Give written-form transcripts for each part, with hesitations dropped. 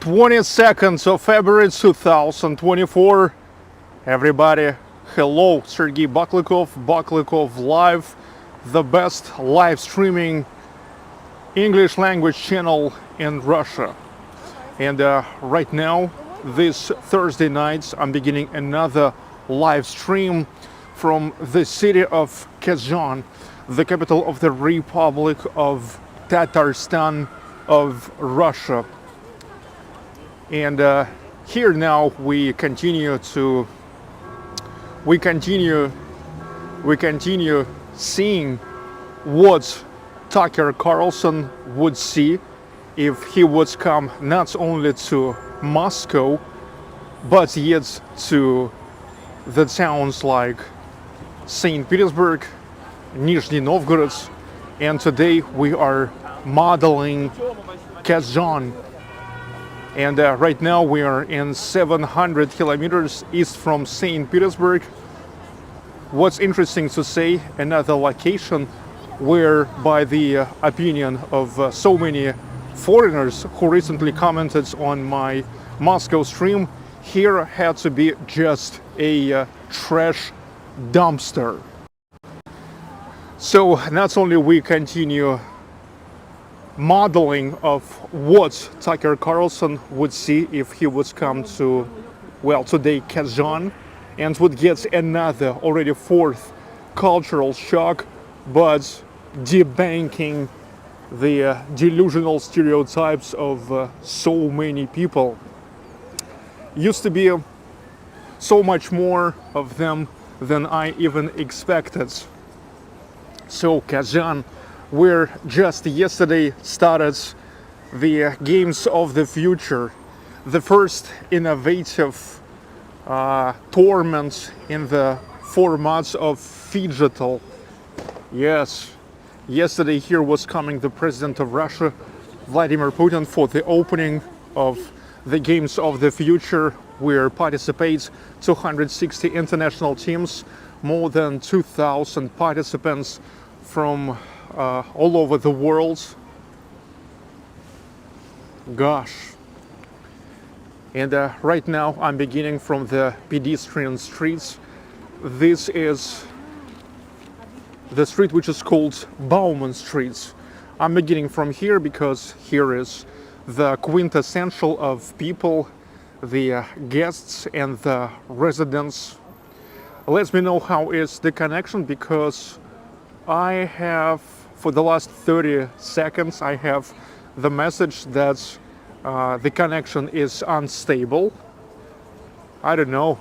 22nd of February 2024. Everybody, hello, Sergey Baklikov Live, the best live streaming English language channel in Russia. And right now, this Thursday night, I'm beginning another live stream from the city of Kazan, the capital of the Republic of Tatarstan of Russia. And here now we continue seeing what Tucker Carlson would see if he would come not only to Moscow, but yet to the towns like St. Petersburg, Nizhny Novgorod, and today we are modeling Kazan. And right now we are in 700 kilometers east from St. Petersburg. What's interesting to say, another location where, by the opinion of so many foreigners who recently commented on my Moscow stream, here had to be just a trash dumpster. So not only we continue modeling of what Tucker Carlson would see if he would come to, well, today Kazan, and would get another, already fourth cultural shock, but debunking the delusional stereotypes of so many people. Used to be so much more of them than I even expected. So Kazan, where just yesterday started the Games of the Future, the first innovative tournament in the formats of digital. Yes, yesterday here was coming the President of Russia, Vladimir Putin, for the opening of the Games of the Future, where participates 260 international teams, more than 2,000 participants from all over the world. Gosh. And right now I'm beginning from the pedestrian streets. This is the street which is called Bauman Street. I'm beginning from here because here is the quintessential of people, the guests and the residents. Let me know how is the connection, because I have, for the last 30 seconds, I have the message that the connection is unstable. I don't know.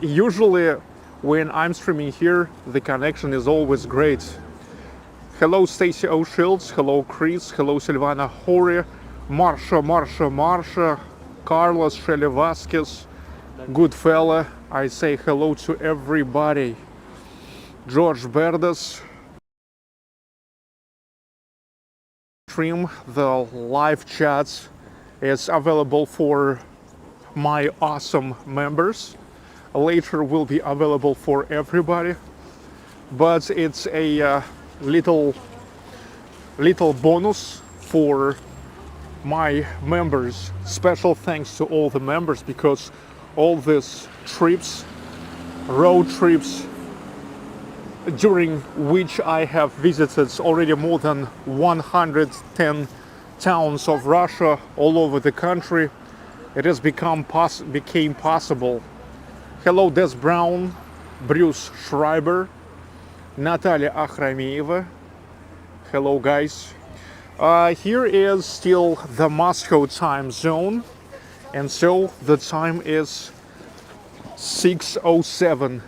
Usually when I'm streaming here, the connection is always great. Hello Stacy O'Shields, hello Chris, hello Silvana Hori, Marsha, Carlos, Shelly Vasquez, good fella. I say hello to everybody. George Verdes. Stream, the live chat is available for my awesome members. Later will be available for everybody, but it's a little bonus for my members. Special thanks to all the members, because all these trips, road trips, during which I have visited already more than 110 towns of Russia all over the country, it has became possible. Hello Des Brown, Bruce Schreiber, Natalia Akhrameyeva. Hello guys. Here is still the Moscow time zone, and so the time is 6:07.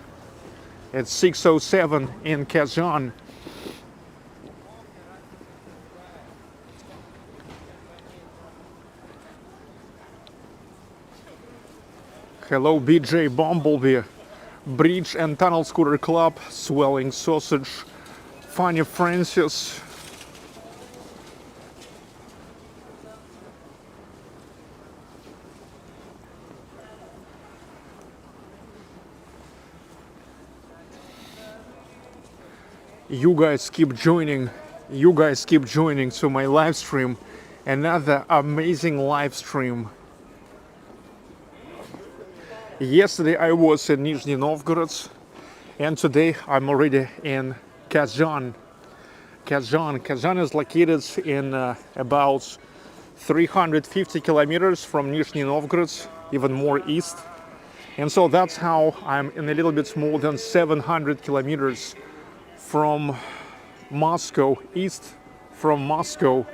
It's 6:07 in Kazan. Hello BJ Bumblebee, Bridge and Tunnel Scooter Club, Swelling Sausage, Funny Francis. You guys keep joining to my live stream. Another amazing live stream Yesterday I was in Nizhny Novgorod, and today I'm already in Kazan. Kazan is located in about 350 kilometers from Nizhny Novgorod, even more east. And so that's how I'm in a little bit more than 700 kilometers from Moscow, east from Moscow.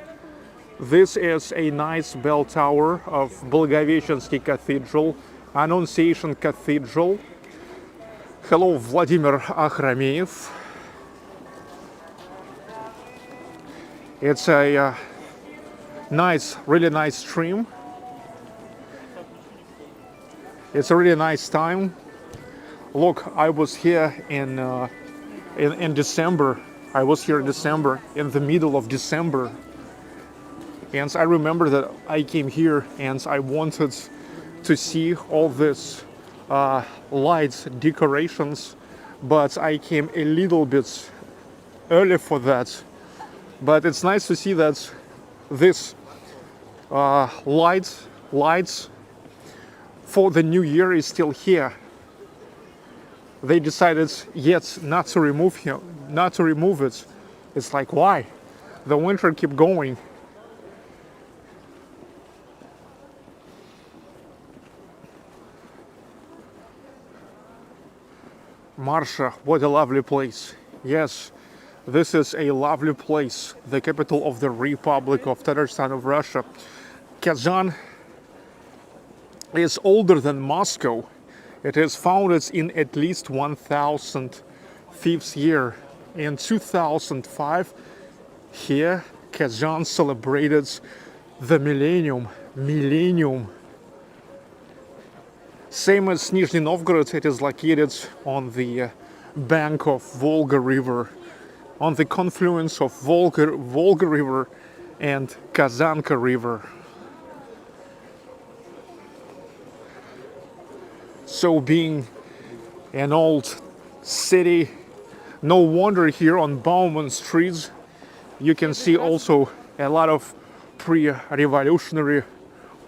This is a nice bell tower of Blagoveshchensky Cathedral, Annunciation Cathedral. Hello, Vladimir Akhrameyev. It's a really nice stream. It's a really nice time. Look, I was here in December. I was here in December, in the middle of December. And I remember that I came here and I wanted to see all this lights, decorations, but I came a little bit early for that. But it's nice to see that this lights for the new year is still here. They decided yet not to remove it. It's like, why? The winter keep going. Marsha, what a lovely place. Yes, this is a lovely place, the capital of the Republic of Tatarstan of Russia. Kazan is older than Moscow. It is founded in at least 1005th year. In 2005, here Kazan celebrated the millennium. Same as Nizhny Novgorod, it is located on the bank of Volga River, on the confluence of Volga River and Kazanka River. So being an old city, no wonder here on Bauman streets you can see also a lot of pre-revolutionary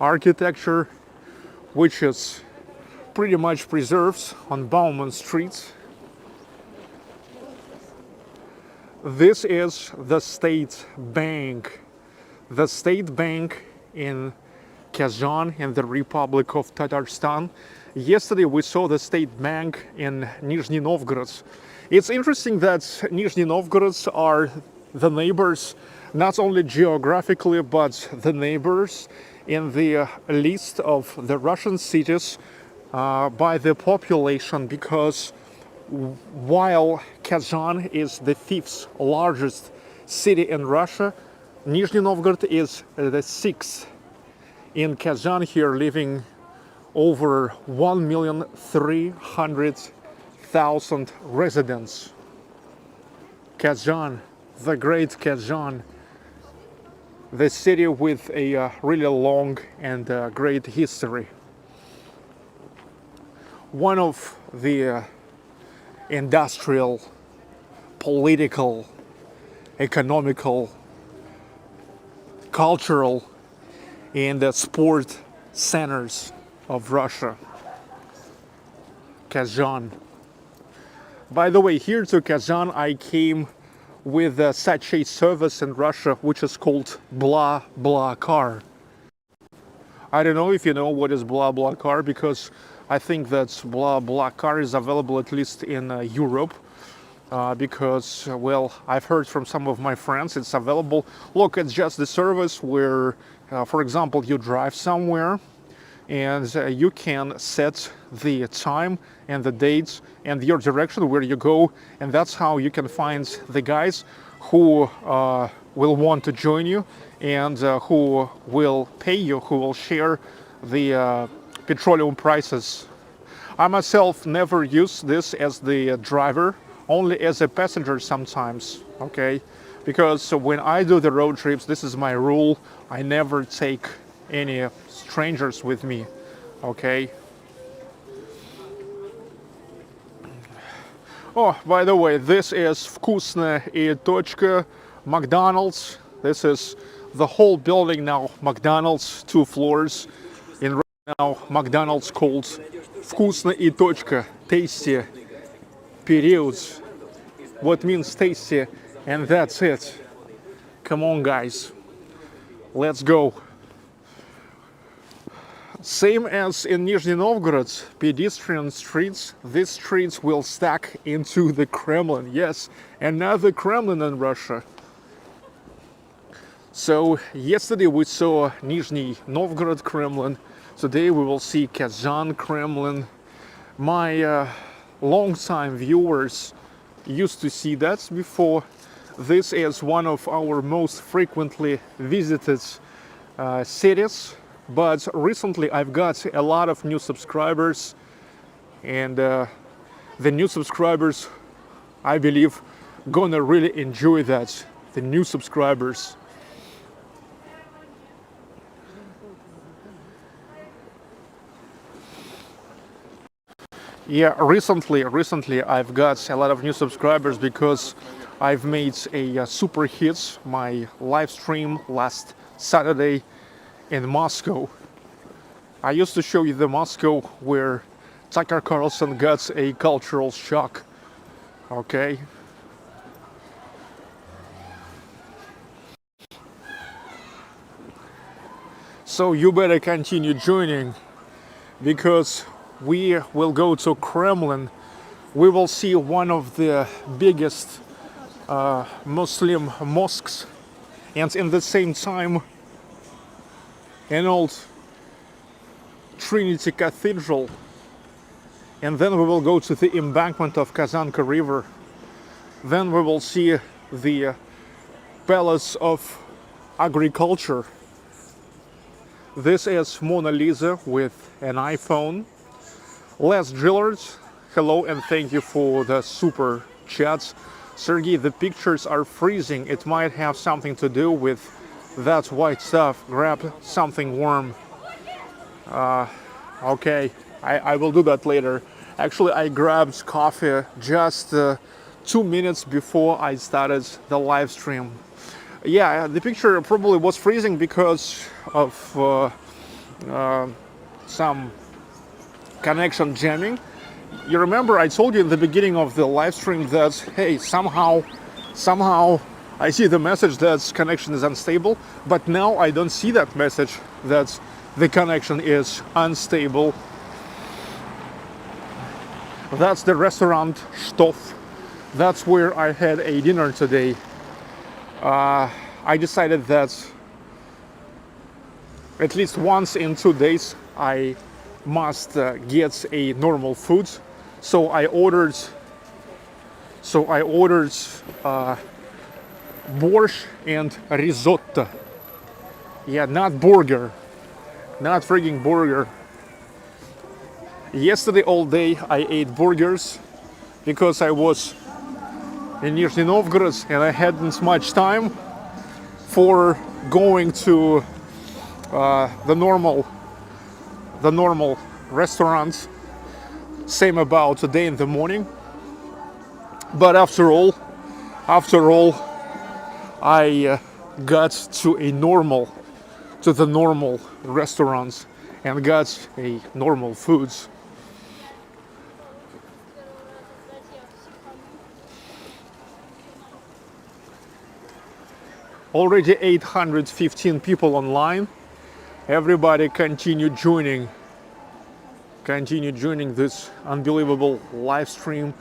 architecture, which is pretty much preserved on Bauman streets. This is the state bank. The state bank in Kazan in the Republic of Tatarstan. Yesterday we saw the state bank in Nizhny Novgorod. It's interesting that Nizhny Novgorod are the neighbors, not only geographically, but the neighbors in the list of the Russian cities by the population, because while Kazan is the 5th largest city in Russia, Nizhny Novgorod is the 6th. In Kazan here living over 1,300,000 residents. Kazan, the great Kazan, the city with a really long and great history. One of the industrial, political, economical, cultural, and sport centers of Russia. Kazan. By the way, here to Kazan I came with such a service in Russia which is called BlaBlaCar. I don't know if you know what is BlaBlaCar, because I think that BlaBlaCar is available at least in Europe, because, well, I've heard from some of my friends it's available. Look, it's just the service where, for example, you drive somewhere and you can set the time and the dates and your direction where you go, and that's how you can find the guys who will want to join you and who will pay you, who will share the petroleum prices. I myself never use this as the driver, only as a passenger sometimes, okay? Because when I do the road trips, this is my rule, I never take any strangers with me, okay? Oh, by the way, this is Вкусная и точка, McDonald's. This is the whole building now, McDonald's, 2 floors. In Now McDonald's called вкусно и точка, tasty, periods. What means tasty, and that's it. Come on, guys, let's go. Same as in Nizhny Novgorod, pedestrian streets, these streets will stack into the Kremlin. Yes, another Kremlin in Russia. So yesterday we saw Nizhny Novgorod Kremlin. Today we will see Kazan Kremlin. My long-time viewers used to see that before. This is one of our most frequently visited cities. But recently I've got a lot of new subscribers, and the new subscribers, I believe, gonna really enjoy that. The new subscribers. Yeah, recently I've got a lot of new subscribers because I've made a super hit, my live stream last Saturday in Moscow. I used to show you the Moscow where Tucker Carlson got a cultural shock. Okay. So you better continue joining, because we will go to Kremlin. We will see one of the biggest Muslim mosques, and in the same time an old Trinity Cathedral, and then we will go to the embankment of Kazanka River. Then we will see the Palace of Agriculture. This is Mona Lisa with an iPhone. Les Gillard, hello and thank you for the super chats. Sergey, the pictures are freezing. It might have something to do with that white stuff. Grab something warm. Okay, I will do that later. Actually, I grabbed coffee just 2 minutes before I started the live stream. Yeah, the picture probably was freezing because of some connection jamming. You remember I told you in the beginning of the live stream that, hey, somehow I see the message that connection is unstable, but now I don't see that message that the connection is unstable. That's the restaurant Stoff. That's where I had a dinner today. I decided that at least once in 2 days I must get a normal food. So I ordered borscht and risotto. Yeah, not burger, not frigging burger. Yesterday all day I ate burgers because I was in Nizhny Novgorod and I hadn't much time for going to the normal restaurants. Same about today in the morning. But after all, I got to the normal restaurants and got a normal foods. Already 815 people online. Everybody continue joining this unbelievable live stream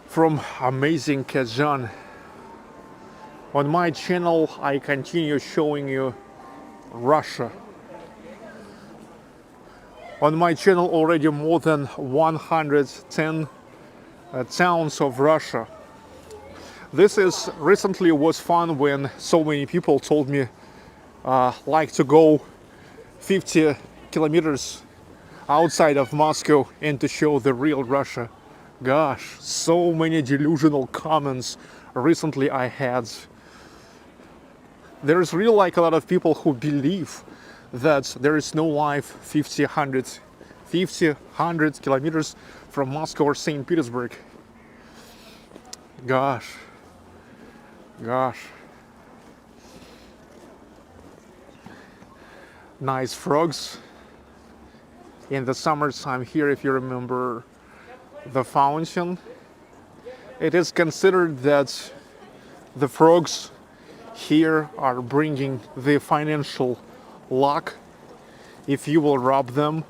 from amazing Kazan. On my channel I continue showing you Russia. On my channel already more than 110 towns of Russia. This is recently was fun when so many people told me like to go 50 kilometers outside of Moscow and to show the real Russia. Gosh, so many delusional comments recently I had. There's really like a lot of people who believe that there is no life 100 kilometers from Moscow or St. Petersburg. Gosh. Nice frogs. in the summertime here, if you remember the fountain. It is considered that the frogs here are bringing the financial luck if you will rub them.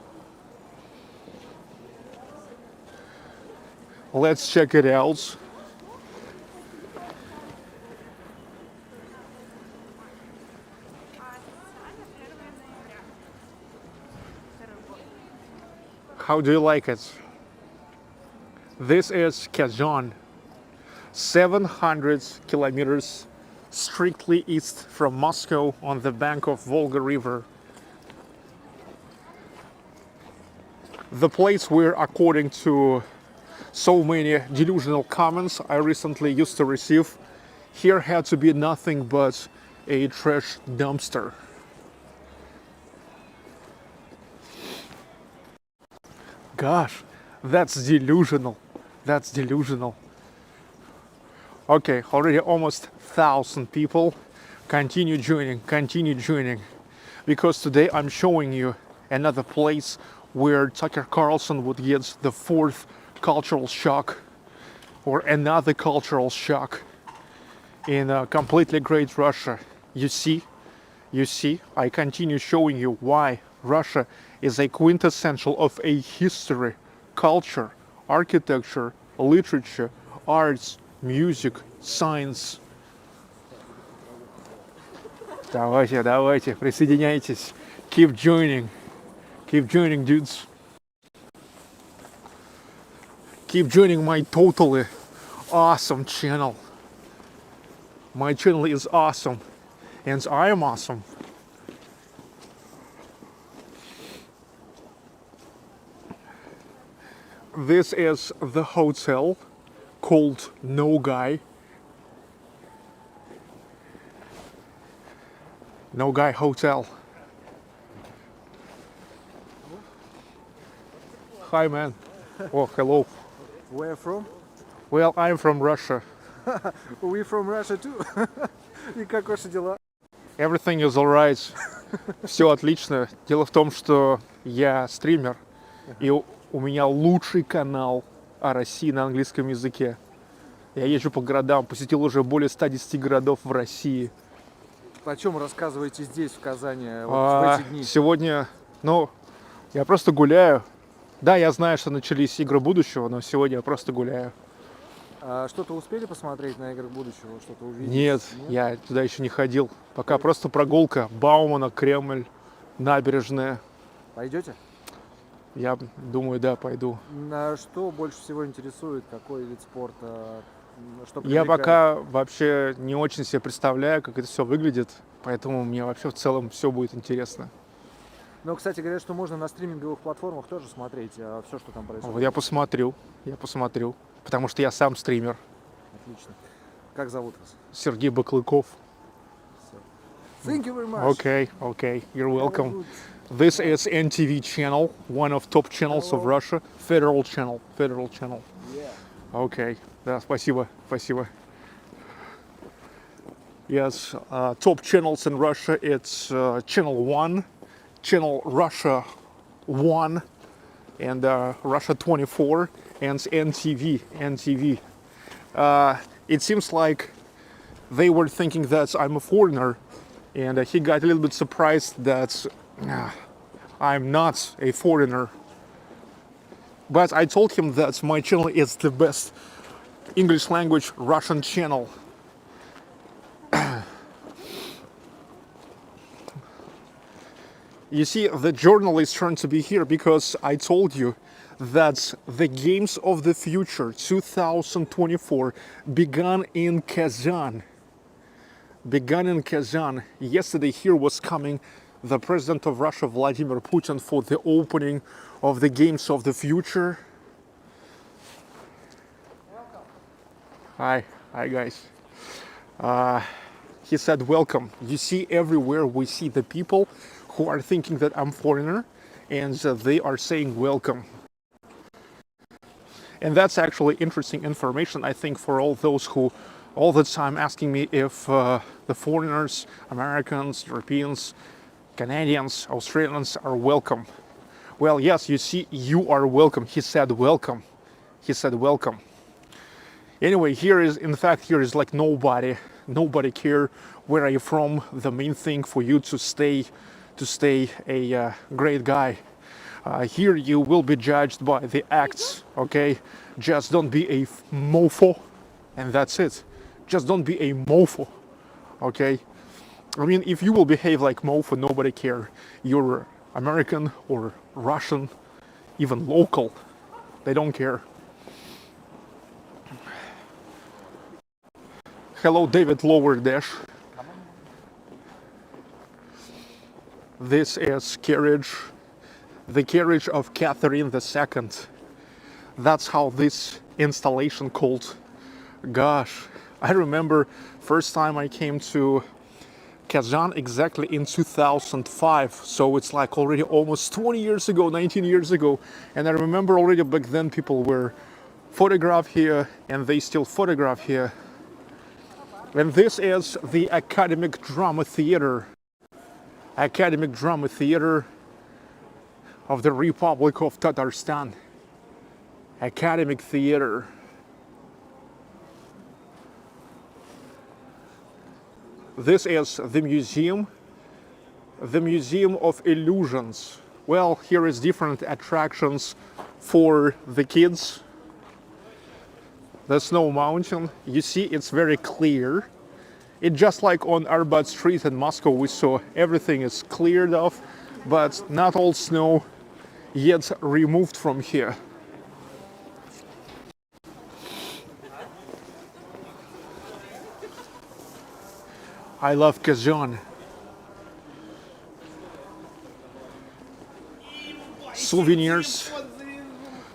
Let's check it out. How do you like it? This is Kazan, 700 kilometers strictly east from Moscow on the bank of Volga River. The place where, according to so many delusional comments I recently used to receive, here had to be nothing but a trash dumpster. Gosh, that's delusional. That's delusional. Okay, already almost 1,000 people. Continue joining, because today I'm showing you another place where Tucker Carlson would get the fourth cultural shock, or another cultural shock in a completely great Russia. You see, I continue showing you why Russia is a quintessential of a history, culture, architecture, literature, arts, music, science. Давайте, присоединяйтесь. Keep joining, dudes. Keep joining my totally awesome channel. My channel is awesome, and I am awesome. This is the hotel called No Guy Hotel. Hi, man. Oh, hello. Where from? Well, I'm from Russia. We from Russia too. И как ваши дела? Everything is alright. Все отлично. Дело в том, что я стример, и у меня лучший канал о России на английском языке. Я езжу по городам, посетил уже более 110 городов в России. О чем рассказываете здесь, в Казани, в эти дни? Сегодня, я просто гуляю. Да, я знаю, что начались игры будущего, но сегодня я просто гуляю. Что-то успели посмотреть на игры будущего? Что-то увидеть? Нет, я туда еще не ходил. Пока просто прогулка. Баумана, Кремль, набережная. Пойдете? Я думаю, да, пойду. Что больше всего интересует? Какой вид спорта? Что Я пока вообще не очень себе представляю, как это все выглядит. Поэтому мне вообще в целом все будет интересно. Но, кстати, говорят, что можно на стриминговых платформах тоже смотреть все, что там происходит. Я посмотрю. Потому что я сам стример. Отлично. Как зовут вас? Сергей Баклыков. Thank you very much. Okay. You're welcome. This is NTV channel, one of top channels of Russia. Federal channel. Yeah. Okay. Да, спасибо. Yes, top channels in Russia. It's Channel 1, Channel Russia 1, and Russia 24, and NTV. It seems like they were thinking that I'm a foreigner, and he got a little bit surprised that I'm not a foreigner. But I told him that my channel is the best English language Russian channel. You see, the journalists turned to be here because I told you that the Games of the Future 2024 began in Kazan. Yesterday here was coming the President of Russia, Vladimir Putin, for the opening of the Games of the Future. Hi guys. He said welcome. You see, everywhere we see the people who are thinking that I'm foreigner, and they are saying welcome. And that's actually interesting information, I think, for all those who all the time asking me if the foreigners, Americans, Europeans, Canadians, Australians are welcome. Well, yes, you see, you are welcome. He said welcome. He said welcome. Anyway, here is, in fact, here is like nobody care where are you from. The main thing for you to stay a great guy. Here you will be judged by the acts, okay? Just don't be a mofo, and that's it. Just don't be a mofo, okay? I mean, if you will behave like mofo, nobody care. You're American or Russian, even local, they don't care. Hello, David Lower Dash. This is carriage, the carriage of Catherine II. That's how this installation called. Gosh, I remember first time I came to Kazan exactly in 2005, so it's like already almost 20 years ago, 19 years ago, and I remember already back then people were photographed here and they still photograph here. And this is the Academic Drama Theater of the Republic of Tatarstan. Academic Theater. This is the museum of illusions. Well, here is different attractions for the kids. The Snow Mountain, you see, it's very clear. It just like on Arbat Street in Moscow, we saw everything is cleared off, but not all snow yet removed from here. I love Kazan. Souvenirs.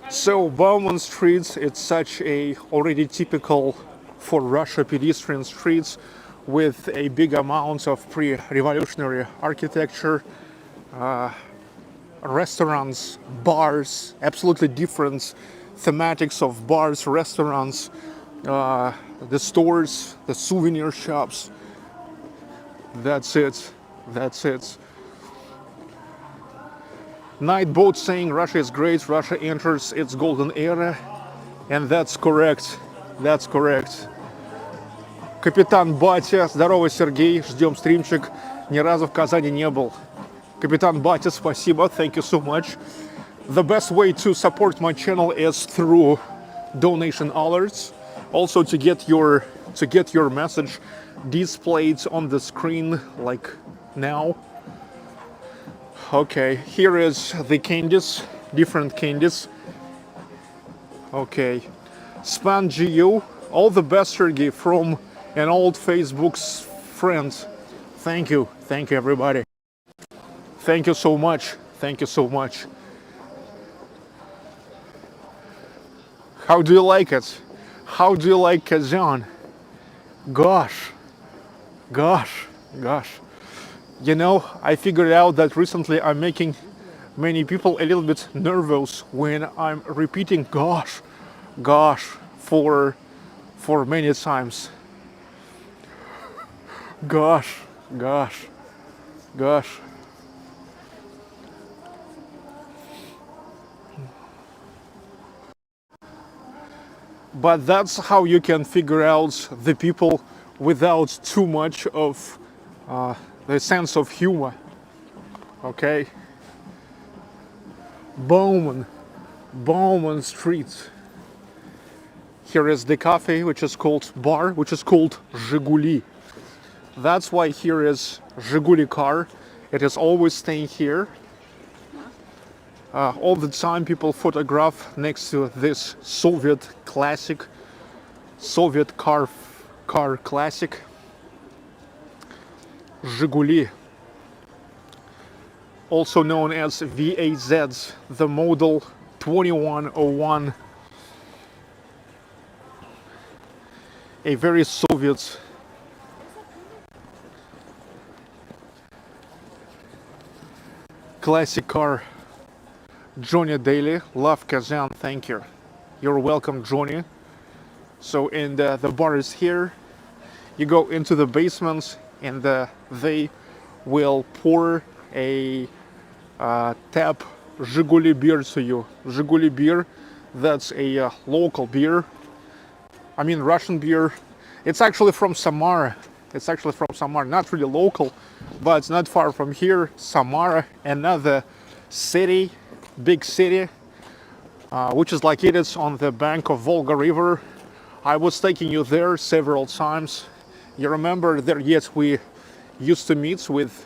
So Bauman Street, it's such a already typical for Russia pedestrian streets with a big amount of pre-revolutionary architecture, restaurants, bars, absolutely different thematics of bars, restaurants, the stores, the souvenir shops. That's it. That's it. Night boat saying Russia is great, Russia enters its golden era. And that's correct. That's correct. Капитан Батя, здорово, Сергей, ждем стримчик. Ни разу в Казани не был. Капитан Батя, спасибо, thank you so much. The best way to support my channel is through donation alerts. Also to get your message displayed on the screen like now. Okay, here is the candies, different candies. Okay, Span GU, all the best, Sergey, from an old Facebook's friend. Thank you everybody. Thank you so much, thank you so much. How do you like it? How do you like Kazan? Gosh. You know, I figured out that recently I'm making many people a little bit nervous when I'm repeating gosh for many times. Gosh. But that's how you can figure out the people without too much of the sense of humor. Okay. Bauman Street. Here is the cafe, which is called bar, which is called Zhiguli. That's why here is Zhiguli car. It is always staying here. All the time people photograph next to this Soviet car classic. Zhiguli, also known as VAZ, the model 2101, a very Soviet classic car. Johnny Daly, love Kazan, thank you. You're welcome, Johnny. So, and the bar is here. You go into the basement and they will pour a tap Zhiguli beer to you. Zhiguli beer, that's a local beer. I mean Russian beer. It's actually from Samara. It's actually from Samara, not really local, but it's not far from here. Samara, another city, big city, which is located on the bank of Volga River. I was taking you there several times. You remember there, yes, we used to meet with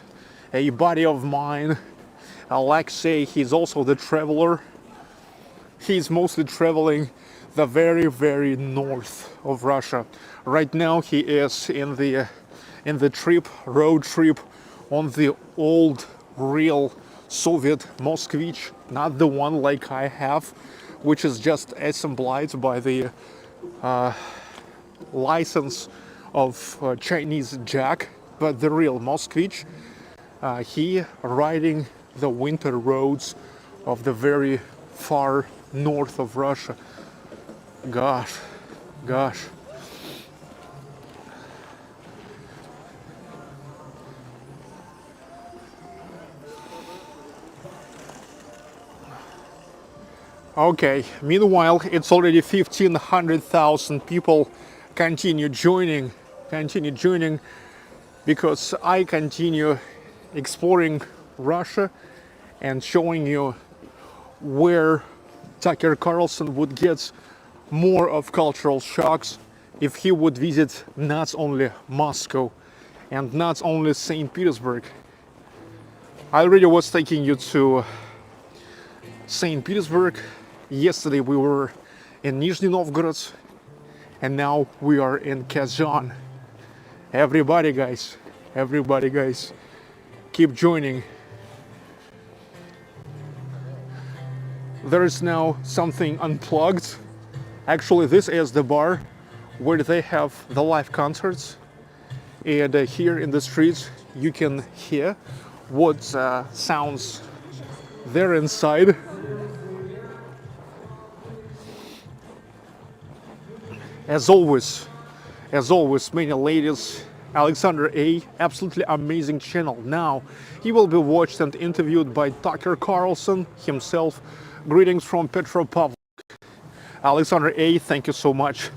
a buddy of mine, Alexei. He's also the traveler. He's mostly traveling the very, very north of Russia. Right now he is in the road trip on the old real Soviet Moskvich, not the one like I have, which is just assembled by the license of Chinese Jack, but the real Moskvich. He riding the winter roads of the very far north of Russia. Gosh. Okay, meanwhile, it's already 1,500,000 people continue joining because I continue exploring Russia and showing you where Tucker Carlson would get more of cultural shocks if he would visit not only Moscow and not only St. Petersburg. I already was taking you to St. Petersburg. Yesterday we were in Nizhny Novgorod, and now we are in Kazan. Everybody guys, keep joining. There is now something unplugged. Actually, this is the bar where they have the live concerts, and here in the streets you can hear what sounds there inside. As always, many ladies. Alexander A, absolutely amazing channel. Now he will be watched and interviewed by Tucker Carlson himself. Greetings from Petropavl. Alexander A, thank you so much.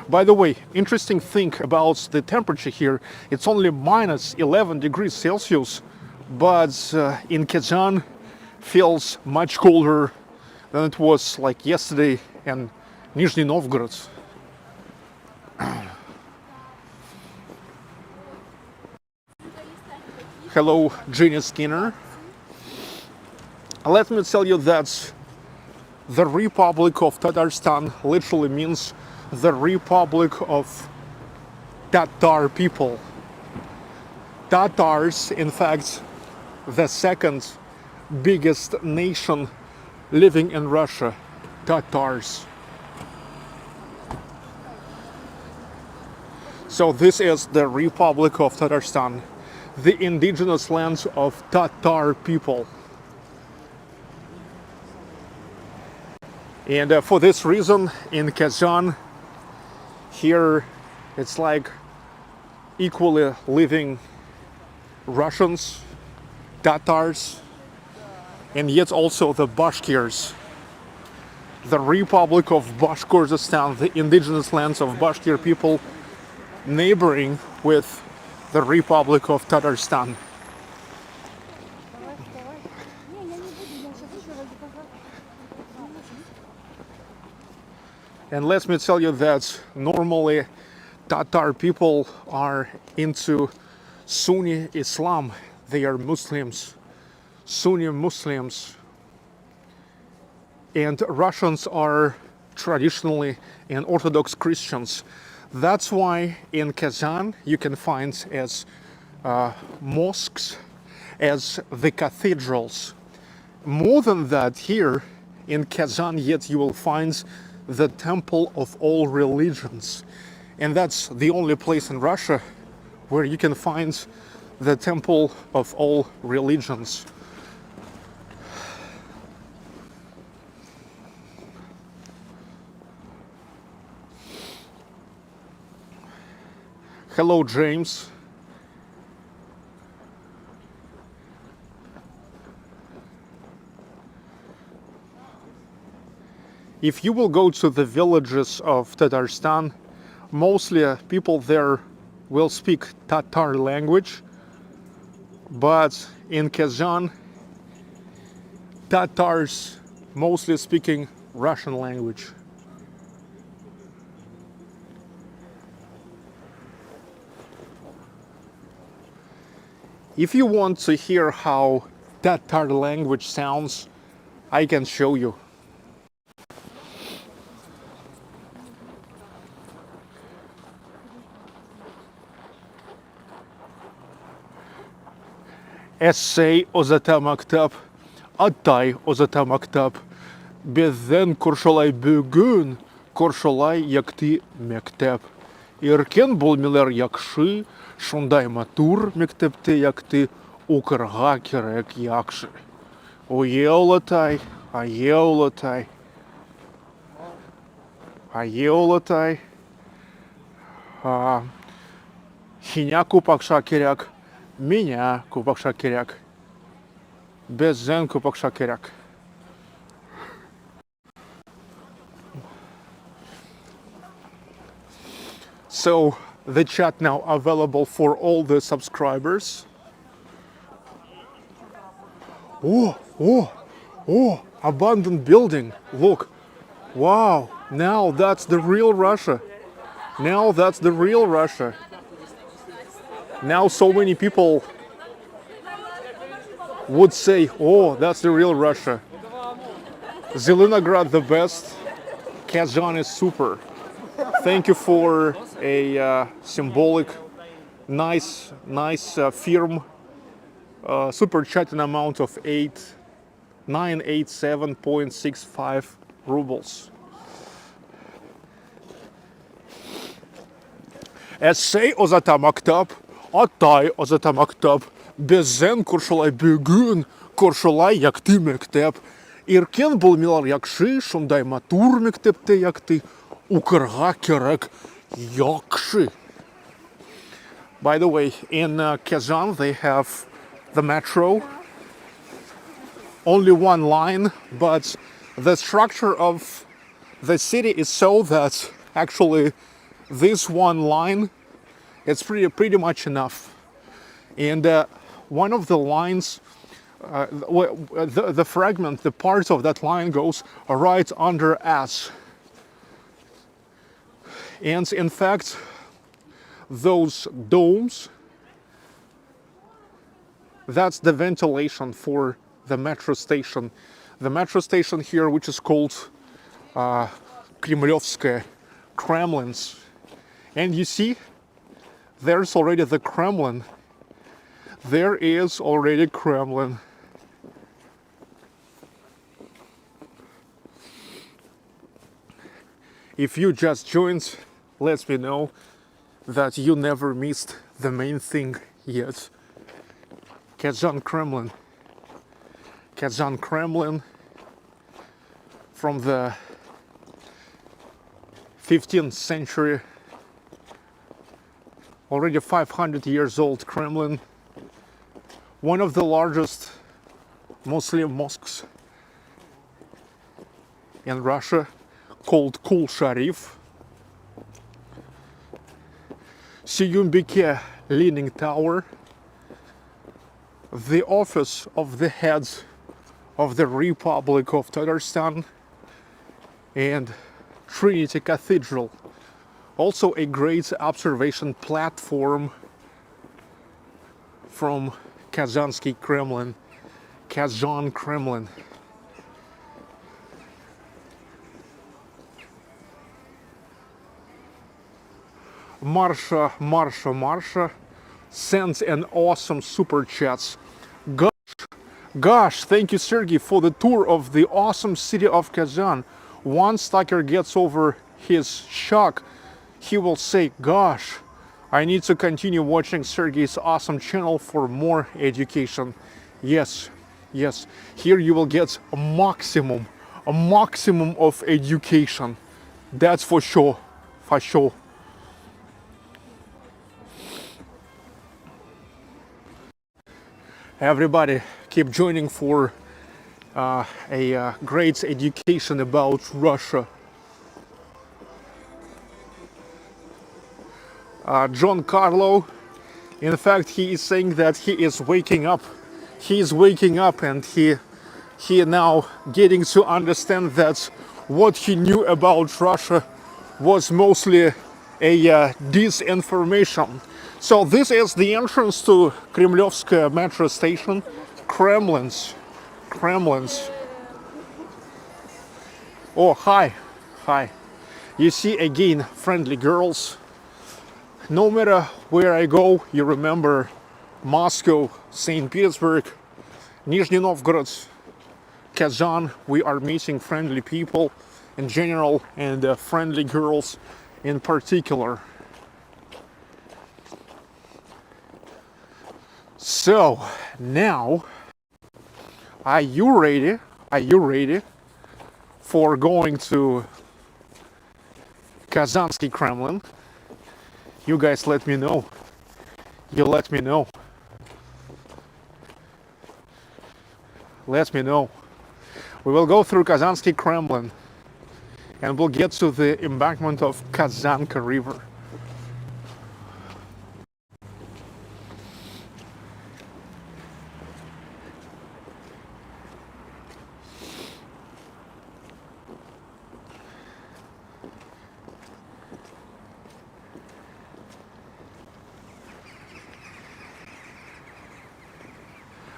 By the way, interesting thing about the temperature here, it's only minus 11 degrees Celsius, but in Kazan feels much colder than it was like yesterday in Nizhny Novgorod. Hello, Jenny Skinner. Let me tell you that the Republic of Tatarstan literally means the Republic of Tatar people. Tatars, in fact, the second biggest nation living in Russia. Tatars. So this is the Republic of Tatarstan, the indigenous lands of Tatar people. And for this reason, in Kazan, here it's like equally living Russians, Tatars, and yet also the Bashkirs. The Republic of Bashkortostan, the indigenous lands of Bashkir people, neighboring with the Republic of Tatarstan. And let me tell you that normally Tatar people are into Sunni Islam. They are Muslims, Sunni Muslims. And Russians are traditionally and Orthodox Christians. That's why in Kazan you can find as mosques, as the cathedrals. More than that, here in Kazan yet you will find the temple of all religions. And that's the only place in Russia where you can find the temple of all religions. Hello, James. If you will go to the villages of Tatarstan, mostly people there will speak Tatar language, but in Kazan, Tatars mostly speaking Russian language. If you want to hear how Tatar language sounds, I can show you. Essay ozata maktap, atay ozata maktap, безден kurşolay bugün, kurşolay yakti mektep. Irken bulmiler yakşı, şunday matur mektepte yakti, ukarga kerek yakşı. Oyeolatay, ayeolatay, ayeolatay, хиня купакша керяк, меня купакша керяк, беззен купакша керяк. So the chat now available for all the subscribers. Oh, abandoned building. Look. Wow. Now that's the real Russia. Now that's the real Russia. Now so many people would say, oh, that's the real Russia. Zelenograd the best. Kazan is super. Thank you for a symbolic, nice firm super chat, an amount of 987.65 rubles. Essay ozata maktap, atay ozata maktap, беззен kurşolay bugün, kurşolay yakti mektep. Irken bulmilar yakşı, şunday matur mektepte yakti, ukarga kerek yakşı. By the way, in Kazan they have the metro, only one line, but the structure of the city is so that actually this one line is pretty much enough. And one of the lines, the fragment, the part of that line goes right under S. And in fact, those domes, that's the ventilation for the metro station. The metro station here, which is called Kremlyovskaya, Kremlins. And you see, there's already the Kremlin. There is already Kremlin. If you just joined, let me know that you never missed the main thing yet. Kazan Kremlin. Kazan Kremlin from the 15th century. Already 500 years old Kremlin. One of the largest Muslim mosques in Russia, called Kul Sharif. Siyumbike Leaning Tower, the office of the heads of the Republic of Tatarstan, and Trinity Cathedral, also a great observation platform from Kazansky Kremlin, Kazan Kremlin. Marsha sends an awesome super chats. Gosh, thank you, Sergey, for the tour of the awesome city of Kazan. Once TUCKER gets over his shock, he will say, gosh, I need to continue watching Sergey's awesome channel for more education. Yes, here you will get a maximum of education. That's for sure. Everybody keep joining for a great education about Russia. John Carlo, in fact, he is saying that he is waking up. He is waking up, and he now getting to understand that what he knew about Russia was mostly a disinformation. So this is the entrance to Kremlyovskaya metro station, Kremlins. Oh, hi. You see again friendly girls. No matter where I go, you remember Moscow, St. Petersburg, Nizhny Novgorod, Kazan. We are meeting friendly people in general, and friendly girls in particular. So now, are you ready? Are you ready for going to Kazansky Kremlin? You guys let me know. You let me know. Let me know. We will go through Kazansky Kremlin and we'll get to the embankment of Kazanka River.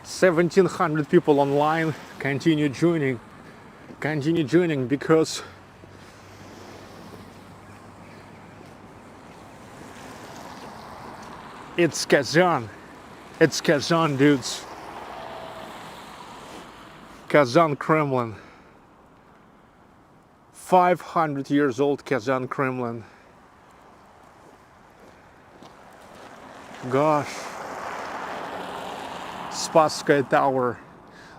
$1,700 people online. Continue joining because it's Kazan. It's Kazan, dudes. Kazan Kremlin. 500 years old Kazan Kremlin. Gosh. Spasskaya Tower,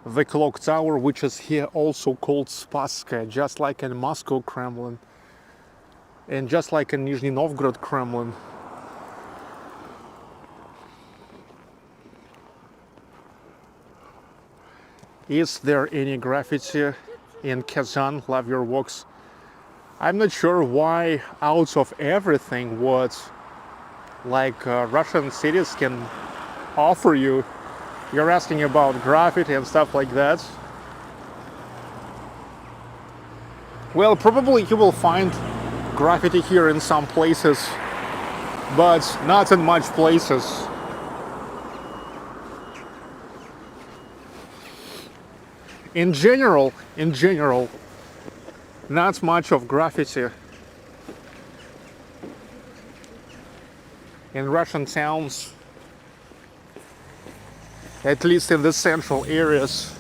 the clock tower, which is here also called Spasskaya, just like in Moscow Kremlin and just like in Nizhny Novgorod Kremlin. Is there any graffiti in Kazan? Love your works. I'm not sure why out of everything what like Russian cities can offer you, you're asking about graffiti and stuff like that. Well, probably you will find graffiti here in some places, but not in much places. In general, not much of graffiti in Russian towns, at least in the central areas.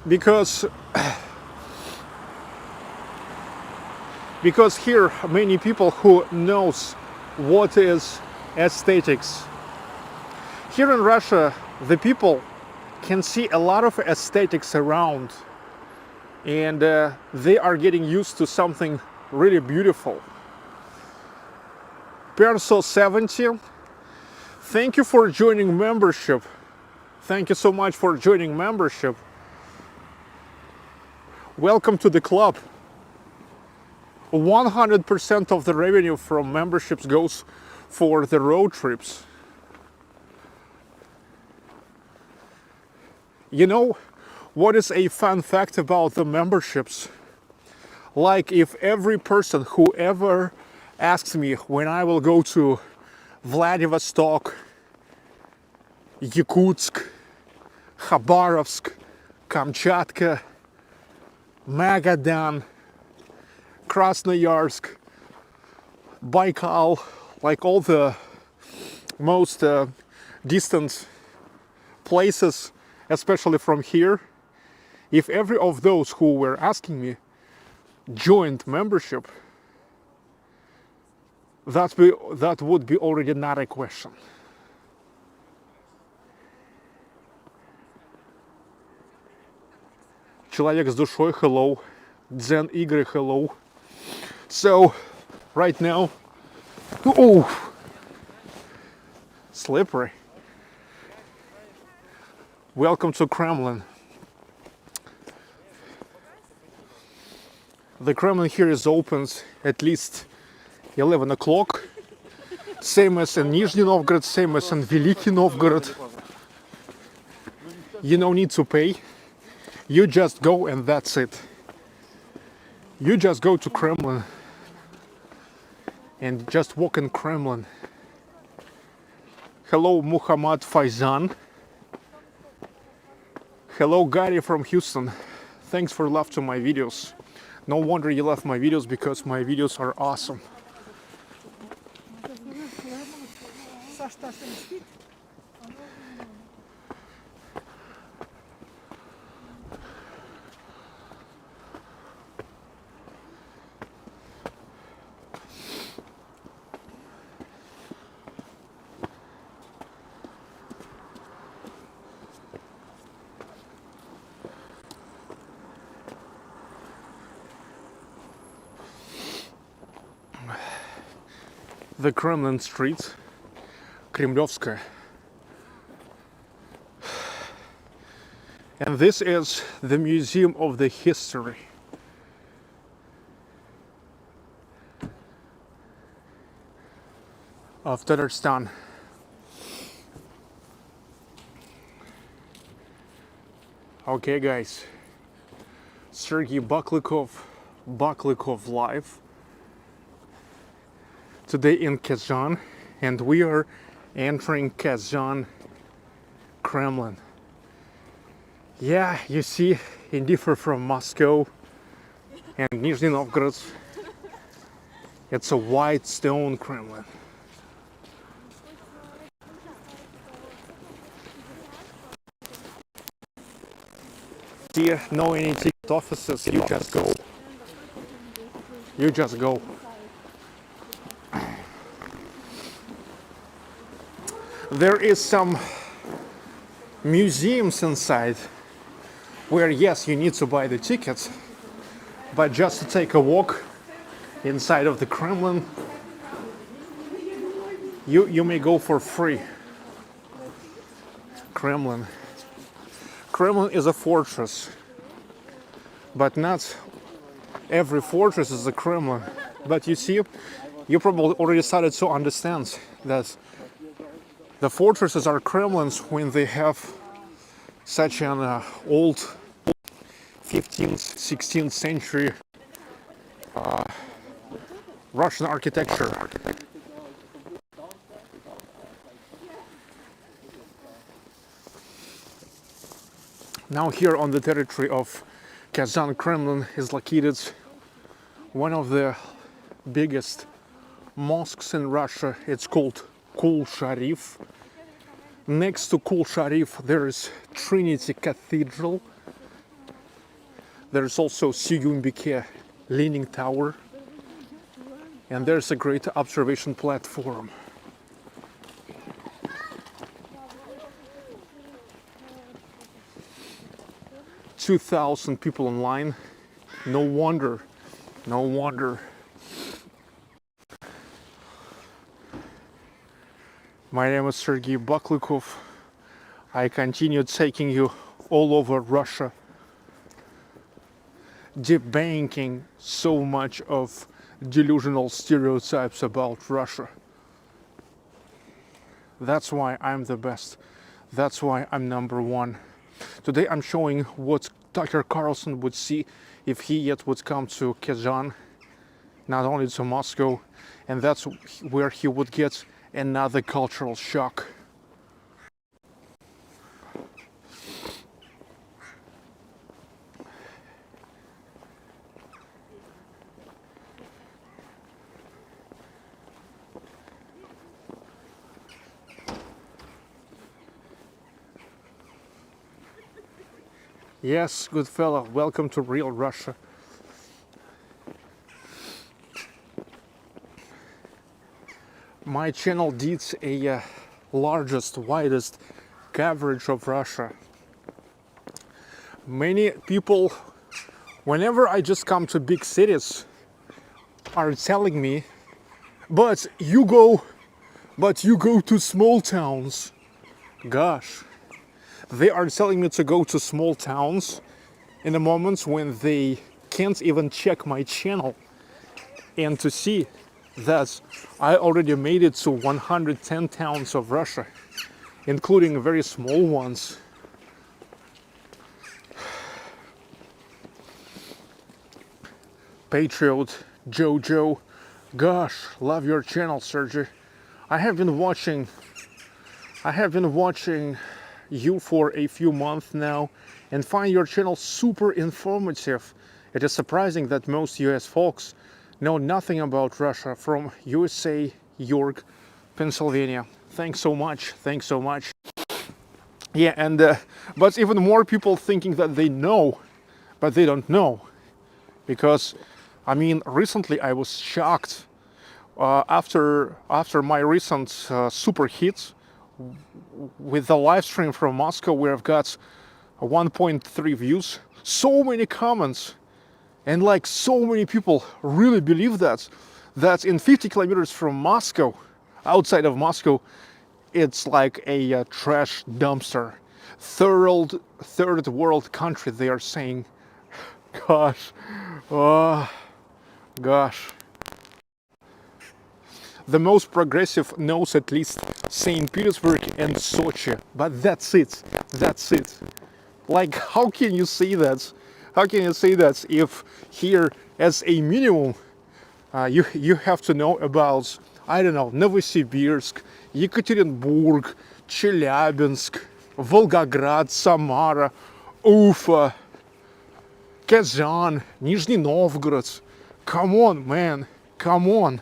Because here many people who knows what is aesthetics. Here in Russia, the people can see a lot of aesthetics around, and they are getting used to something really beautiful. Perso 70, thank you for joining membership. Thank you so much for joining membership. Welcome to the club. 100% of the revenue from memberships goes for the road trips. You know what is a fun fact about the memberships? Like, if every person who ever asks me when I will go to Vladivostok, Yakutsk, Khabarovsk, Kamchatka, Magadan, Krasnoyarsk, Baikal, like all the most distant places, especially from here, if every of those who were asking me joined membership, that would be already not a question. Человек с душой, hello. Zen игры, hello. So, right now, slippery. Welcome to Kremlin. The Kremlin here is open at least 11 o'clock. Same as in Nizhny Novgorod, same as in Veliki Novgorod. You don't need to pay. You just go and that's it. You just go to Kremlin and just walk in Kremlin. Hello, Muhammad Faizan. Hello, Gary from Houston. Thanks for love to my videos. No wonder you love my videos, because my videos are awesome. The Kremlin street, Kremlevskaya. And this is the Museum of the History. Of Tatarstan. Okay guys, Sergey Baklikov live. Today in Kazan, and we are entering Kazan Kremlin. Yeah, you see, it differs from Moscow and Nizhny Novgorod. It's a white stone Kremlin. Here, no any ticket offices, you just go. You just go. There is some museums inside where, yes, you need to buy the tickets, but just to take a walk inside of the Kremlin, you may go for free. Kremlin is a fortress, but not every fortress is a Kremlin. But you see, you probably already started to understand that the fortresses are Kremlins when they have such an old 15th, 16th century Russian architecture. Now here on the territory of Kazan Kremlin is located one of the biggest mosques in Russia. It's called Kul Sharif. Next to Kul Sharif there is Trinity Cathedral. There is also Suyumbike Leaning Tower, and there's a great observation platform. $2,000 people online. No wonder. No wonder. My name is Sergey Baklikov. I continue taking you all over Russia, debunking so much of delusional stereotypes about Russia. That's why I'm the best. That's why I'm number one. Today I'm showing what Tucker Carlson would see if he yet would come to Kazan, not only to Moscow, and that's where he would get another cultural shock. Yes, good fella, welcome to real Russia. My channel did a largest, widest coverage of Russia. Many people, whenever I just come to big cities, are telling me, but you go but you go to small towns. Gosh, they are telling me to go to small towns in the moments when they can't even check my channel and to see that I already made it to 110 towns of Russia, including very small ones. Patriot, Jojo, gosh, love your channel, Sergey. I have been watching you for a few months now and find your channel super informative. It is surprising that most US folks know nothing about Russia. From USA, York, Pennsylvania. Thanks so much. Thanks so much. Yeah, and but even more people thinking that they know, but they don't know, because I mean, recently I was shocked after my recent super hit with the live stream from Moscow, where I've got 1.3 views, so many comments, and like so many people really believe that in 50 kilometers from Moscow, outside of Moscow, it's like a trash dumpster. Third world country, they are saying. Gosh, oh, gosh. The most progressive knows at least St. Petersburg and Sochi, but that's it. That's it. Like, how can you say that? How can you say that if here, as a minimum, you have to know about, I don't know, Novosibirsk, Yekaterinburg, Chelyabinsk, Volgograd, Samara, Ufa, Kazan, Nizhny Novgorod. Come on, man. Come on.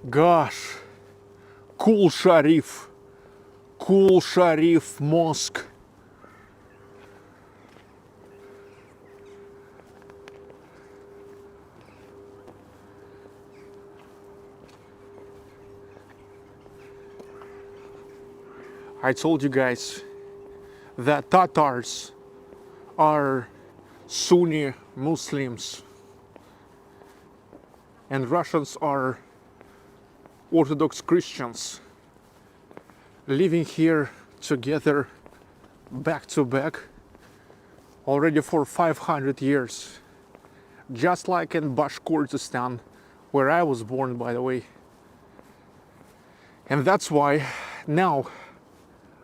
Gosh. Cool Sharif. Cool Sharif Mosque. I told you guys that Tatars are Sunni Muslims and Russians are Orthodox Christians living here together back to back already for 500 years, just like in Bashkortostan, where I was born, by the way. And that's why now,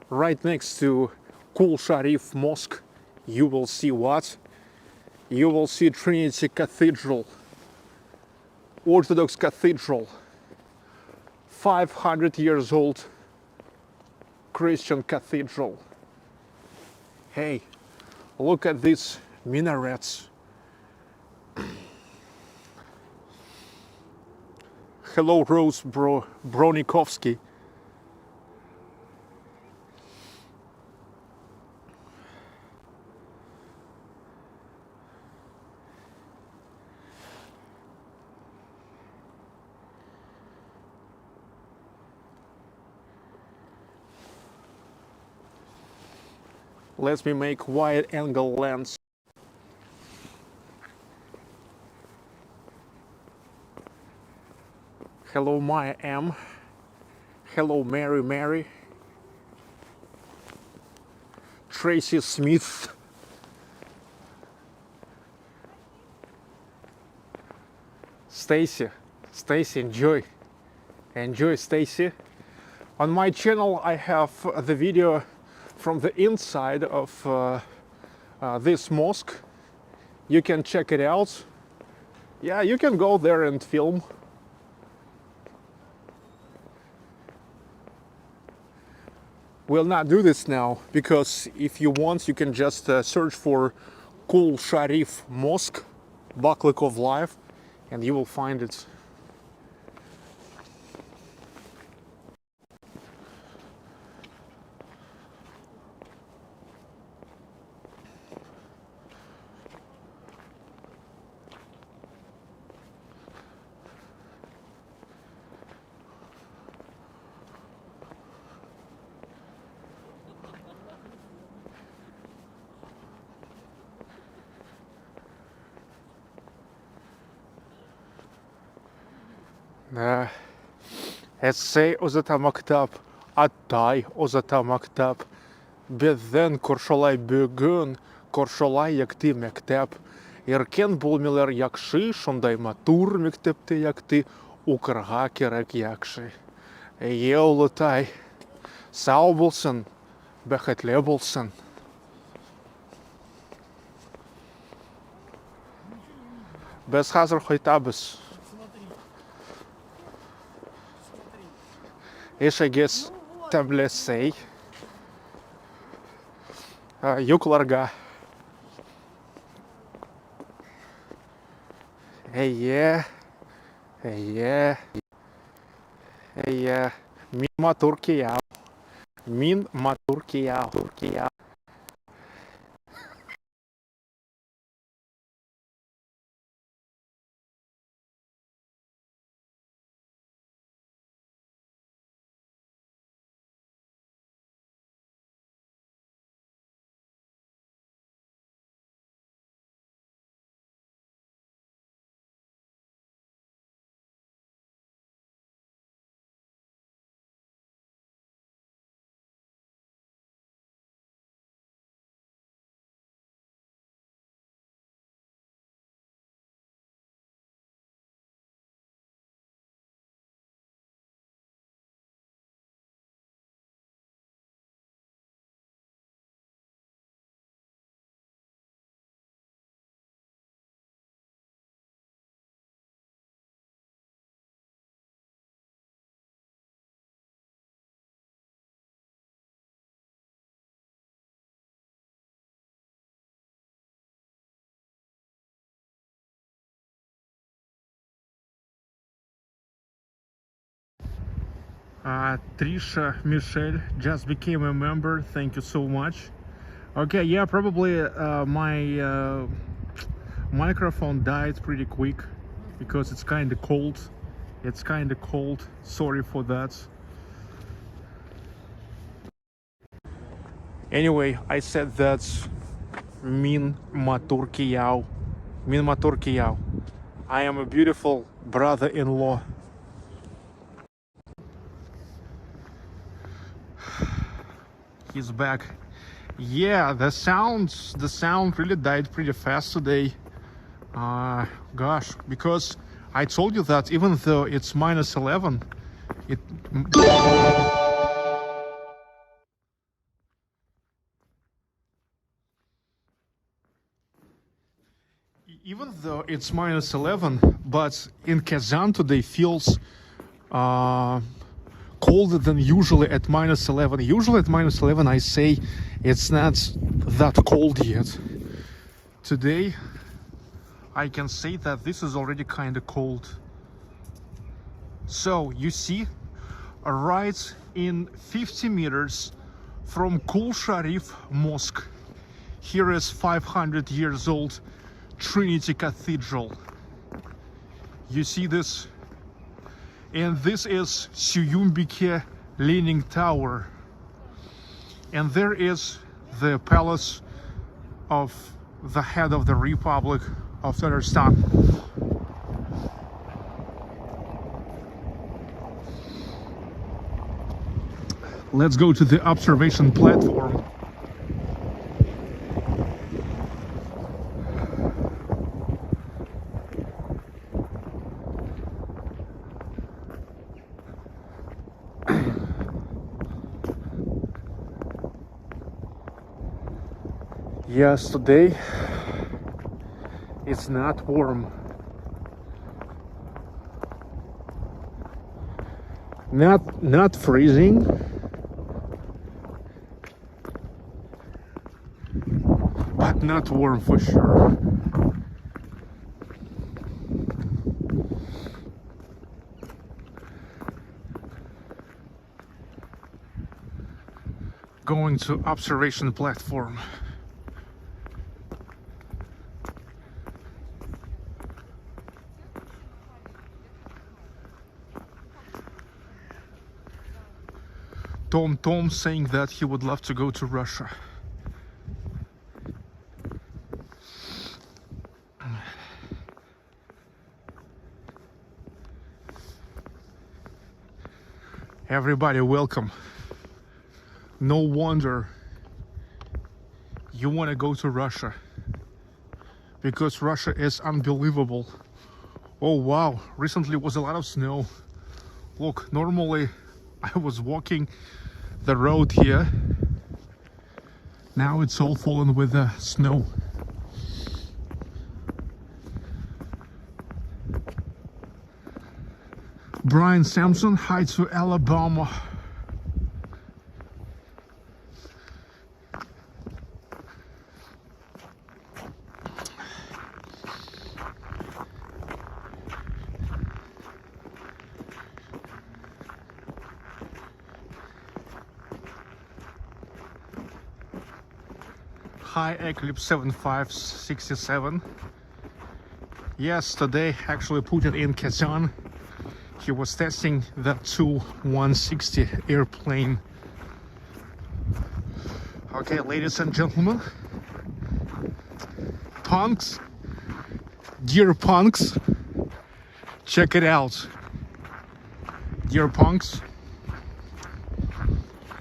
right next to Kul Sharif Mosque, you will see what? You will see Trinity Cathedral, Orthodox Cathedral, 500 years old Christian cathedral. Hey, look at these minarets. Hello, Rose Bronikovsky. Let me make wide angle lens. Hello, Maya M. Hello, Mary. Tracy Smith. Stacy, enjoy. Enjoy, Stacy. On my channel, I have the video from the inside of this mosque. You can check it out. Yeah, you can go there and film. We'll not do this now, because if you want, you can just search for Kul Sharif Mosque, Baklikov Live, and you will find it. Essay ozata maktab, atay ozata maktab. Bezen korşolay bugün, korşolay yakti mektep. Erken bulmiler yakşı, şonday matur mektepte yakti, ukarga kerek yakşı. Eye ulutay, sağ bulsun, behetle bulsun. Без hazır hoytabız. Eşeges temlesey. Yuklarga. Eye. Eye. Eye. Min maturkiya. Min maturkiya. Turkiya. Trisha Michelle just became a member. Thank you so much. Okay, yeah, probably my microphone died pretty quick because it's kind of cold. It's kind of cold. Sorry for that. Anyway, I said that's Min Maturkiyao. Min Maturkiyao. I am a beautiful brother-in-law. He's back. Yeah, the sound really died pretty fast today. Gosh, because I told you that even though it's minus 11, it even though it's minus 11, but in Kazan today feels colder than usually at minus 11. Usually at minus 11 I say it's not that cold yet. Today I can say that this is already kind of cold. So you see, right in 50 meters from Kul Sharif Mosque, here is 500 years old Trinity Cathedral. You see this? And this is Suyumbike Leaning Tower. And there is the palace of the head of the Republic of Tatarstan. Let's go to the observation platform. Yes, today it's not warm. Not freezing. But not warm for sure. Going to observation platform. Tom saying that he would love to go to Russia. Everybody, welcome. No wonder you want to go to Russia, because Russia is unbelievable. Oh wow, recently was a lot of snow. Look, normally I was walking the road here. Now it's all fallen with the snow. Brian Sampson, hi to Alabama. Hi Eclipse 7567. Yes, today actually Putin in Kazan. He was testing the Tu-160 airplane. Okay, ladies and gentlemen, punks, dear punks, check it out. Dear punks,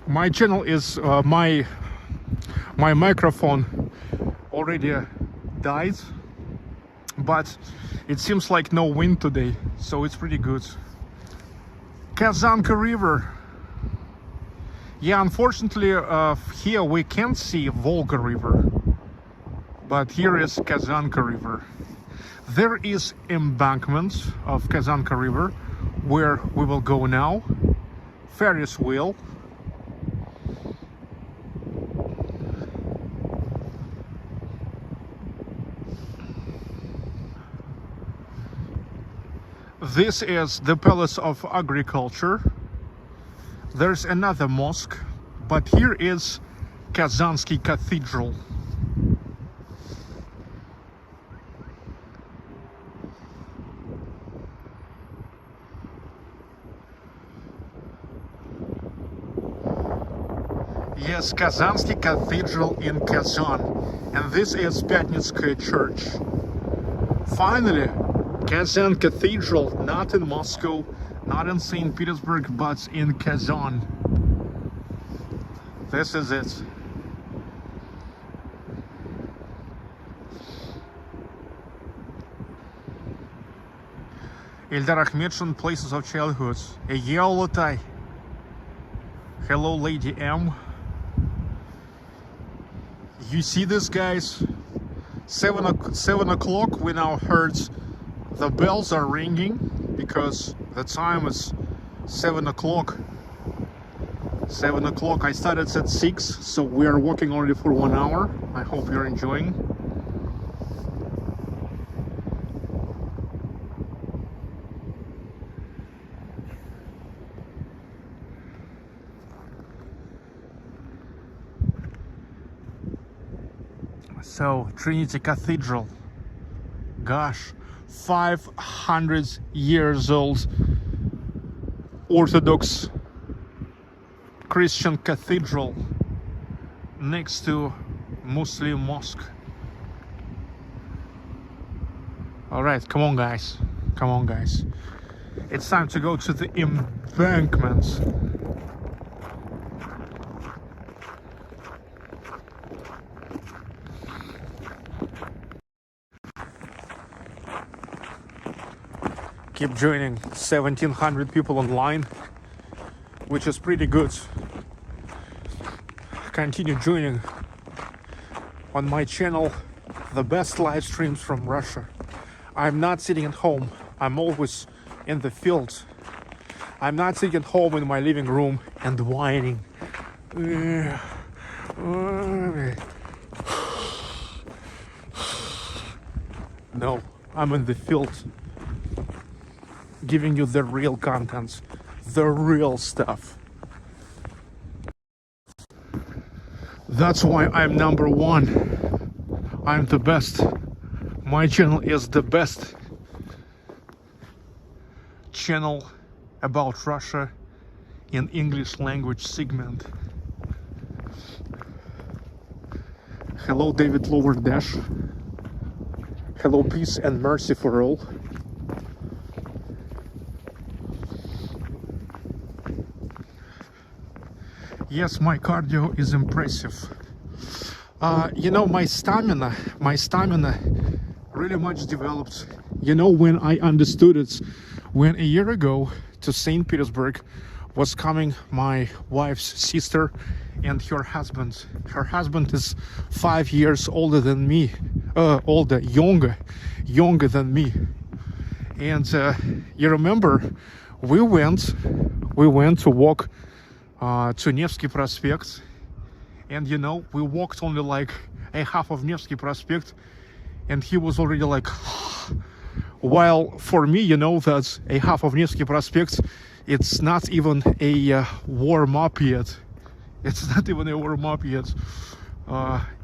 my channel is my microphone already died, but it seems like no wind today, so it's pretty good. Kazan River. Yeah, unfortunately here we can't see Volga River, but here is Kazan River. There is embankment of Kazan River where we will go now. Ferris wheel. This is the Palace of Agriculture. There's another mosque, but here is Kazansky Cathedral. Yes, Kazansky Cathedral in Kazan. And this is Pyatnitskaya Church. Finally, Kazan Cathedral, not in Moscow, not in St. Petersburg, but in Kazan. This is it. Eldar Akhmetshin, Places of Childhood. Eyolotai. Hello, Lady M. You see this, guys? 7 o'clock, we now heard the bells are ringing because the time is 7 o'clock. 7 o'clock. I started at 6, so we are walking already for 1 hour. I hope you're enjoying. So, Trinity Cathedral. Gosh, 500 years old Orthodox Christian cathedral next to Muslim mosque. All right, come on guys, come on guys. It's time to go to the embankments. Keep joining. 1,700 people online, which is pretty good. Continue joining on my channel, the best live streams from Russia. I'm not sitting at home, I'm always in the field. I'm not sitting at home in my living room and whining. No, I'm in the field, giving you the real contents, the real stuff. That's why I'm number one. I'm the best. My channel is the best channel about Russia in English language segment. Hello, David Lower Dash. Hello, peace and mercy for all. Yes, my cardio is impressive. You know, my stamina really much developed. You know, when I understood it, when a year ago to St. Petersburg was coming my wife's sister and her husband. Her husband is 5 years older than me, younger than me. And you remember, we went to walk to Nevsky Prospect, and you know, we walked only like a half of Nevsky Prospect, and he was already like, while for me, you know, that's a half of Nevsky Prospect, it's not even a warm-up yet. It's not even a warm-up yet.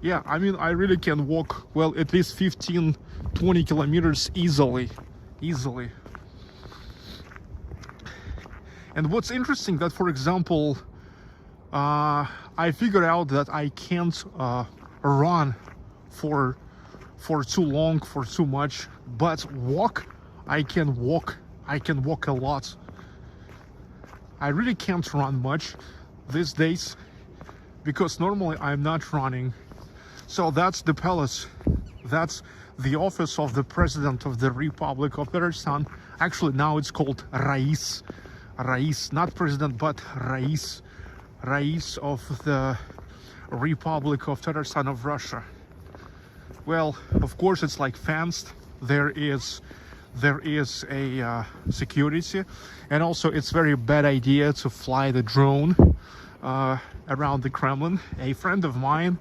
Yeah, I mean, I really can walk, well, at least 15-20 kilometers easily. And what's interesting that, for example, I figured out that I can't run for too long, for too much, but walk, I can walk a lot. I really can't run much these days because normally I'm not running. So that's the palace. That's the office of the President of the Republic of Tatarstan. Actually, now it's called Rais, not President, but Rais of the Republic of Tatarstan of Russia. Well, of course, it's like fenced. There is a security, and also it's very bad idea to fly the drone around the Kremlin. A friend of mine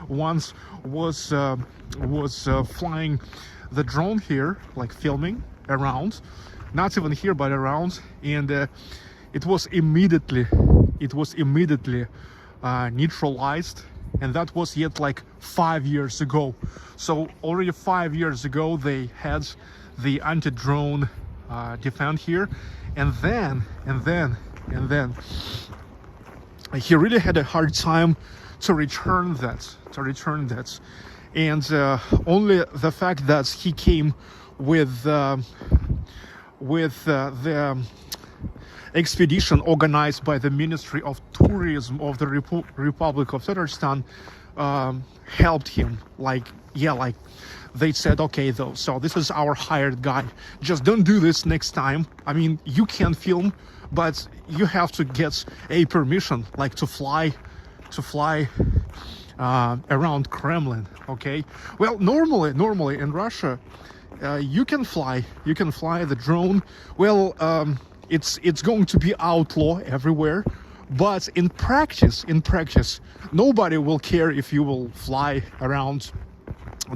once was flying the drone here, like filming around, not even here but around, and it was immediately neutralized, and that was yet like 5 years ago. So already 5 years ago they had the anti-drone defense here, and then he really had a hard time to return that, and only the fact that he came with the expedition organized by the Ministry of Tourism of the Republic of Tatarstan helped him. Like they said, okay, though, so this is our hired guy, just don't do this next time. I mean, you can film, but you have to get a permission, like to fly around Kremlin. Okay, well, normally in Russia you can fly the drone. Well, it's going to be outlaw everywhere, but in practice nobody will care if you will fly around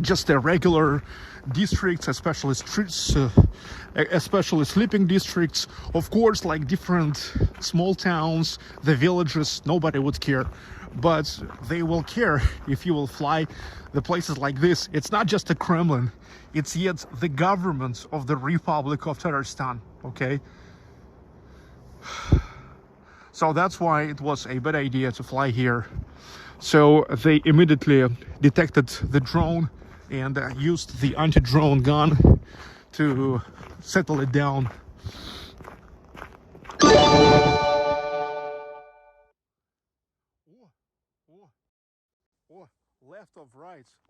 just a regular districts, especially streets, especially sleeping districts. Of course, like different small towns, the villages, nobody would care, but they will care if you will fly the places like this. It's not just the Kremlin, it's yet the government of the Republic of Tatarstan. Okay, so that's why it was a bad idea to fly here. So they immediately detected the drone and used the anti-drone gun to settle it down.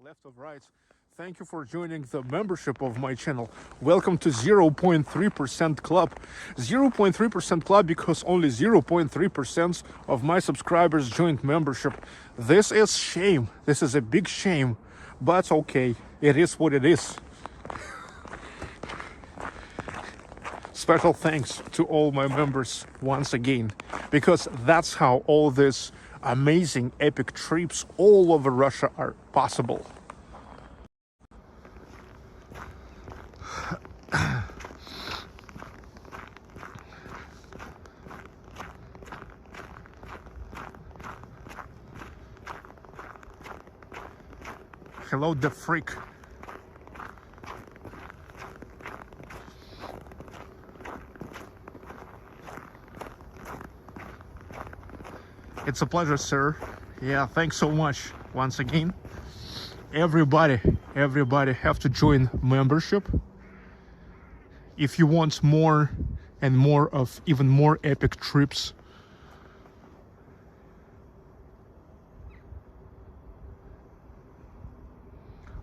Left of right. Thank you for joining the membership of my channel. Welcome to 0.3% club. 0.3% club because only 0.3% of my subscribers joined membership. This is shame. This is a big shame, but okay, it is what it is. Special thanks to all my members once again, because that's how all these amazing epic trips all over Russia are possible. Hello, the freak. It's a pleasure, sir. Yeah, thanks so much once again. Everybody have to join membership if you want more and more of even more epic trips.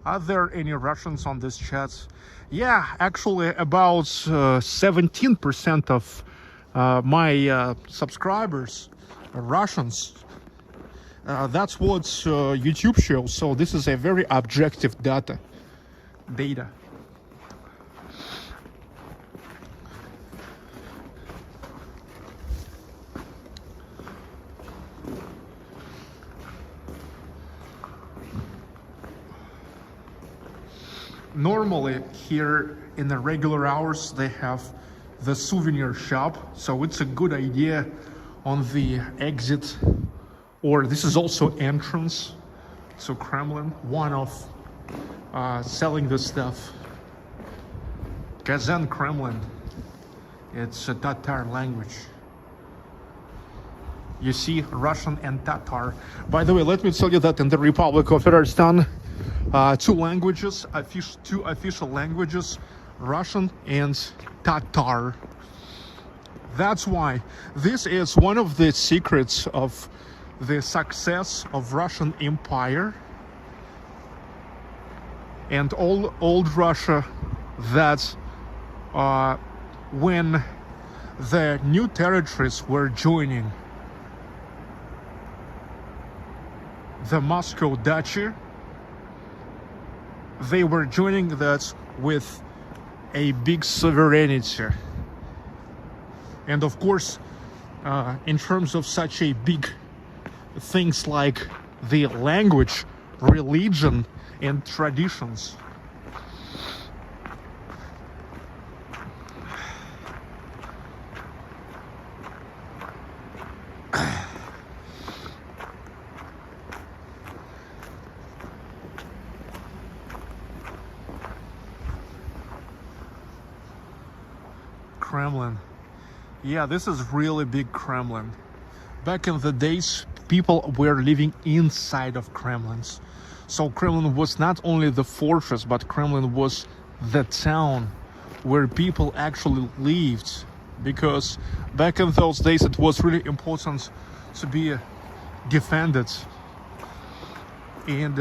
Are there any Russians on this chat? Yeah, actually about 17% of my subscribers are Russians. That's what YouTube shows, so this is a very objective data. Normally here in the regular hours they have the souvenir shop, so it's a good idea on the exit, or this is also entrance to Kremlin, one of selling this stuff. Kazan, Kremlin, it's a Tatar language. You see Russian and Tatar. By the way, let me tell you that in the Republic of Tatarstan, two official languages, Russian and Tatar. That's why this is one of the secrets of the success of Russian Empire and all old Russia, that when the new territories were joining the Moscow Duchy, they were joining that with a big sovereignty. And of course, in terms of such a big things like the language, religion, and traditions, Kremlin. Yeah, this is really big Kremlin. Back in the days, people were living inside of Kremlins. So Kremlin was not only the fortress, but Kremlin was the town where people actually lived. Because back in those days, it was really important to be defended. And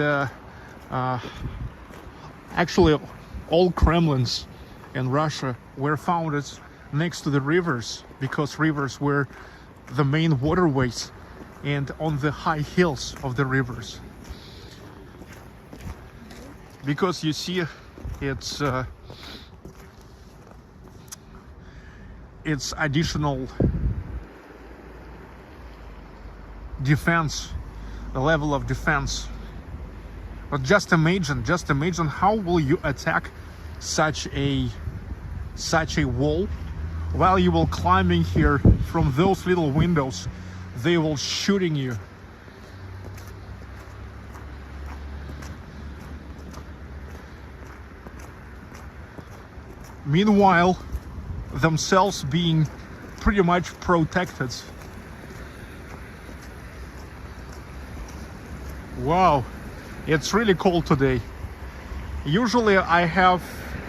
actually, all Kremlins in Russia were founded next to the rivers, because rivers were the main waterways and on the high hills of the rivers. Because you see, it's additional defense, the level of defense. But just imagine how will you attack such a wall while you will climbing here from those little windows. They will shooting you. Meanwhile, themselves being pretty much protected. Wow, it's really cold today. Usually I have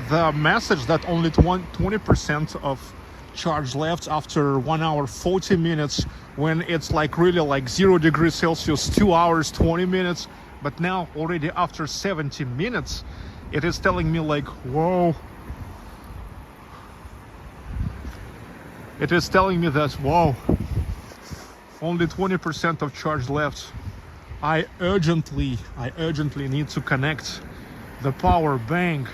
the message that only 20% of charge left after 1 hour 40 minutes, when it's like really like 0 degrees Celsius, 2 hours 20 minutes. But now already after 70 minutes it is telling me like, whoa, it is telling me that, whoa, only 20% of charge left. I urgently need to connect the power bank.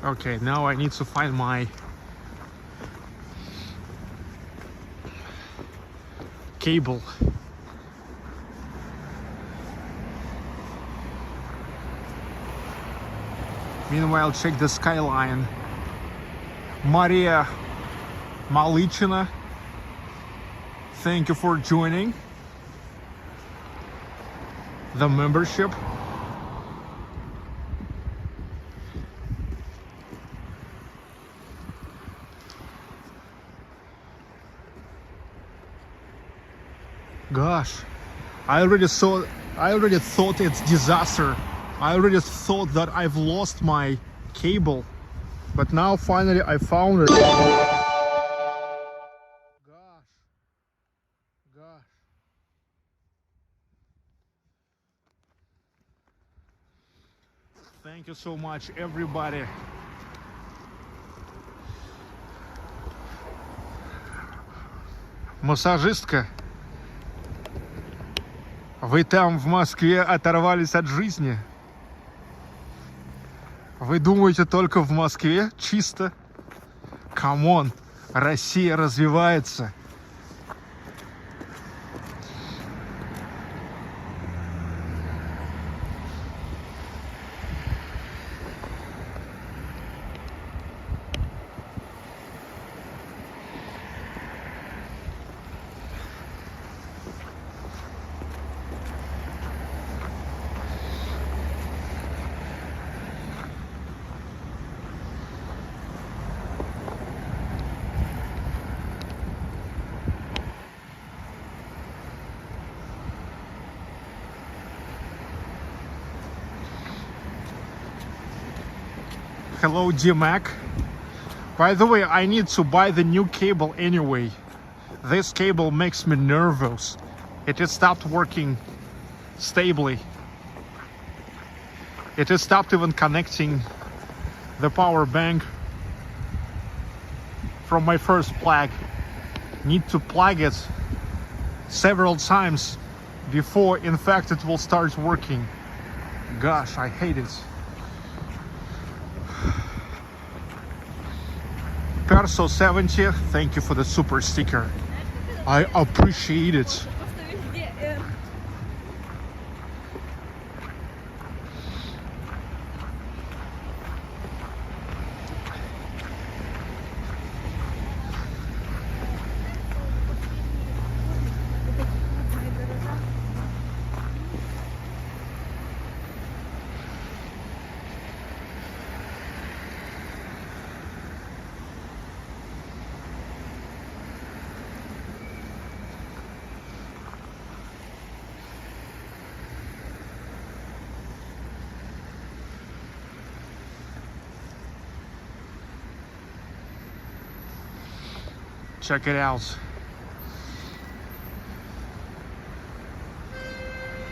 Okay, now I need to find my cable. Meanwhile, check the skyline. Maria Malichina, thank you for joining the membership. Gosh, I already thought it's disaster. I already thought that I've lost my cable, but now finally I found it. Gosh. Thank you so much, everybody. Массажистка, вы там в Москве оторвались от жизни? Вы думаете только в Москве чисто? Камон, Россия развивается. Hello, D-Mac. By the way, I need to buy the new cable anyway. This cable makes me nervous. It has stopped working stably. It has stopped even connecting the power bank from my first plug. Need to plug it several times before, in fact, it will start working. Gosh, I hate it. Perso 70, thank you for the super sticker. I appreciate it. Check it out.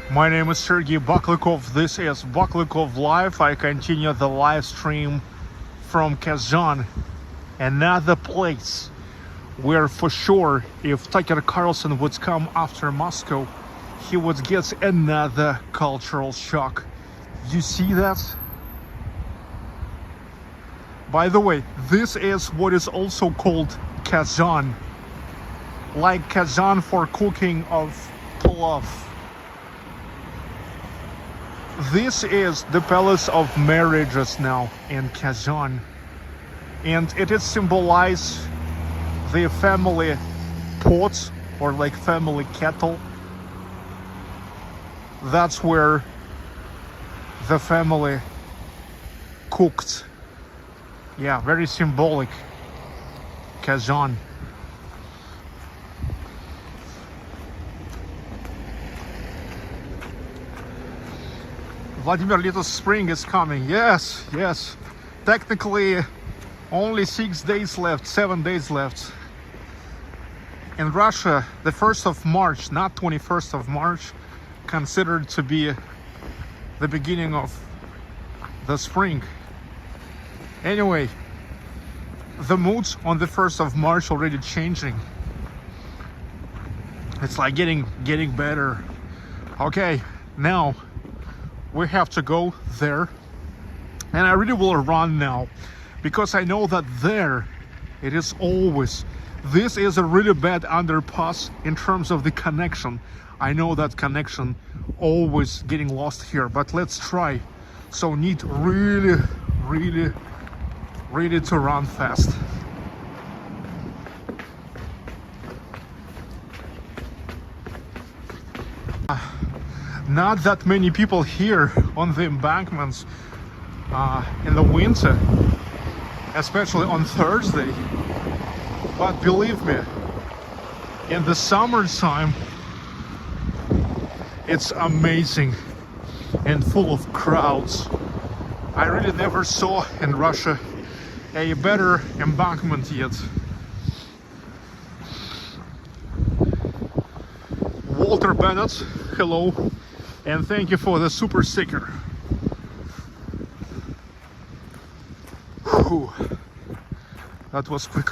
My name is Sergey Baklikov. This is Baklikov Live. I continue the live stream from Kazan, another place where for sure if Tucker Carlson would come after Moscow, he would get another cultural shock. You see that? By the way, this is what is also called Kazan, like Kazan for cooking of pulov. This is the palace of marriages now in Kazan, and it is symbolize the family pot or like family kettle. That's where the family cooked. Yeah, very symbolic. Kazan. Vladimir, little spring is coming. Yes, yes. Technically, only 6 days left, 7 days left. In Russia, the 1st of March, not 21st of March, considered to be the beginning of the spring. Anyway, the moods on the 1st of March already changing. It's like getting better. Okay, now we have to go there, and I really will run now because I know that there it is always, this is a really bad underpass in terms of the connection. I know that connection always getting lost here, but let's try. So need really really ready to run fast. Not that many people here on the embankments in the winter, especially on Thursday, but believe me, in the summertime it's amazing and full of crowds. I really never saw in Russia a better embankment yet. Walter Bennett, hello, and thank you for the super sticker. Whew. That was quick.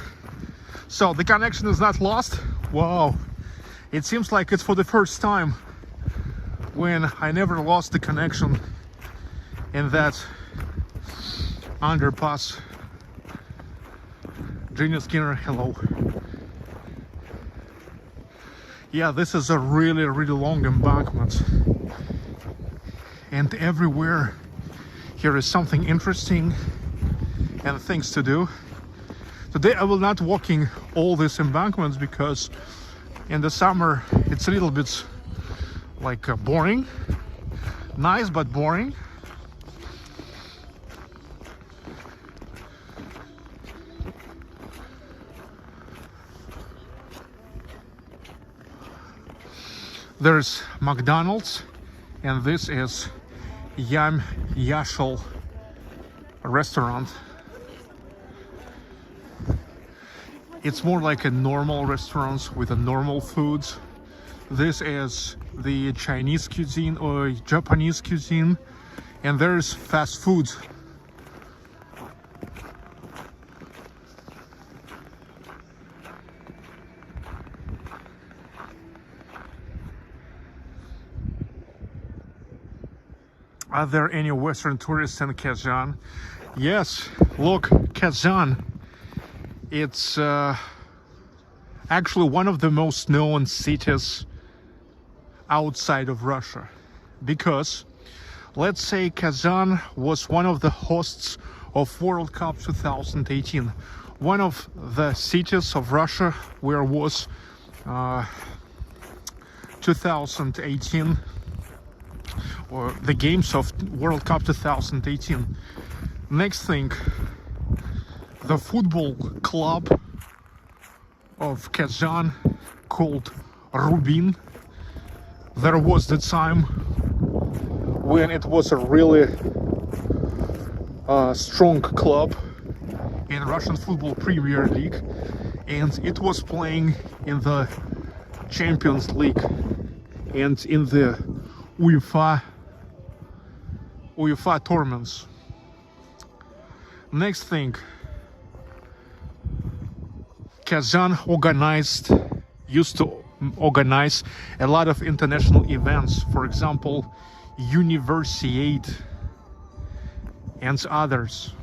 So the connection is not lost. Wow, it seems like it's for the first time when I never lost the connection in that underpass. Genius Skinner, hello. Yeah, this is a really long embankment, and everywhere here is something interesting and things to do. Today I will not walking all these embankments because in the summer it's a little bit like boring. Nice but boring. There's McDonald's, and this is Yam Yashel restaurant. It's more like a normal restaurant with a normal foods. This is the Chinese cuisine or Japanese cuisine, and there's fast food. Are there any Western tourists in Kazan? Yes, look, Kazan. It's actually one of the most known cities outside of Russia, because let's say Kazan was one of the hosts of World Cup 2018, one of the cities of Russia where was 2018 or the games of World Cup 2018. Next thing, the football club of Kazan called Rubin. There was the time when it was a really strong club in Russian football Premier League, and it was playing in the Champions League and in the UEFA tournaments. Next thing, Kazan used to organize a lot of international events, for example, Universiade and others.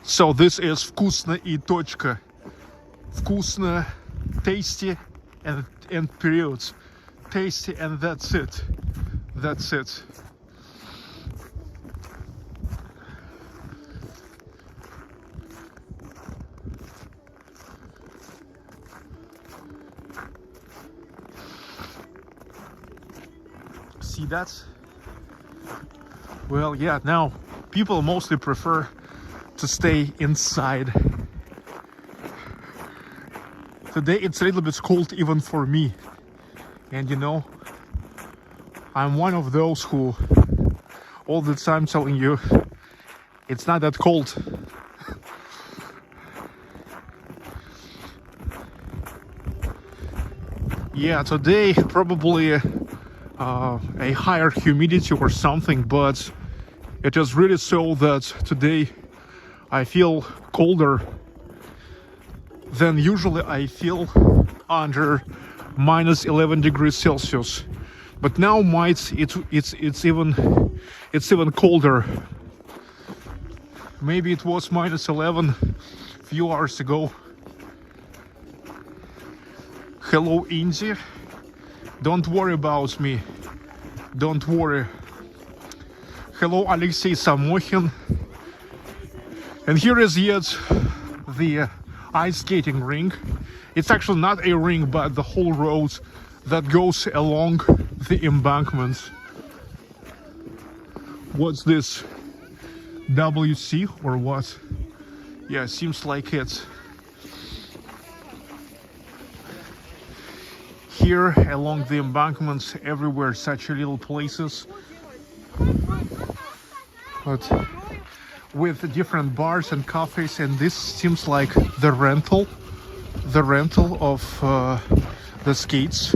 So this is вкусно и точка. Вкусно, tasty, and periods. Tasty, and that's it. That's it. See that? Well, yeah, now people mostly prefer to stay inside. Today it's a little bit cold even for me, and you know, I'm one of those who all the time telling you it's not that cold. Yeah, today probably a higher humidity or something, but it is really so that today I feel colder than usually I feel under minus 11 degrees Celsius. But now it's even colder. Maybe it was minus 11 a few hours ago. Hello, Indy. Don't worry about me. Don't worry. Hello, Alexei Samokhin. And here is yet the ice skating rink. It's actually not a ring, but the whole road that goes along the embankment. What's this? WC or what? Yeah, seems like it. Here along the embankments, everywhere such little places, but with different bars and cafes, and this seems like the rental of the skates.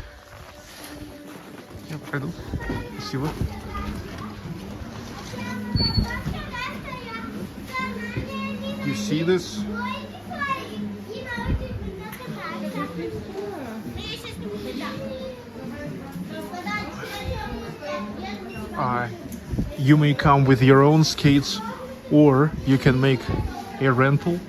Спасибо. You see this? You may come with your own skates, or you can make a rental.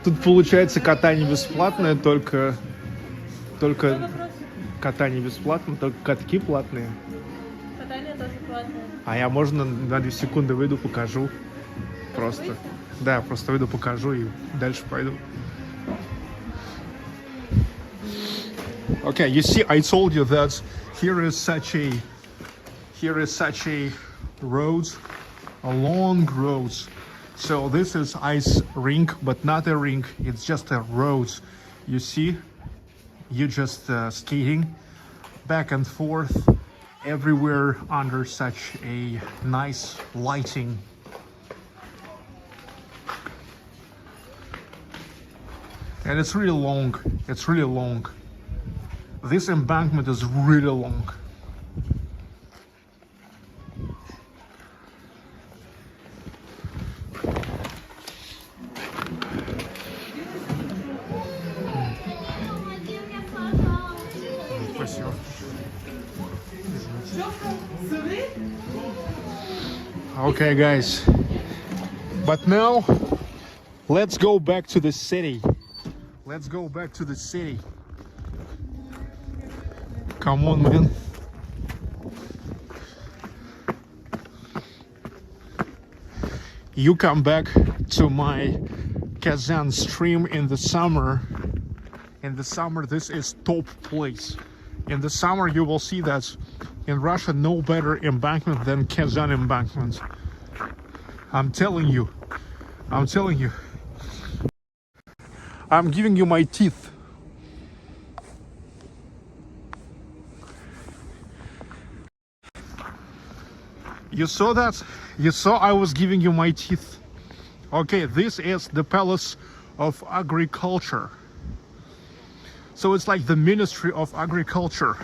Тут получается катание бесплатное, только катание бесплатное, только катки платные. Катание тоже платное. А я можно на 2 секунды выйду, покажу. Просто. Да, просто выйду, покажу и дальше пойду. Okay, you see, I told you that here is such a road, a long road. So this is ice rink, but not a rink. It's just a road. You see, you just skating back and forth everywhere under such a nice lighting. And it's really long. It's really long. This embankment is really long. Спасибо. Okay, guys. But now, let's go back to the city. Let's go back to the city. Come on, man. You come back to my Kazan stream in the summer. In the summer, this is top place. In the summer, you will see that in Russia, no better embankment than Kazan embankment. I'm telling you. I'm telling you. I'm giving you my teeth. You saw that? You saw I was giving you my teeth. Okay, this is the Palace of Agriculture. So it's like the Ministry of Agriculture.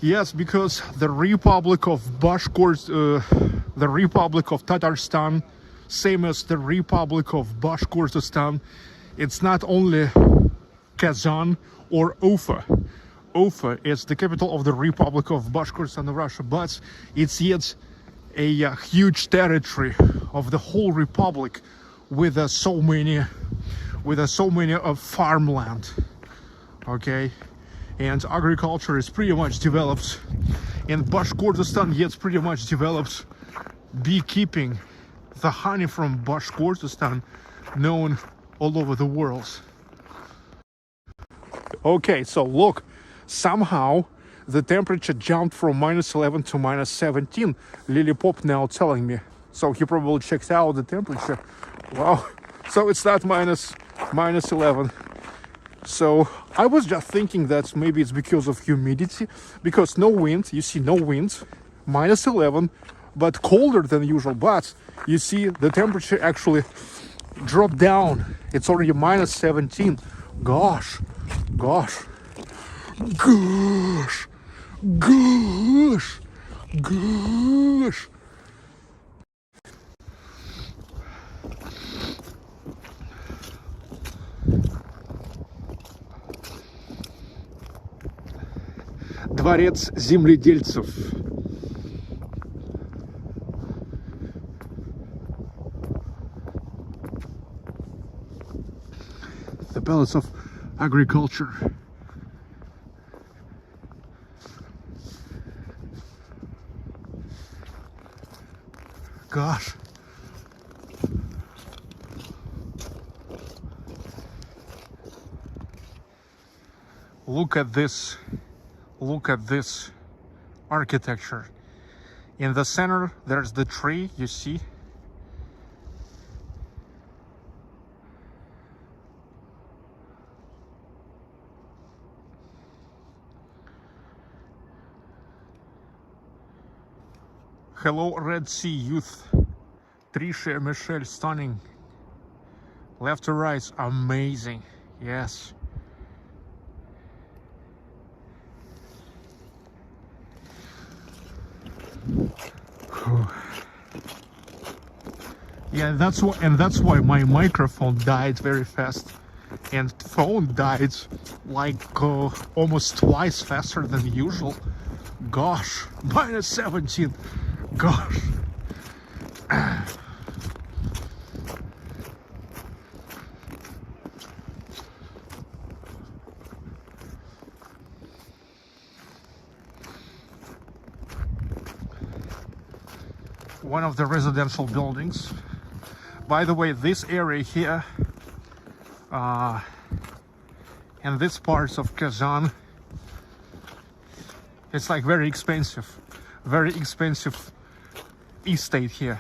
Yes, because the Republic of the Republic of Tatarstan, same as the Republic of Bashkortostan, it's not only Kazan or Ufa. Ufa is the capital of the Republic of Bashkortostan in Russia, but it's yet a huge territory of the whole republic with so many of farmland. Okay, and agriculture is pretty much developed. In Bashkortostan, yet pretty much developed beekeeping. The honey from Bashkortostan known all over the world. Okay, so look, somehow the temperature jumped from -11 to -17. Lily Pop now telling me. So he probably checks out the temperature. Wow. So it's not -11. So I was just thinking that maybe it's because of humidity, because no wind, you see no wind, -11, but colder than usual. But you see the temperature actually dropped down. It's already -17. Gosh. Gosh. Дворец земледельцев. palace of agriculture. Gosh. Look at this architecture. In the center there's the tree, you see. Hello Red Sea youth. Trisha, Michelle, stunning. Left to right, amazing. Yes. Yeah, that's why my microphone died very fast, and phone died like almost twice faster than usual. Gosh, minus 17. Gosh. One of the residential buildings. By the way, this area here and this parts of Kazan, it's like very expensive estate here.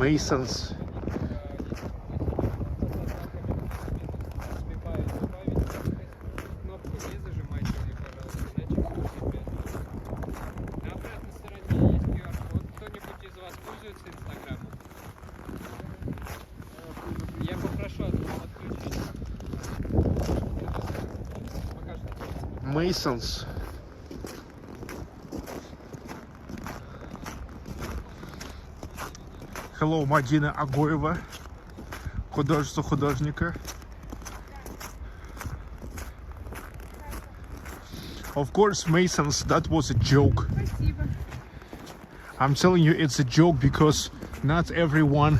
Masons. Masons. Hello, Madina Agoeva, художника. Of course, Masons, that was a joke. I'm telling you, it's a joke because not everyone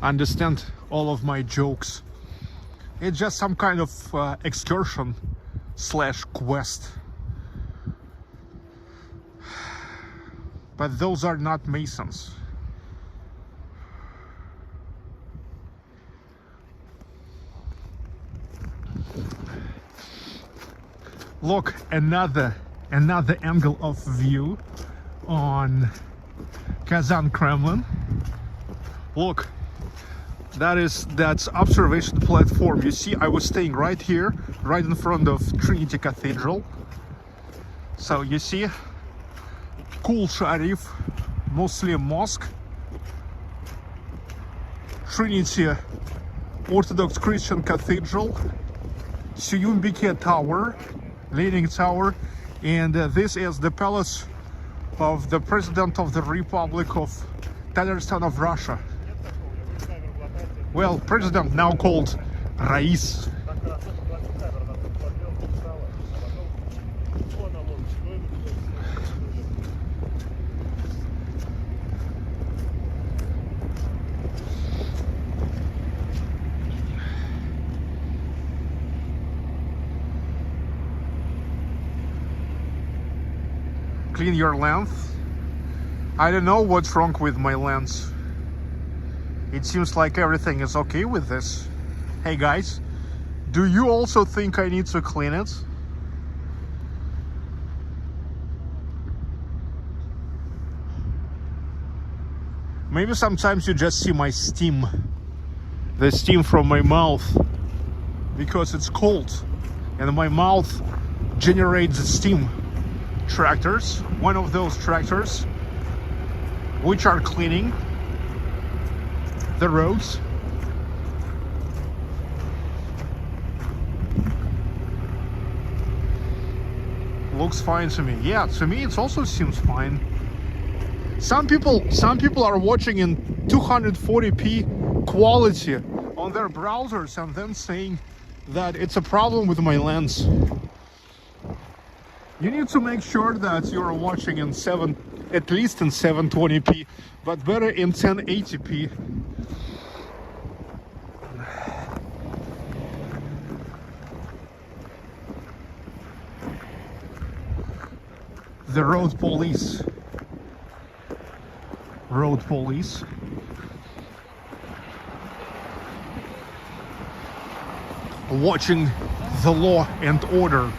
understands all of my jokes. It's just some kind of excursion / quest. But those are not Masons. Look, another angle of view on Kazan Kremlin. Look, that's observation platform. You see, I was staying right here, right in front of Trinity Cathedral. So you see, Kul Sharif, Muslim mosque, Trinity Orthodox Christian Cathedral, Suyumbike Tower, Leaning Tower, and this is the palace of the President of the Republic of Tatarstan of Russia. Well, President now called Rais. Clean your lens. I don't know what's wrong with my lens. It seems like everything is okay with this. Hey guys, do you also think I need to clean it? Maybe sometimes you just see my steam. The steam from my mouth. Because it's cold. And my mouth generates steam. Tractors, one of those tractors which are cleaning the roads. looks fine to me. Yeah, to me it also seems fine. Some people are watching in 240p quality on their browsers and then saying that it's a problem with my lens. You need to make sure that you're watching in at least in 720p, but better in 1080p. The road police. Road police. Watching the law and order.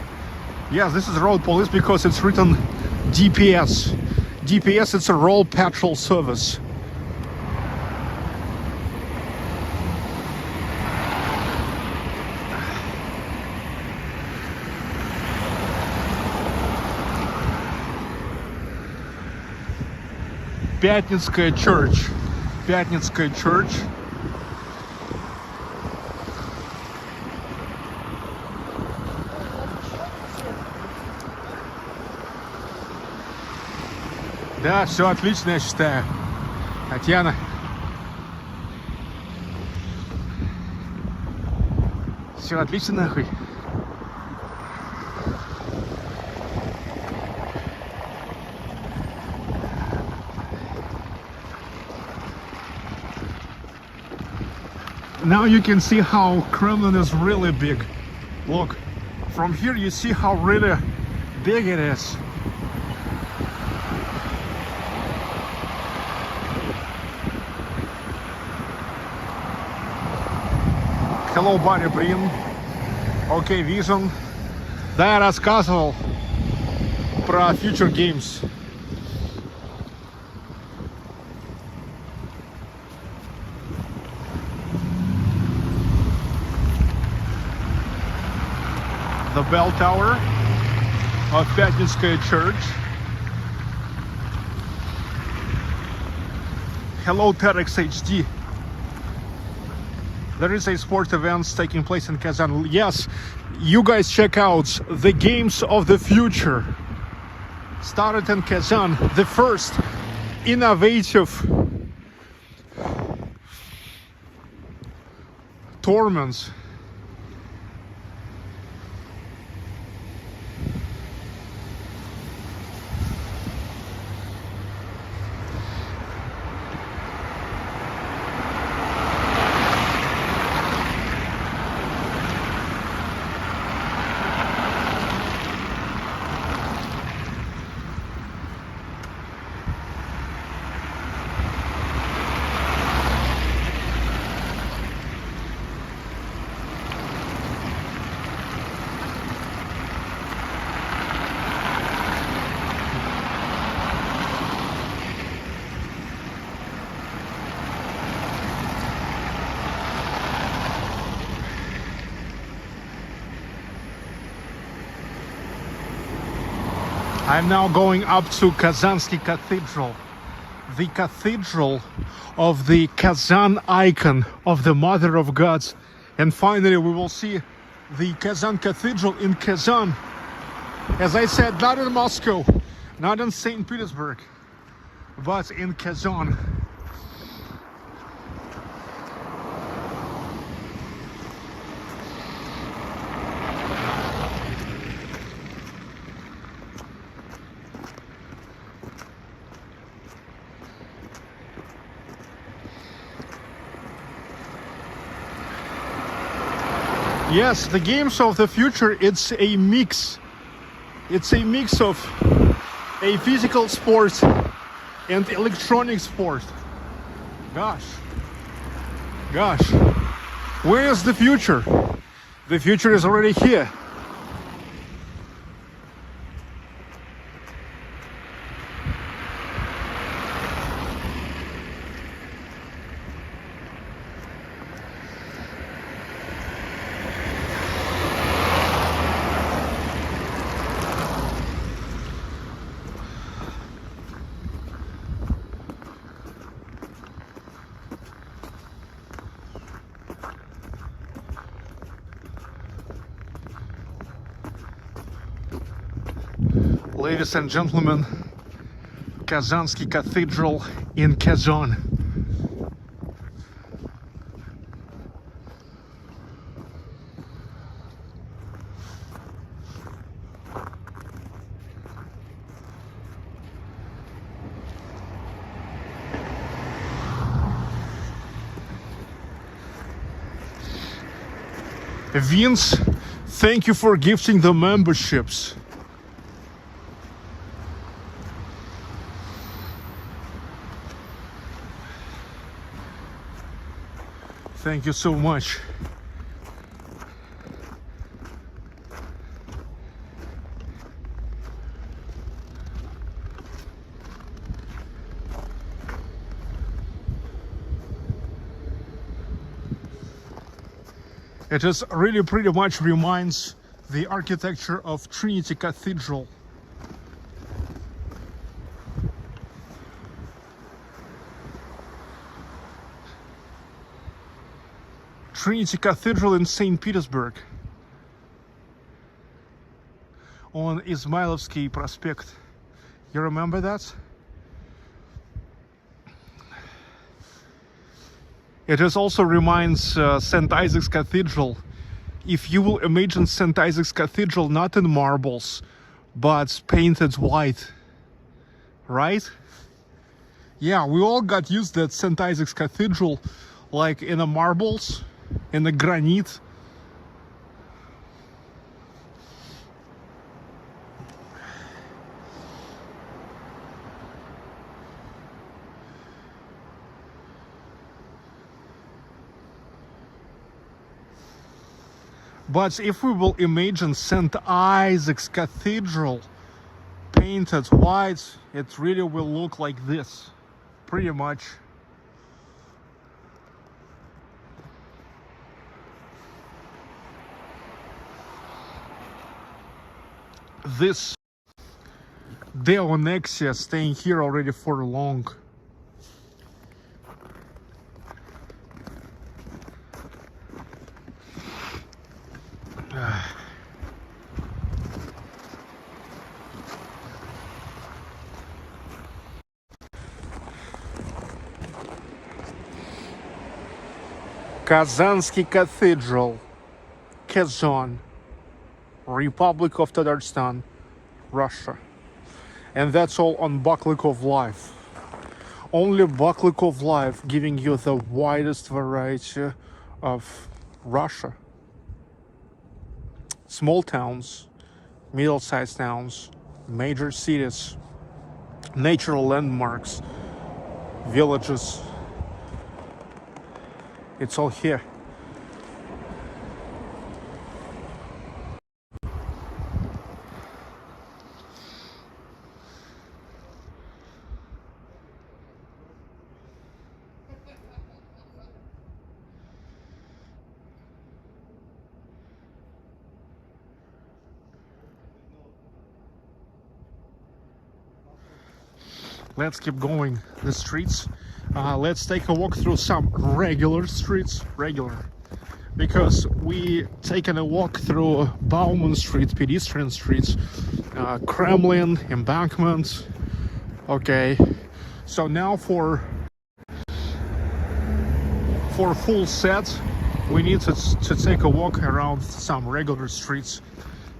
Yes, this is road police because it's written DPS. DPS, it's a road patrol service. Пятницкая church. Пятницкая church. Да, все отлично, я считаю. Татьяна. Все отлично, нахуй. Now you can see how Kremlin is really big. Look, from here you see how really big it is. Hello, buddy, Brin. Okay, Vision. Да, я рассказывал про future games. The bell tower of Пятницкая church. Hello, TEDx HD. There is a sport event taking place in Kazan. Yes, you guys check out the games of the future. Started in Kazan, the first innovative tournaments. I'm now going up to Kazansky Cathedral, the cathedral of the Kazan icon of the Mother of Gods. And finally we will see the Kazan Cathedral in Kazan. As I said, not in Moscow, not in St. Petersburg, but in Kazan. Yes, the games of the future, it's a mix. It's a mix of a physical sport and electronic sport. Gosh. Where is the future? The future is already here. Ladies and gentlemen, Kazansky Cathedral in Kazan. Vince, thank you for gifting the memberships. Thank you so much. It just really pretty much reminds the architecture of Trinity Cathedral. Trinity Cathedral in St. Petersburg on Izmailovsky Prospect. You remember that? It just also reminds St. Isaac's Cathedral. If you will imagine St. Isaac's Cathedral not in marbles, but painted white, right? Yeah, we all got used to St. Isaac's Cathedral like in the marbles, in the granite. But if we will imagine St. Isaac's Cathedral painted white, it really will look like this, pretty much. This Deonexia staying here already for long. Kazansky Cathedral, Kazan, Republic of Tatarstan, Russia. And that's all on Bucklikov Live. Only Bucklikov Live giving you the widest variety of Russia. Small towns, middle-sized towns, major cities, natural landmarks, villages. It's all here. Let's keep going the streets. Let's take a walk through some regular streets, because we taken a walk through Bauman Street, pedestrian streets, Kremlin, embankment. Okay, so now for full set, we need to take a walk around some regular streets,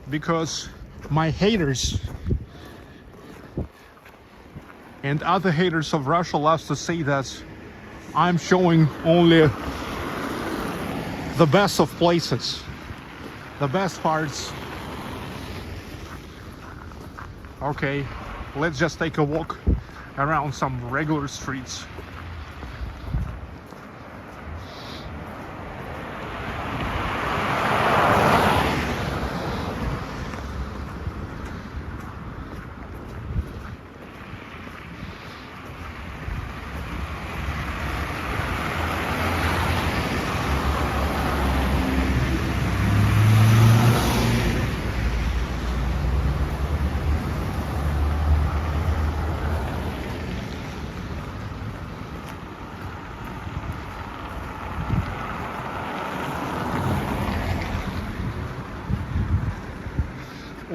because my haters and other haters of Russia loves to say that I'm showing only the best of places, the best parts. Okay, let's just take a walk around some regular streets.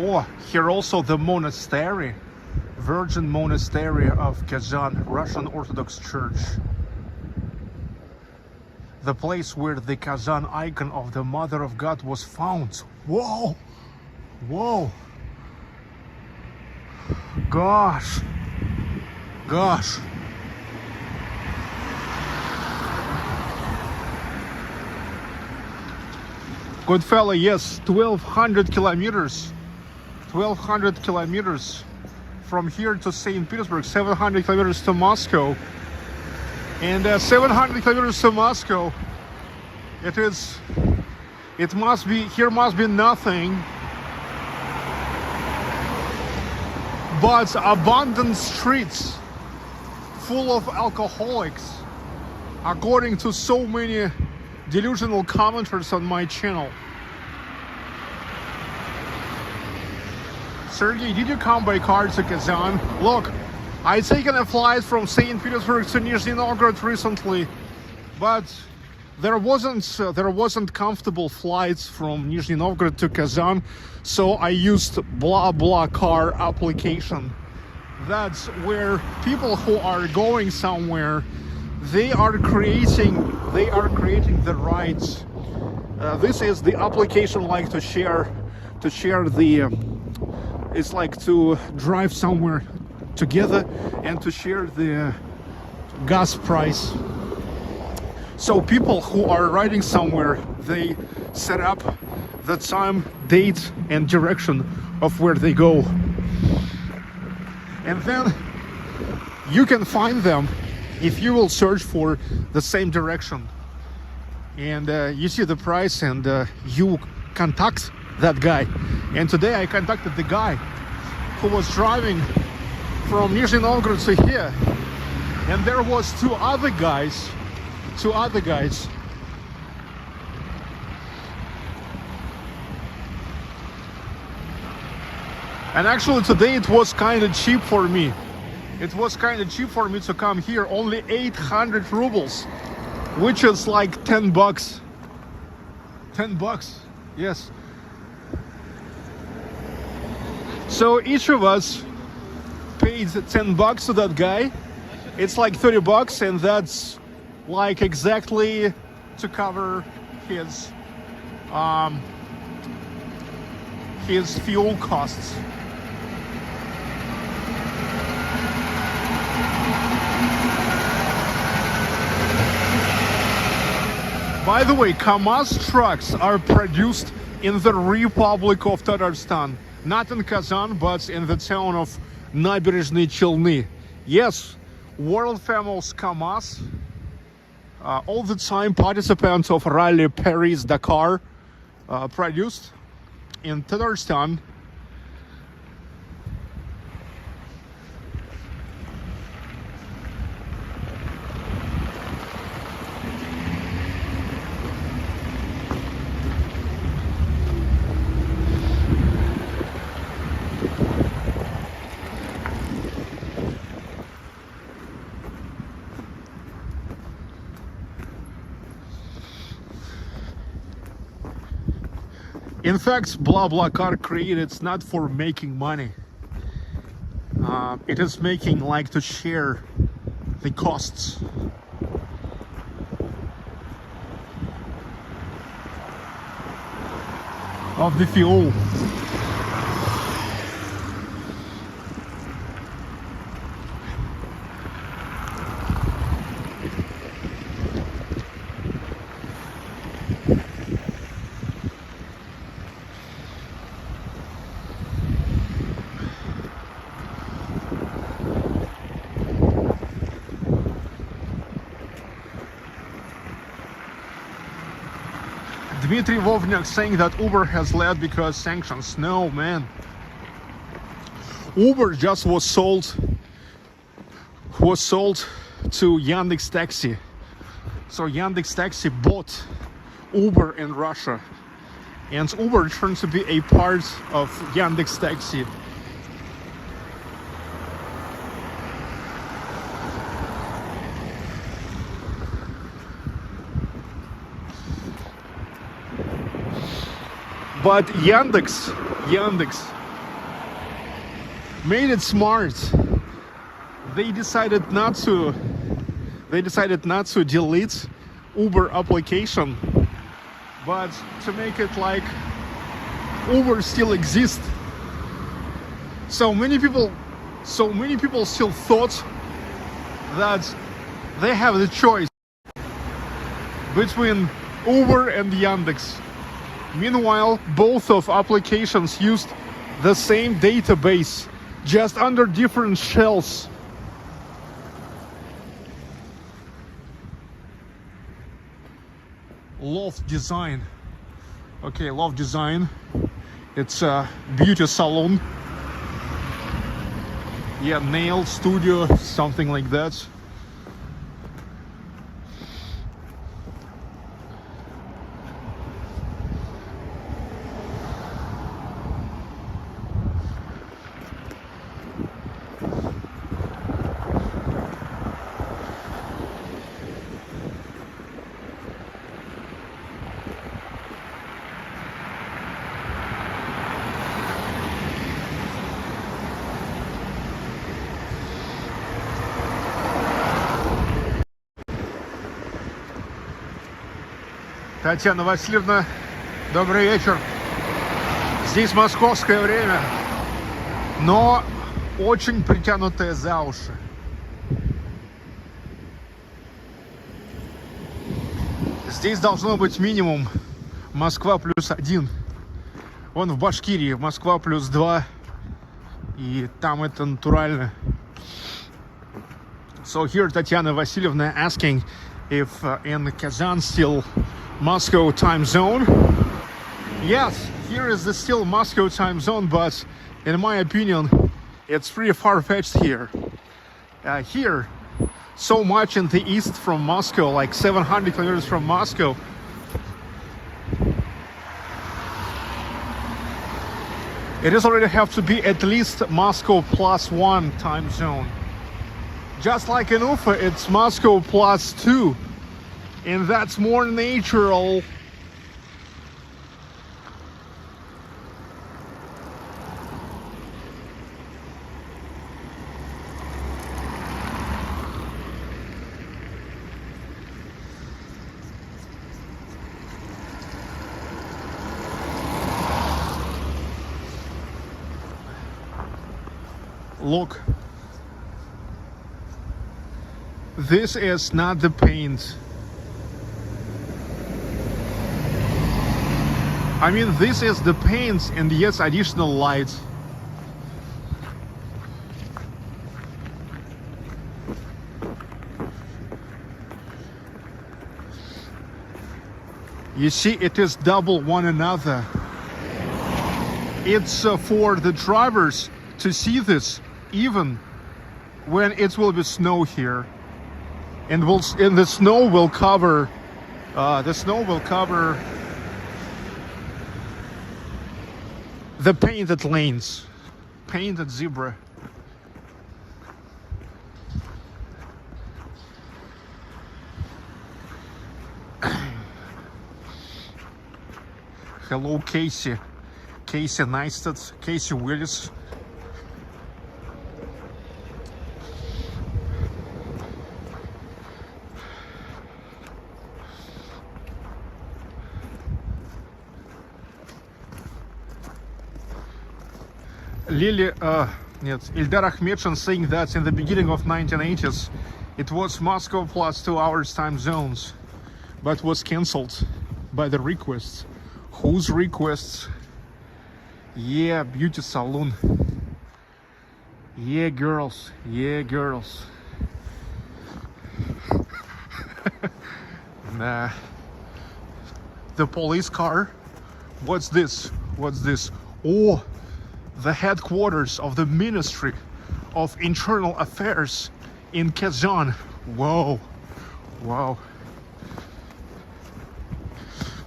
Oh, here also the monastery, Virgin Monastery of Kazan, Russian Orthodox Church. The place where the Kazan icon of the Mother of God was found. Whoa! Whoa! Gosh! Gosh! Good fella, yes, 1,200 kilometers. 1,200 kilometers from here to St. Petersburg, 700 kilometers to Moscow. And 700 kilometers to Moscow, it must be, here must be nothing but abandoned streets full of alcoholics, according to so many delusional commenters on my channel. Sergey, did you come by car to Kazan? Look, I taken a flight from St. Petersburg to Nizhny Novgorod recently, but there wasn't comfortable flights from Nizhny Novgorod to Kazan, so I used BlaBlaCar application. That's where people who are going somewhere, they are creating the rides. This is the application like to share the. It's like to drive somewhere together and to share the gas price. So people who are riding somewhere, they set up the time, date and direction of where they go. And then you can find them if you will search for the same direction. And you see the price and you contact that guy. And today I contacted the guy who was driving from Nizhny Novgorod to here, and there was two other guys. And actually today it was kind of cheap for me. It was kind of cheap for me to come here, only 800 rubles, which is like 10 bucks. 10 bucks, yes. So each of us paid 10 bucks to that guy. It's like 30 bucks, and that's like exactly to cover his fuel costs. By the way, Kamaz trucks are produced in the Republic of Tatarstan. Not in Kazan, but in the town of Naberezhny Chelny. Yes, world famous Kamaz. All the time participants of Rally Paris-Dakar produced in Tatarstan. In fact, BlaBlaCar created not for making money. It is making like to share the costs. Of the fuel. Dmitry Vovnyak saying that Uber has led because sanctions. No, man. Uber just was sold to Yandex Taxi. So Yandex Taxi bought Uber in Russia, and Uber turned to be a part of Yandex Taxi. But Yandex made it smart. They decided not to delete Uber application, but to make it like Uber still exists. So many people still thought that they have the choice between Uber and Yandex. Meanwhile, both of applications used the same database, just under different shells. Loft Design. Okay, Loft Design. It's a beauty salon. Yeah, nail studio, something like that. Татьяна Васильевна, добрый вечер. Здесь московское время, но очень притянутое за уши. Здесь должно быть минимум Москва +1. Вон в Башкирии Москва +2. И там это натурально. So here Tatiana Vasilyevna asking if in Kazan still Moscow time zone. Yes, here is the still Moscow time zone, but in my opinion, it's pretty far-fetched here. Here, so much in the east from Moscow, like 700 kilometers from Moscow. It is already have to be at least Moscow +1 time zone. Just like in Ufa, it's Moscow +2. And that's more natural. Look, this is not the paint. I mean, this is the paint and yes, additional light. You see, it is double one another. It's for the drivers to see this even when it will be snow here, and the snow will cover the painted lanes, painted zebra. Hello, Casey Neistat, Casey Willis. Lily, Ildar Ahmedjan saying that in the beginning of 1980s it was Moscow +2 hours time zones, but was cancelled by the requests. Whose requests? Yeah, beauty salon. Yeah, girls. Yeah, girls. Nah. The police car. What's this? What's this? Oh, the headquarters of the Ministry of Internal Affairs in Kazan. Whoa, wow.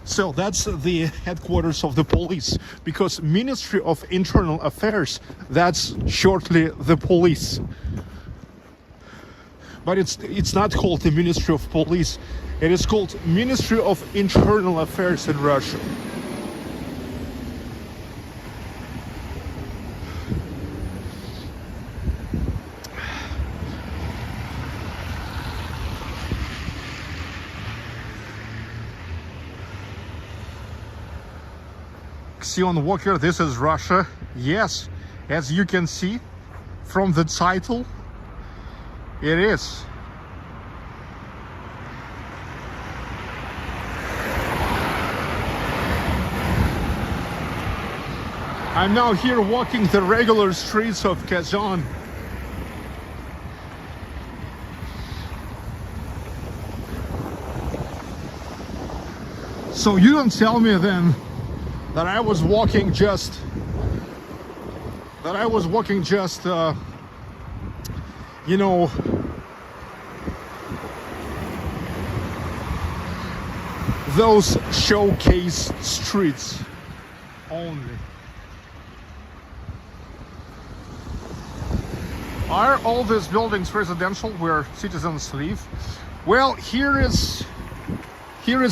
So that's the headquarters of the police, because Ministry of Internal Affairs, that's shortly the police. But it's not called the Ministry of Police. It is called Ministry of Internal Affairs in Russia. see on Walker, this is Russia. Yes, as you can see from the title, it is. I'm now here walking the regular streets of Kazan. So you don't tell me then that I was walking just you know, those showcase streets only. Are all these buildings residential where citizens live? Well, here is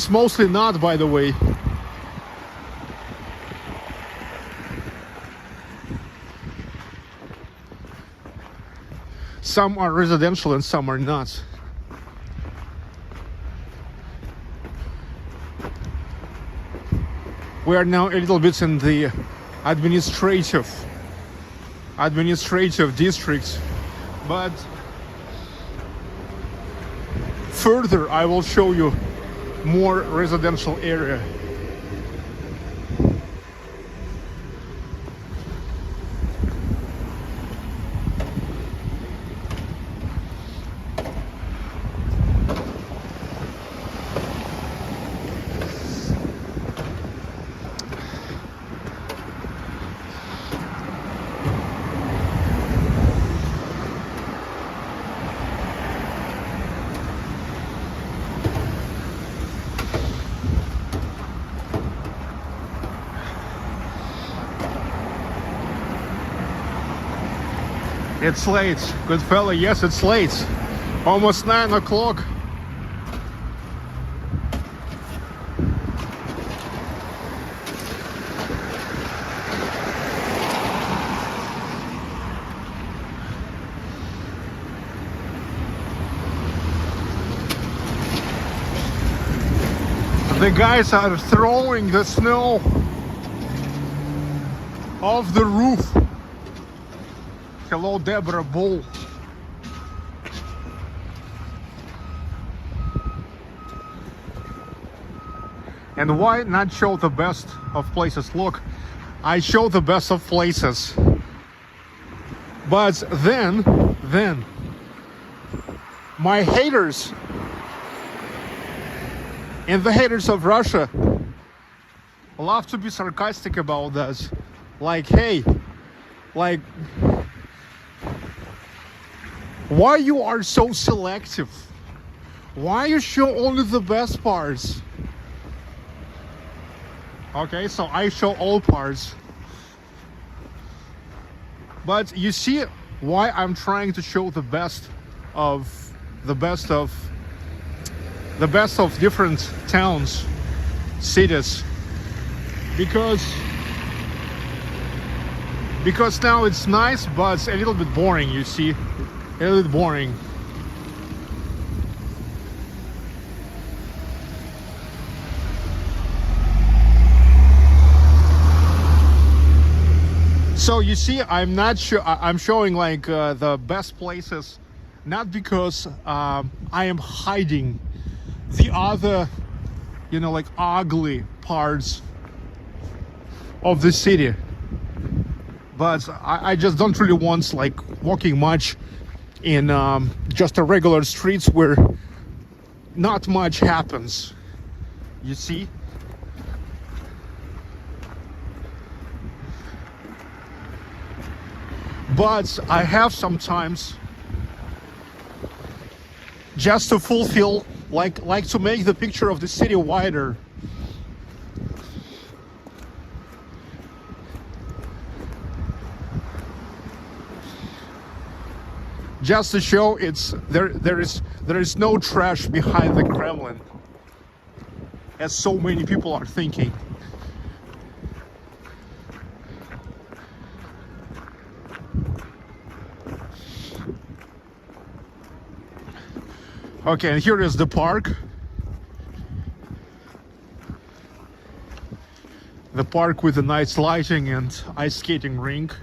mostly not, by the way. Some are residential and some are not. We are now a little bit in the administrative district, but further I will show you more residential area. It's late, good fella. Yes, it's late. Almost 9 o'clock. The guys are throwing the snow off the roof. Hello, Deborah Bull. And why not show the best of places? Look, I show the best of places. But then, my haters and the haters of Russia love to be sarcastic about that. Like, hey, like, why you are so selective? Why you show only the best parts? Okay, so I show all parts. But you see why I'm trying to show the best of different towns, cities, because now it's nice, but it's a little bit boring. You see, a little bit boring. So you see, I'm not sure. I'm showing like the best places, not because I am hiding the other, you know, like ugly parts of the city. But I just don't really want like walking much in just a regular streets where not much happens. You see? But I have sometimes just to fulfill, like to make the picture of the city wider. Just to show there is no trash behind the Kremlin, as so many people are thinking. Okay, and here is the park. The park with a nice lighting and ice skating rink.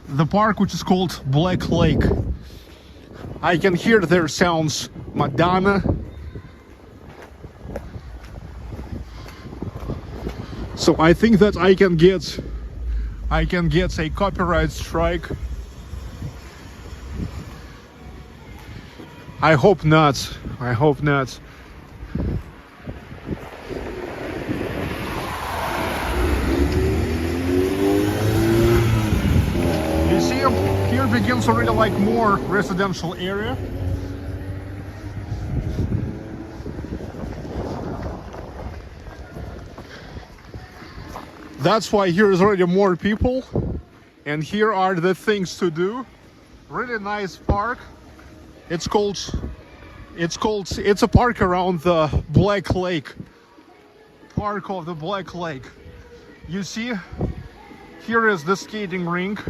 The park, which is called Black Lake. I can hear their sounds. Madonna. So I think that I can get a copyright strike. I hope not. I hope not. You see, here begins already like more residential area. That's why here is already more people, and here are the things to do. Really nice park. It's a park around the Black Lake. Park of the Black Lake. You see, here is the skating rink.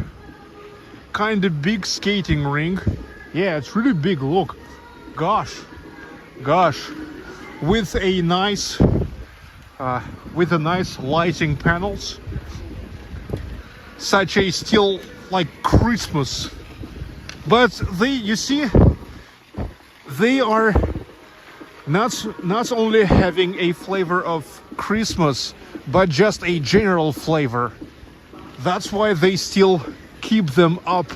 Kind of big skating rink. Yeah, it's really big, look. Gosh. With a nice lighting panels. Such a still like Christmas. But you see, they are not only having a flavor of Christmas, but just a general flavor. That's why they still keep them up,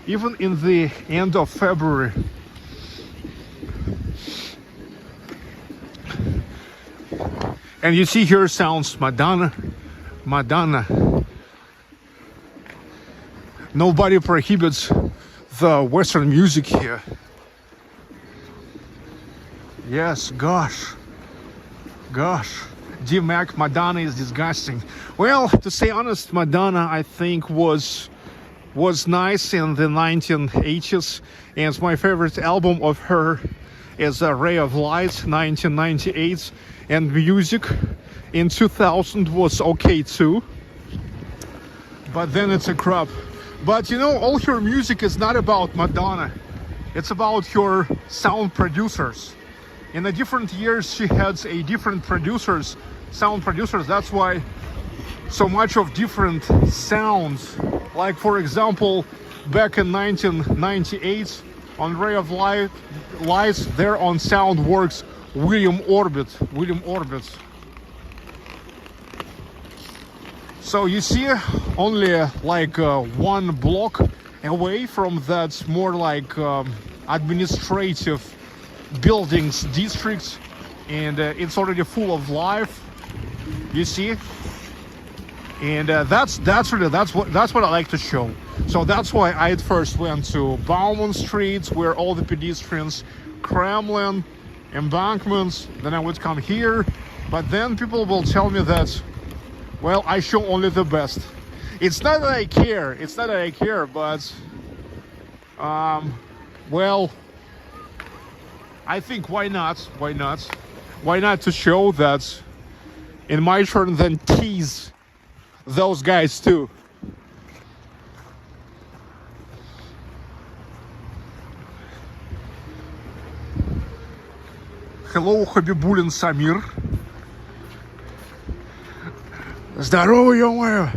even in the end of February. And you see here sounds Madonna. Nobody prohibits the Western music here. Yes, gosh. D-Mac, Madonna is disgusting. Well, to say honest, Madonna I think was nice in the 1980s, and my favorite album of her is Ray of Light, 1998, and Music in 2000 was okay too, but then it's a crap. But you know, all her music is not about Madonna, it's about her sound producers. In the different years she had a different sound producers, that's why so much of different sounds. Like for example, back in 1998 on Ray of Lights, there on sound works William Orbit. So you see, only like one block away from that more like administrative buildings districts, and it's already full of life, you see. And that's what I like to show. So that's why I at first went to Bauman Street, where all the pedestrians, Kremlin, embankments, then I would come here. But then people will tell me that, well, I show only the best. It's not that I care, but well, I think why not to show that in my turn, then tease those guys too. Hello, Хабибулин Самир. Здорово, ё-моё.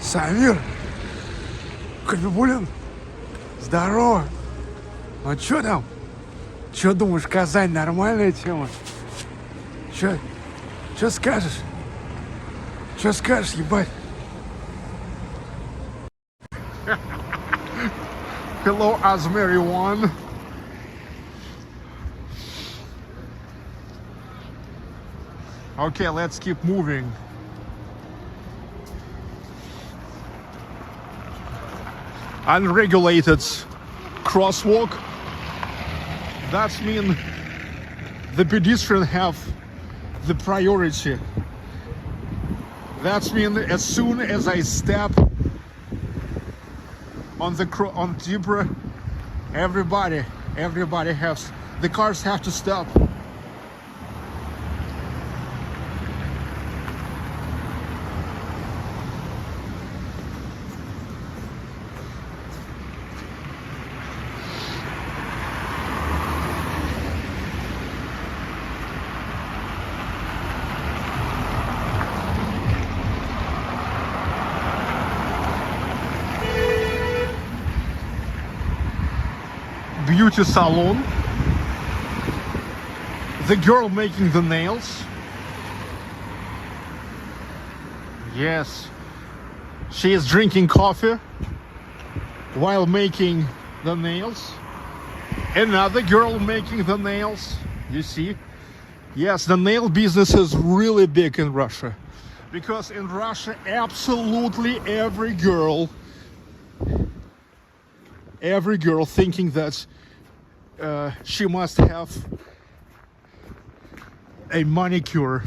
Самир. Хабибулин. Здорово. Ну чё там? Чё думаешь, Казань нормальная тема? Чё скажешь? Чё скажешь, ебать? Hello, Asmeri One. Okay, let's keep moving. Unregulated crosswalk. That means the pedestrian have the priority. That means as soon as I step on zebra, everybody has, the cars have to stop. beauty salon. The girl making the nails. Yes, she is drinking coffee while making the nails. Another girl making the nails. You see? Yes, the nail business is really big in Russia. Because in Russia, absolutely every girl thinking that she must have a manicure.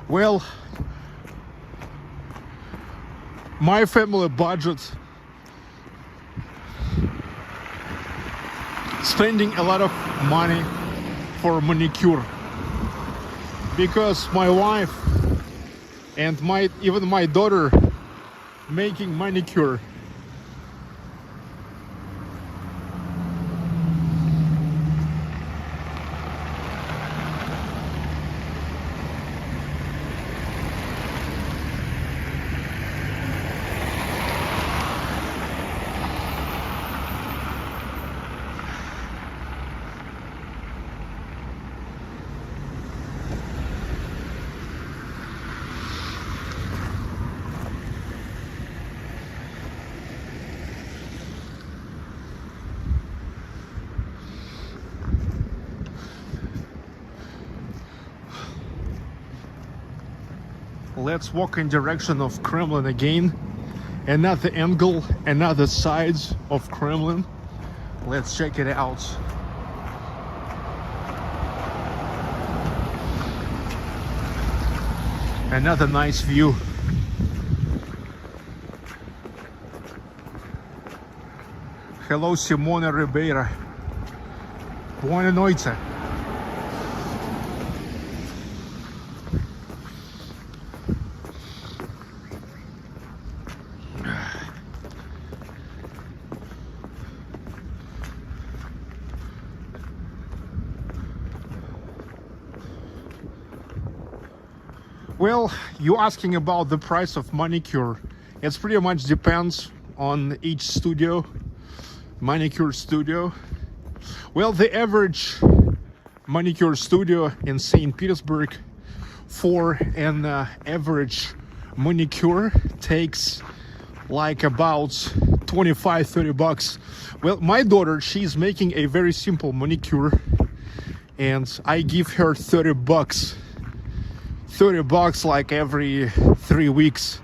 Well, my family budget spending a lot of money for manicure because my wife and even my daughter making manicure. Let's walk in direction of Kremlin again. Another angle, another sides of Kremlin. Let's check it out. Another nice view. Hello, Simona Ribeira. Buona noite. Well, you asking about the price of manicure. It's pretty much depends on each studio, manicure studio. Well, the average manicure studio in St. Petersburg for an average manicure takes like about 25-30 bucks. Well, my daughter, she's making a very simple manicure and I give her 30 bucks. 30 bucks like every 3 weeks.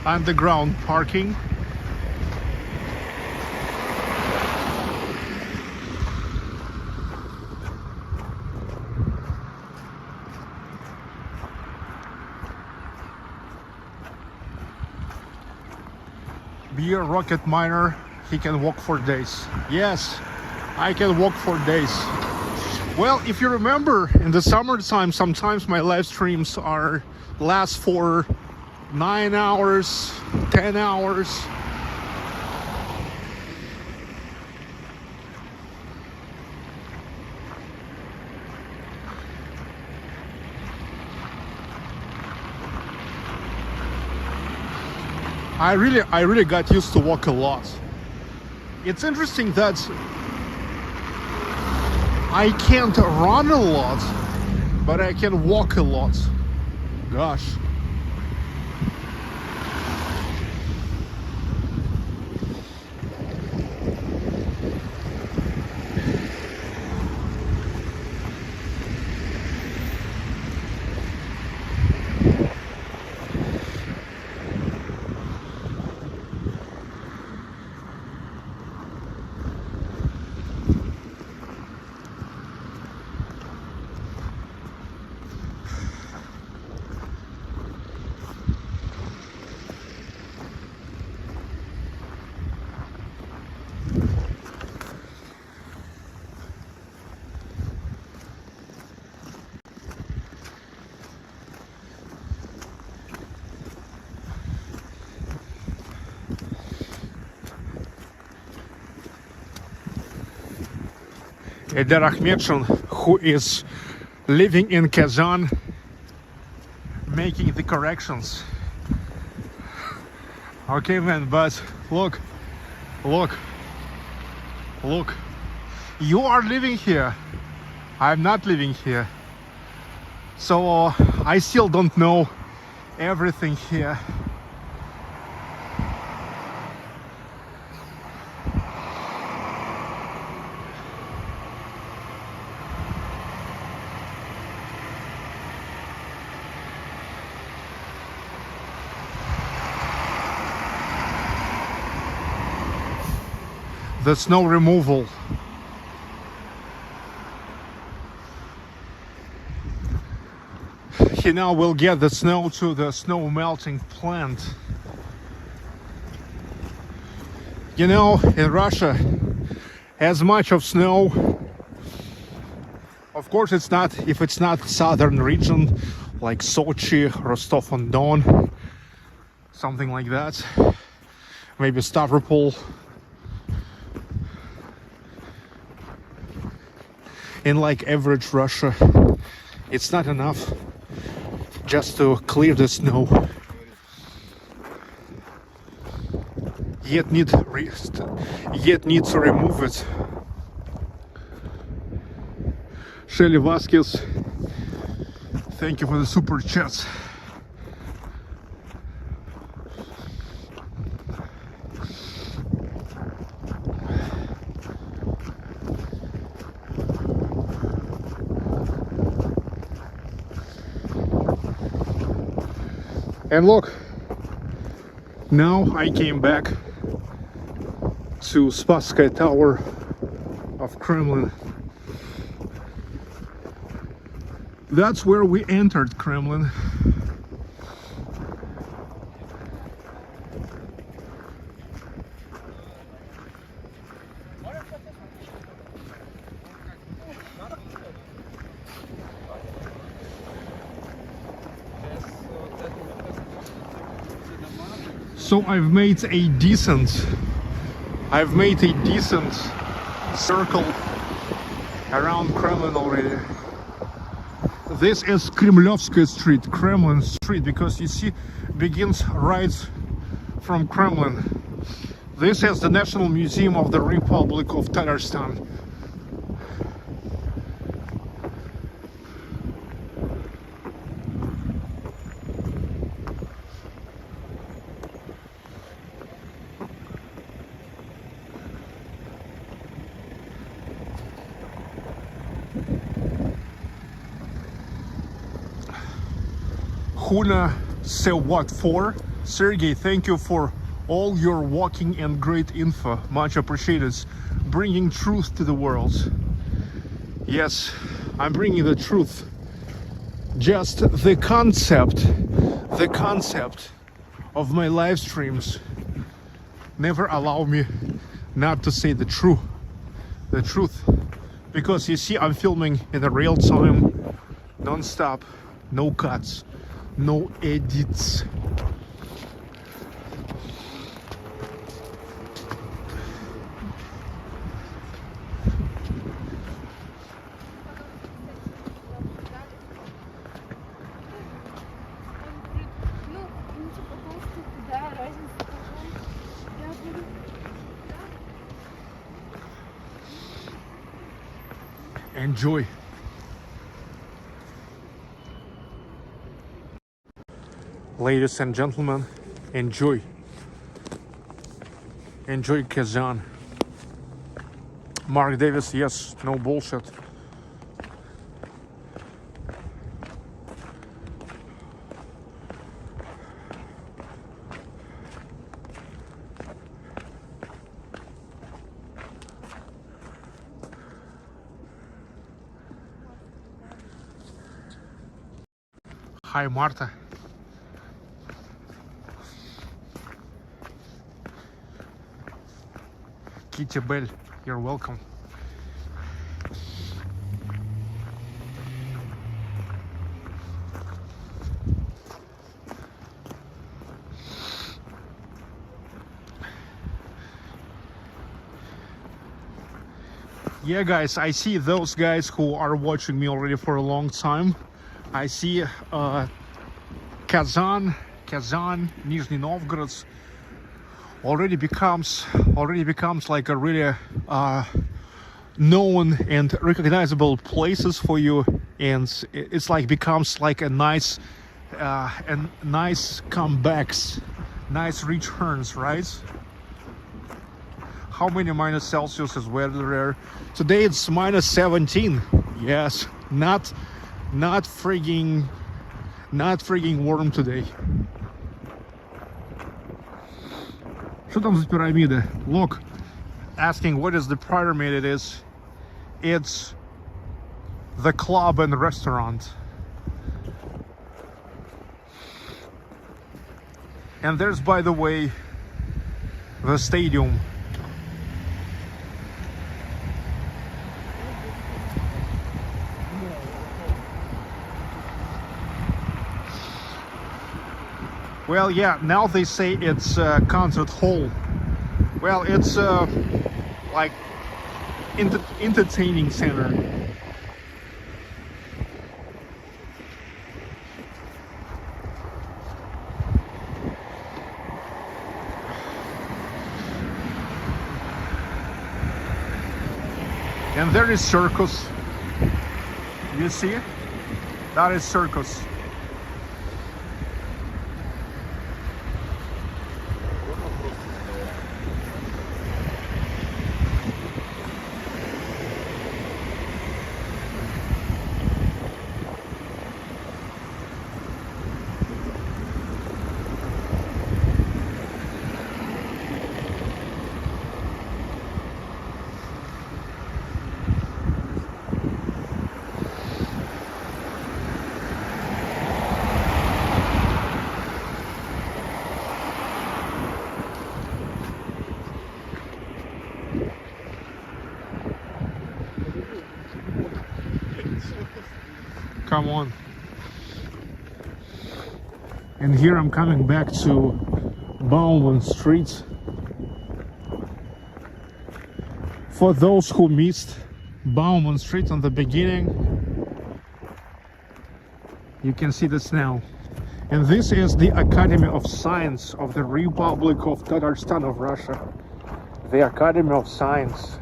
Underground parking. Be a rocket miner, he can walk for days. Yes, I can walk for days. Well, if you remember, in the summertime, sometimes my live streams last for 9 hours, 10 hours. I really got used to walk a lot. It's interesting that I can't run a lot, but I can walk a lot. Gosh. Eder Ahmedson, who is living in Kazan, making the corrections. Okay, man, but look, you are living here, I'm not living here, so I still don't know everything here. The snow removal. He now will get the snow to the snow melting plant. You know, in Russia, as much of snow, of course it's not, if it's not southern region like Sochi, Rostov-on-Don, something like that, maybe Stavropol. In like average Russia, it's not enough just to clear the snow. Yet need to remove it. Shelly Vasquez, thank you for the super chats. And look, now I came back to Spasskaya Tower of Kremlin. That's where we entered Kremlin. So I've made a decent circle around Kremlin already. This is Kremlovskaya Street, Kremlin Street, because you see, begins right from Kremlin. This is the National Museum of the Republic of Tatarstan. Huna say what for? Sergey, thank you for all your walking and great info. Much appreciated. Bringing truth to the world. Yes, I'm bringing the truth. Just the concept of my live streams never allow me not to say the truth. Because you see, I'm filming in a real time, non-stop, no cuts, no edits. Enjoy. Ladies and gentlemen, enjoy. Enjoy Kazan. Mark Davis, yes, no bullshit. Hi, Marta. Kitty Bell, you're welcome. Yeah, guys, I see those guys who are watching me already for a long time. I see Kazan, Nizhny Novgorod already becomes like a really known and recognizable places for you, and it's like becomes like a nice comebacks, nice returns, right? How many minus Celsius is weather there? Today it's minus 17. Yes, not frigging warm today. Что там за пирамида? Look, asking what is the pyramid it is. It's the club and restaurant. And there's, by the way, the stadium. Well, yeah, now they say it's a concert hall. Well, it's like entertaining center. And there is circus. You see it? That is circus. Come on. And here I'm coming back to Bauman Street. For those who missed Bauman Street on the beginning, you can see this now. And this is the Academy of Science of the Republic of Tatarstan of Russia. The Academy of Science.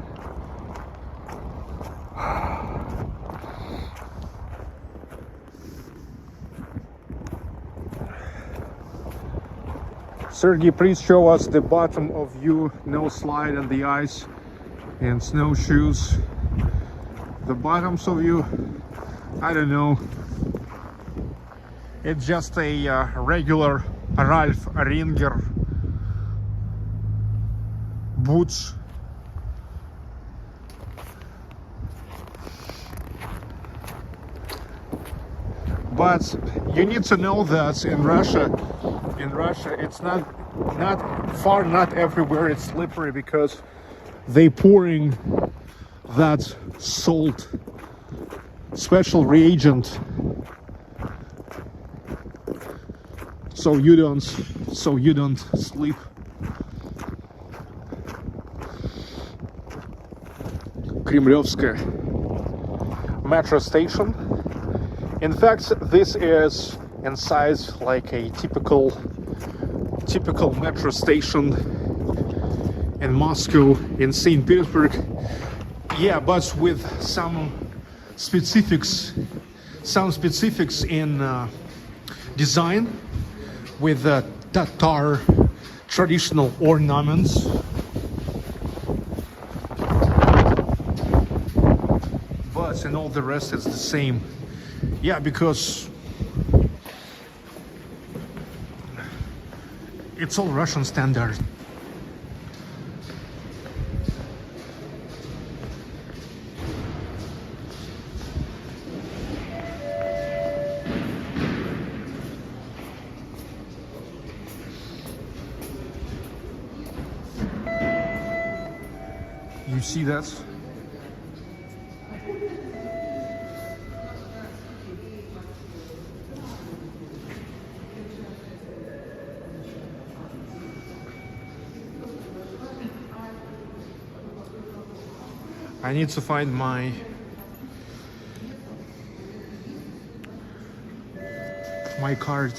Sergey, please show us the bottom of you, no slide on the ice and snowshoes. The bottoms of you, I don't know. It's just a regular Ralph Ringer boots. But you need to know that in Russia it's not everywhere it's slippery, because they pouring that salt, special reagent, so you don't slip. Kремлевская metro station. In fact, this is in size like a typical metro station in Moscow, in St. Petersburg. Yeah, but with some specifics in design, with Tatar traditional ornaments. But in all the rest it's the same. Yeah, because it's all Russian standard. You see that? I need to find my card.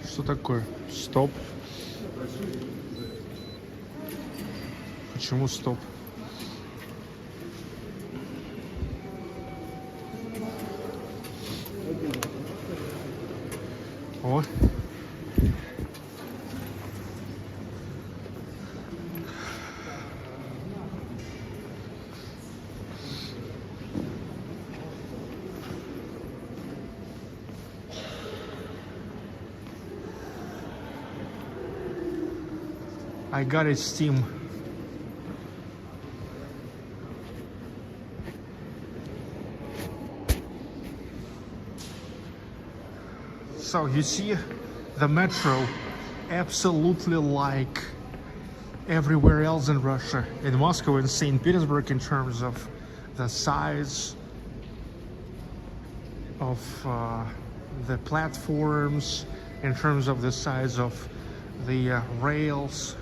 Что такое? Стоп. Почему стоп? О. I got it, Steam. So you see the metro absolutely like everywhere else in Russia, in Moscow and St. Petersburg, in terms of the size of the platforms, in terms of the size of the rails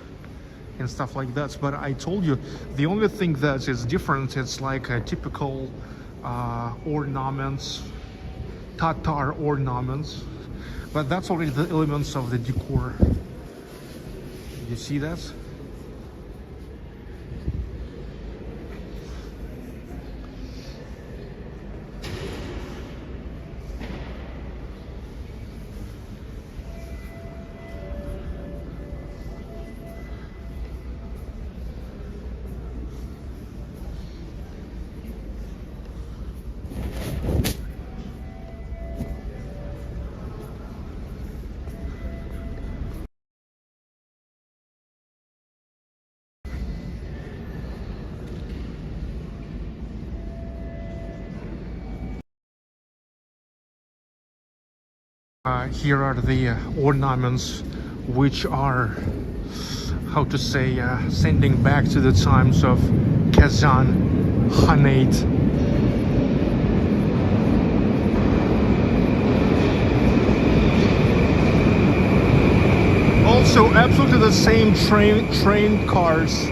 and stuff like that. But I told you, the only thing that is different, it's like a typical ornaments, Tatar ornaments, but that's already the elements of the decor. You see that? Here are the ornaments which are, how to say, sending back to the times of Kazan, Khanate. Also, absolutely the same train cars.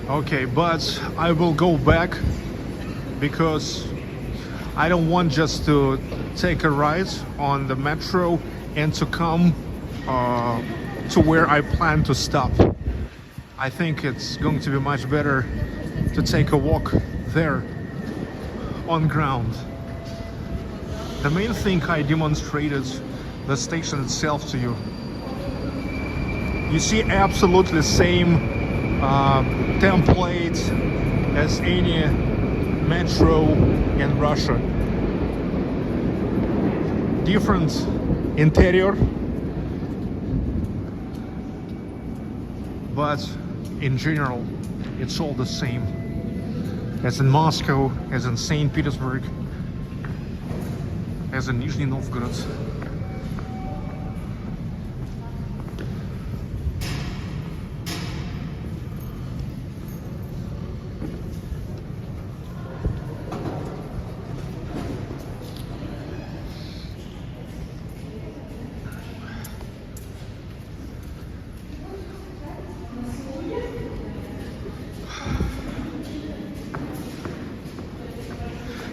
Okay, but I will go back because I don't want just to take a ride on the metro and to come to where I plan to stop. I think it's going to be much better to take a walk there on ground. The main thing I demonstrated the station itself to you. You see absolutely same template as any metro in Russia. Different interior, but in general it's all the same as in Moscow, as in St. Petersburg, as in Nizhny Novgorod.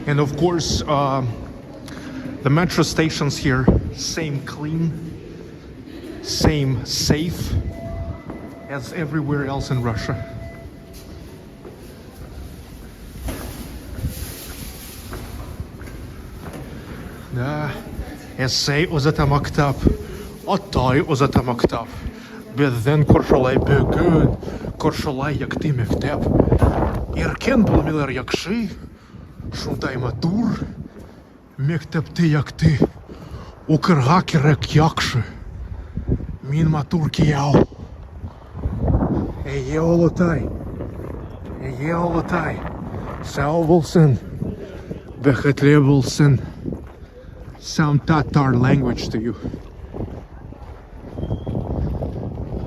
And of course, the metro stations here, same clean, same safe as everywhere else in Russia. Да, essay uzata maktab, otoy uzata maktab. Bizden ko'rshalay bugun, ko'rshalay yakti maktab. Erken bulmilar yakshi. Шундай матур, мектепти як ти, укырга керек якшы. Minma Turkiyao. Eyeolotai. Eyeolotai. Saubulsin. Behetlebulsin. Some Tatar language to you.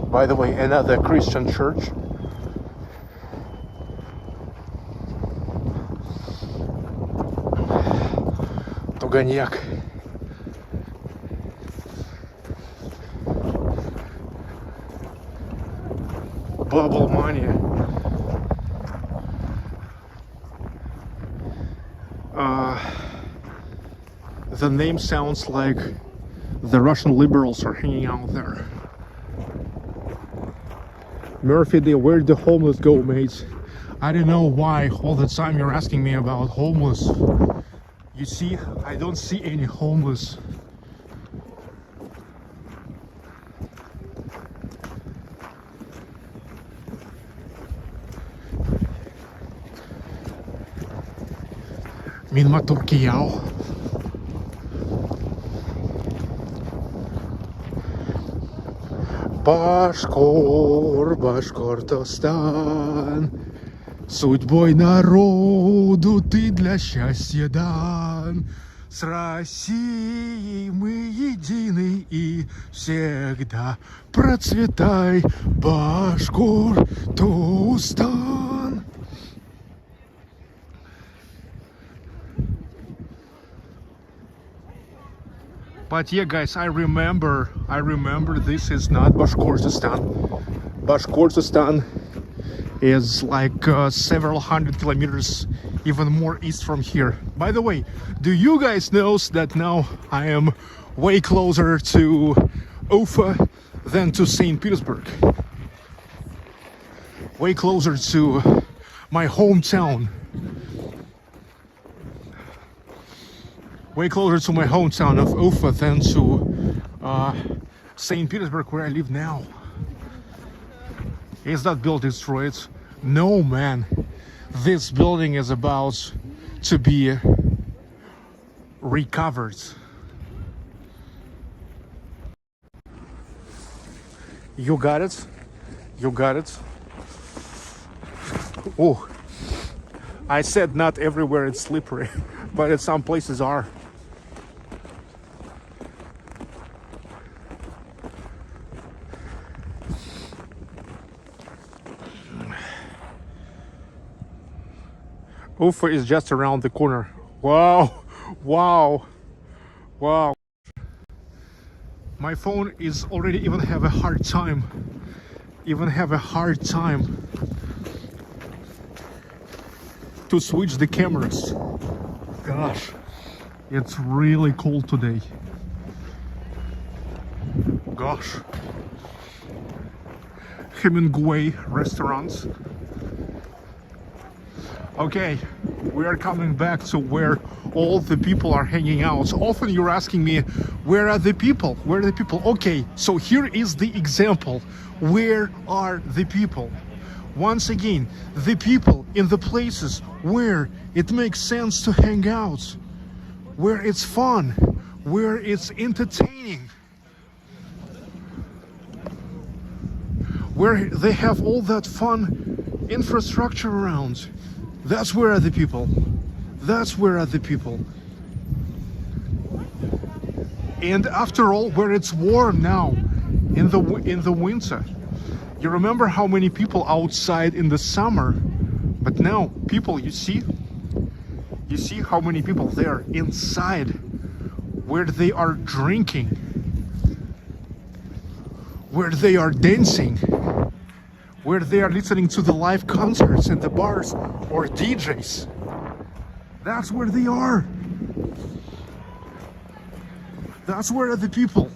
By the way, another Christian church. Туганьяк. Bubble money. The name sounds like the Russian liberals are hanging out there. Murphy, where'd the homeless go, mates? I don't know why all the time you're asking me about homeless. You see, I don't see any homeless. Minma Turkiyao. Башкортостан, судьбой народу ты для счастья дан. С Россией мы едины и всегда процветай, Башкортостан. But yeah, guys, I remember this is not Bashkortostan. Bashkortostan is like several hundred kilometers, even more east from here. By the way, do you guys know that now I am way closer to Ufa than to St. Petersburg? Way closer to my hometown. Way closer to my hometown of Ufa than to St. Petersburg, where I live now. Is that building destroyed? No, man. This building is about to be recovered. You got it? You got it? Oh, I said not everywhere it's slippery, but in some places are. Ufa is just around the corner. Wow, wow, wow. My phone is already even have a hard time to switch the cameras. Gosh, it's really cold today. Gosh. Hemingway restaurants. Okay, we are coming back to where all the people are hanging out. So often you're asking me, where are the people? Where are the people? Okay, so here is the example. Where are the people? Once again, the people in the places where it makes sense to hang out, where it's fun, where it's entertaining, where they have all that fun infrastructure around. That's where are the people. That's where are the people. And after all, where it's warm now, in the winter. You remember how many people outside in the summer, but now people, you see how many people there inside, where they are drinking, where they are dancing, where they are listening to the live concerts in the bars or DJs. That's where they are. That's where are the people.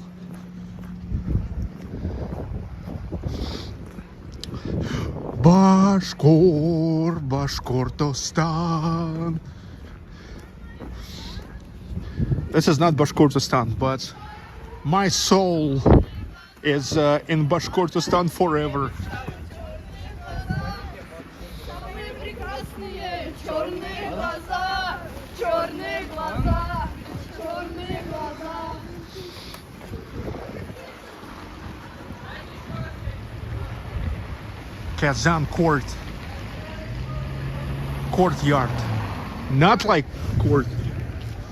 Bashkortostan. This is not Bashkortostan, but my soul is in Bashkortostan forever. Kazan courtyard. Not like court.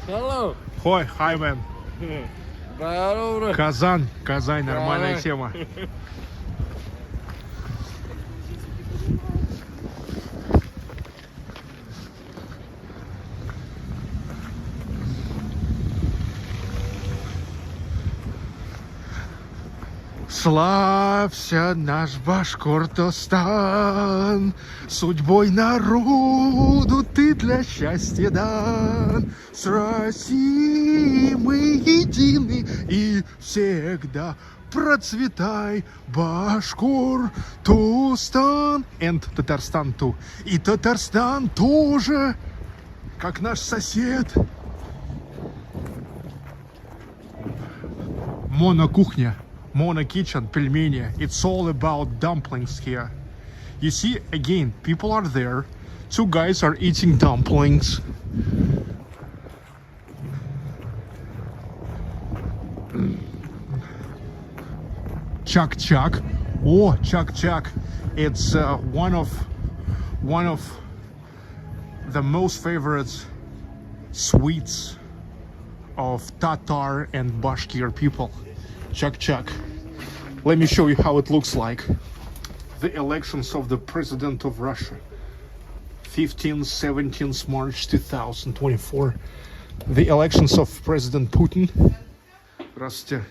Hello. Hi man. Здорово. Kazan, нормальная тема. Славься наш Башкортостан, судьбой народу ты для счастья дан. С Россией мы едины и всегда процветай, Башкортостан. And Татарстан too. И Татарстан тоже, как наш сосед. Монокухня. Mona kitchen, пельмени. It's all about dumplings here. You see, again, people are there. Two guys are eating dumplings. Chuck. Oh, Chuck. It's one of the most favorite sweets of Tatar and Bashkir people. Chuck. Let me show you how it looks like. The elections of the President of Russia. 15th, 17th March 2024. The elections of President Putin. Здравствуйте.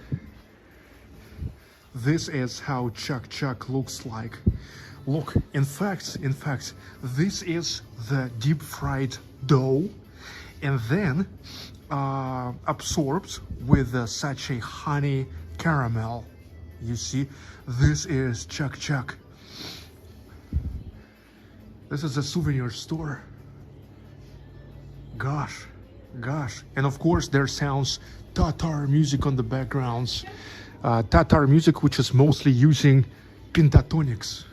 This is how Chuck looks like. Look, in fact, this is the deep fried dough and then absorbed with such a honey caramel. You see, this is Chuck. This is a souvenir store. Gosh. And of course there sounds Tatar music on the backgrounds. Tatar music which is mostly using pentatonics.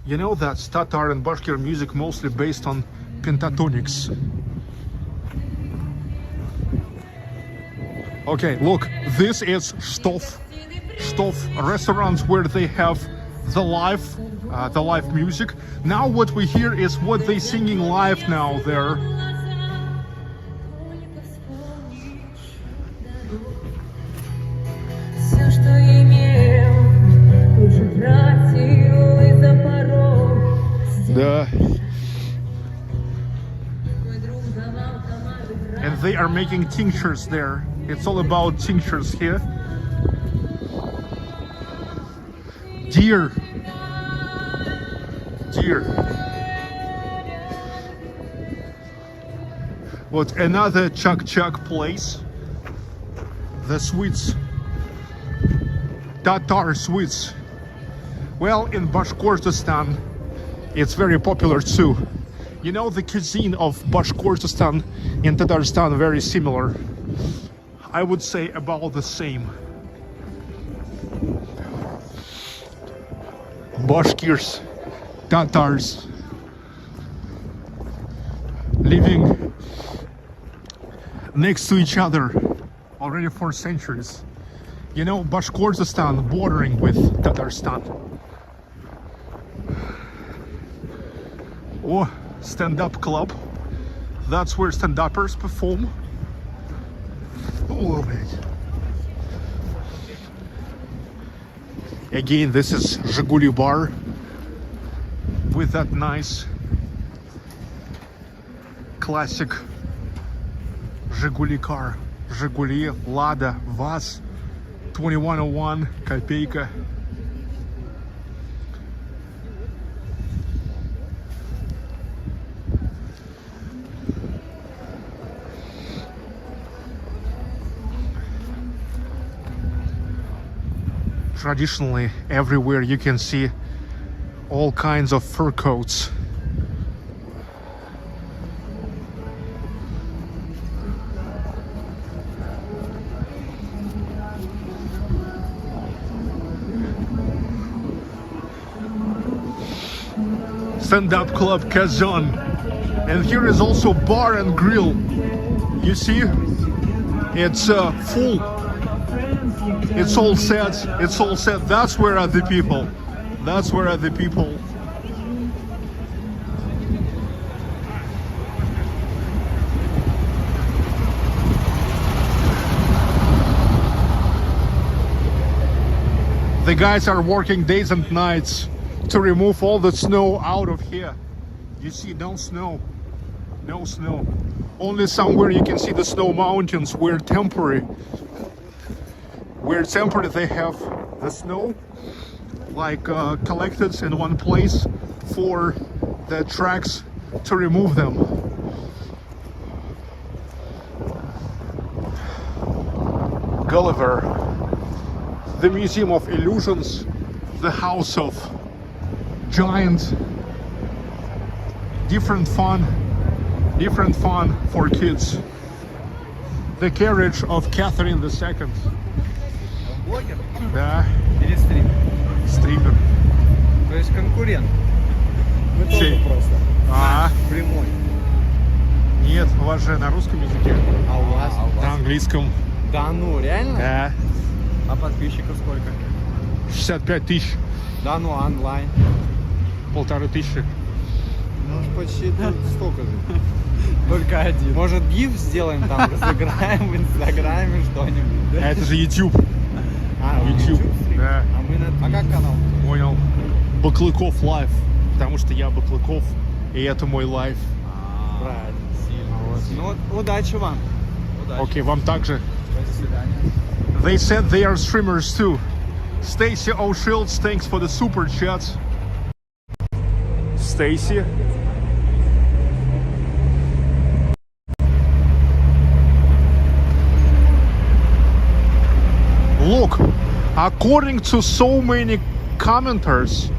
You know that Tatar and Bashkir music mostly based on pentatonics. Okay, look, this is Stov restaurants where they have the live music. Now what we hear is what they singing live now there. And they are making tinctures there. It's all about tinctures here. Deer. What another Chuck place. The sweets. Tatar sweets. Well, in Bashkortostan, it's very popular too. You know, the cuisine of Bashkortostan and Tatarstan are very similar. I would say about the same. Bashkirs, Tatars, living next to each other already for centuries. You know, Bashkortostan bordering with Tatarstan. Oh, stand-up club. That's where stand-uppers perform. Oh, man. Again, this is Zhiguli bar with that nice classic Zhiguli car. Zhiguli, Lada, Vaz, 2101, Kopeyka. Traditionally, everywhere you can see all kinds of fur coats. Stand-up club Kazan. And here is also bar and grill. You see, it's It's all set. It's all set. That's where are the people. That's where are the people. The guys are working days and nights to remove all the snow out of here. You see, no snow. No snow. Only somewhere you can see the snow mountains where temporary. Where temporary they have the snow like collected in one place for the trucks to remove them. Gulliver, the Museum of Illusions, the House of Giants, different fun for kids. The carriage of Catherine II. Блогер Да, или стример? стример. То есть конкурент. Мы тоже Чей? просто. А, Прямой. нет, у вас же на русском языке, А у вас? на английском. Да ну, реально? Да, А подписчиков сколько? 65 тысяч, Да ну, онлайн. 1500. Ну, почти тут столько же. Только один. Может, гиф сделаем там, разыграем в Инстаграме что-нибудь? А это же YouTube. А, YouTube. стрим? Да. А мы на... А как канал? Понял. Баклыков лайв. Потому что я Баклыков, и это мой лайв. Правильно. Ну, вот, удачи вам. Удачи. Окей, вам также. До свидания. They said they are streamers too. Stacy O'Shields, thanks for the super chats. Stacy. Look, according to so many commenters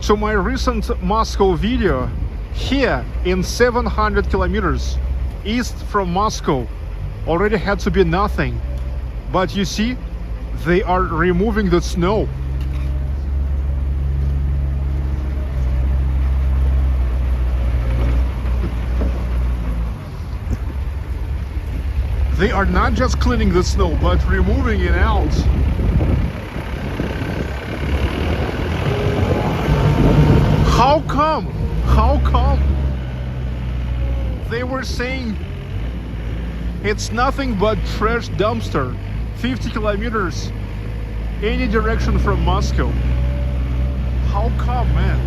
to my recent Moscow video, here in 700 kilometers east from Moscow already had to be nothing. But you see, they are removing the snow. They are not just cleaning the snow, but removing it out. How come? How come? They were saying it's nothing but trash dumpster. 50 kilometers any direction from Moscow. How come, man?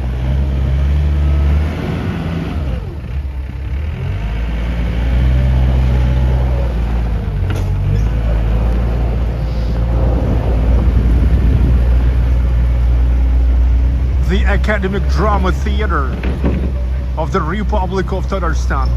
The Academic Drama Theater of the Republic of Tatarstan.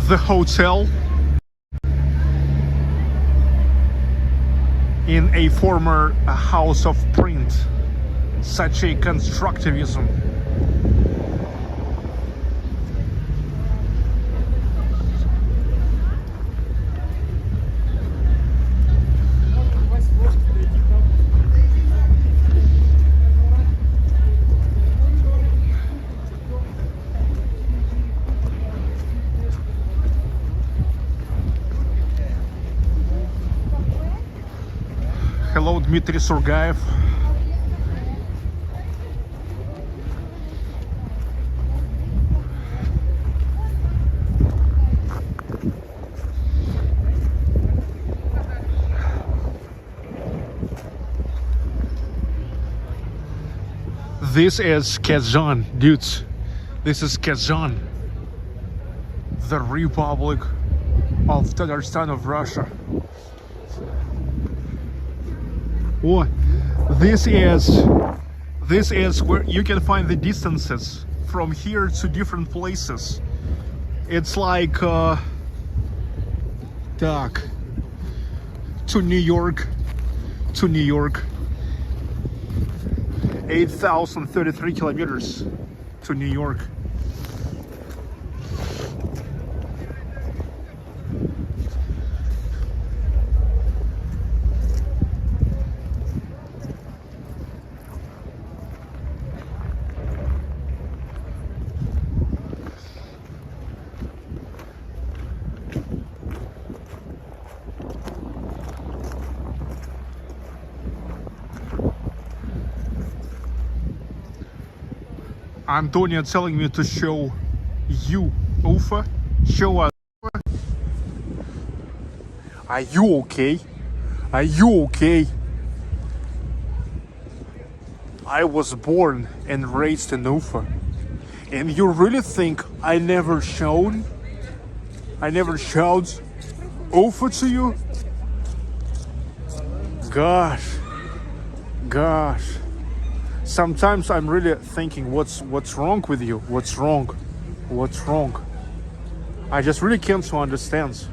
The hotel in a former house of print. Such a constructivism. Hello, Dmitry Surgaev. This is Kazan, dudes. This is Kazan, the Republic of Tatarstan of Russia. Oh, this is where you can find the distances from here to different places. It's like так, to New York, 8,033 kilometers to New York. Antonia telling me to show you Ufa. Show us. Are you okay? Are you okay? I was born and raised in Ufa. And you really think I never showed Ufa to you? Gosh. Sometimes I'm really thinking, what's wrong with you? What's wrong? I just really can't understand.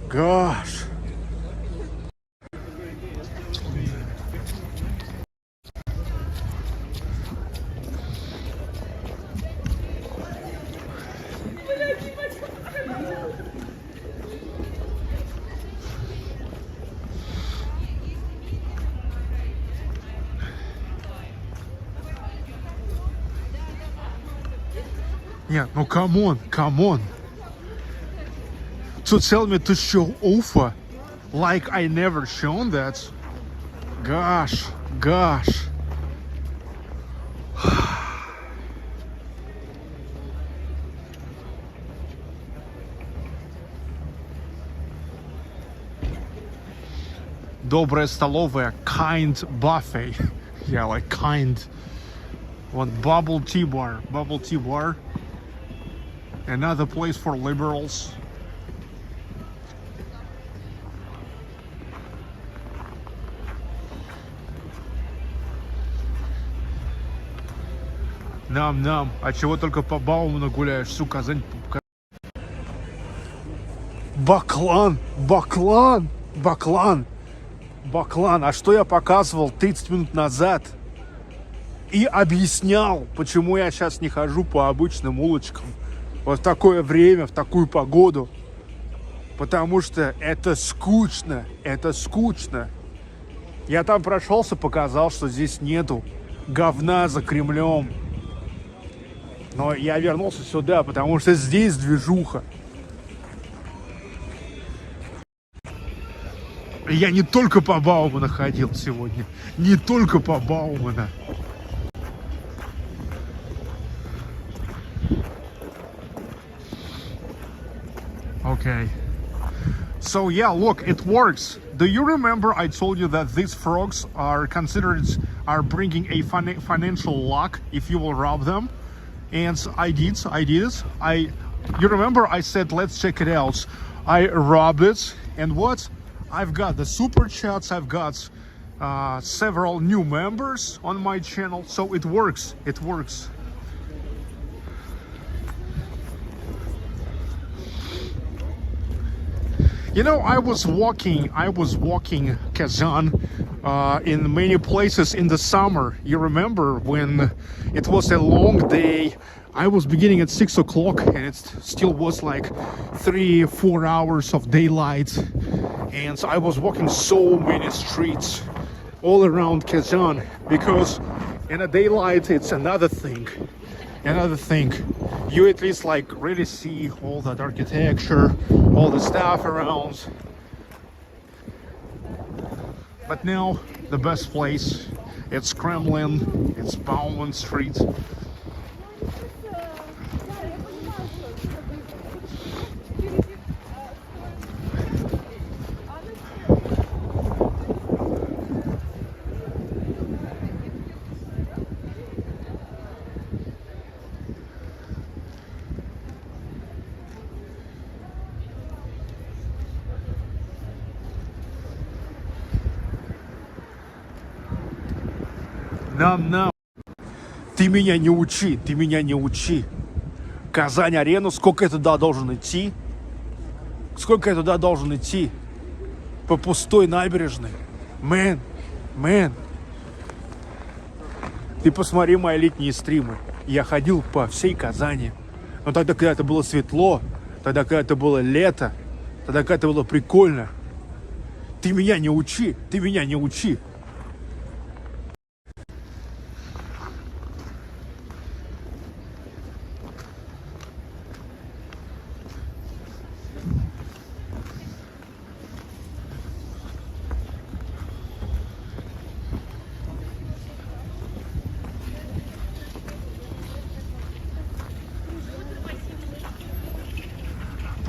Gosh. Yeah, no, come on. To tell me to show Ufa like I never shown that. Gosh. Добрая столовая, kind buffet. Yeah, like kind. One bubble tea bar. Another place for liberals. Нам. А чего только по Бауману гуляешь? Всю Казань. Баклан. А что я показывал 30 минут назад? И объяснял, почему я сейчас не хожу по обычным улочкам. Вот в такое время, в такую погоду. Потому что это скучно. Я там прошелся, показал, что здесь нету говна за Кремлем. Но я вернулся сюда, потому что здесь движуха. Я не только по Бауману ходил сегодня. Не только по Бауману. Okay. So yeah, look, it works. Do you remember I told you that these frogs are bringing a financial luck if you will rub them? And I did. You remember I said, let's check it out. I rubbed it, and what? I've got the super chats. I've got several new members on my channel. So it works. You know, I was walking Kazan in many places in the summer. You remember when it was a long day? I was beginning at 6 o'clock and it still was like 3-4 hours of daylight. And I was walking so many streets all around Kazan because in a daylight it's another thing. You at least like really see all that architecture, all the stuff around. But now the best place, it's Kremlin, it's Bauman Street. Нам. Ты меня не учи. Казань-арену, сколько я туда должен идти? По пустой набережной. Мэн. Ты посмотри мои летние стримы. Я ходил по всей Казани. Но тогда, когда это было светло, тогда, когда это было лето, тогда, когда это было прикольно. Ты меня не учи.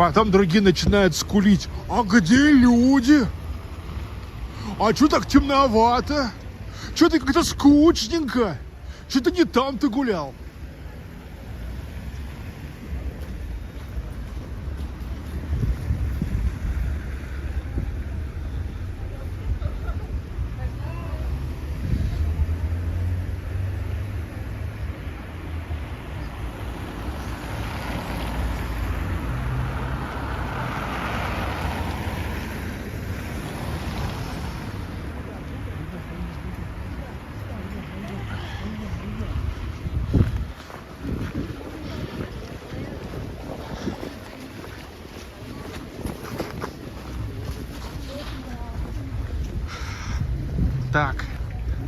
Потом другие начинают скулить. А где люди? А что так темновато? Что-то как-то скучненько. Что-то не там ты гулял. Так,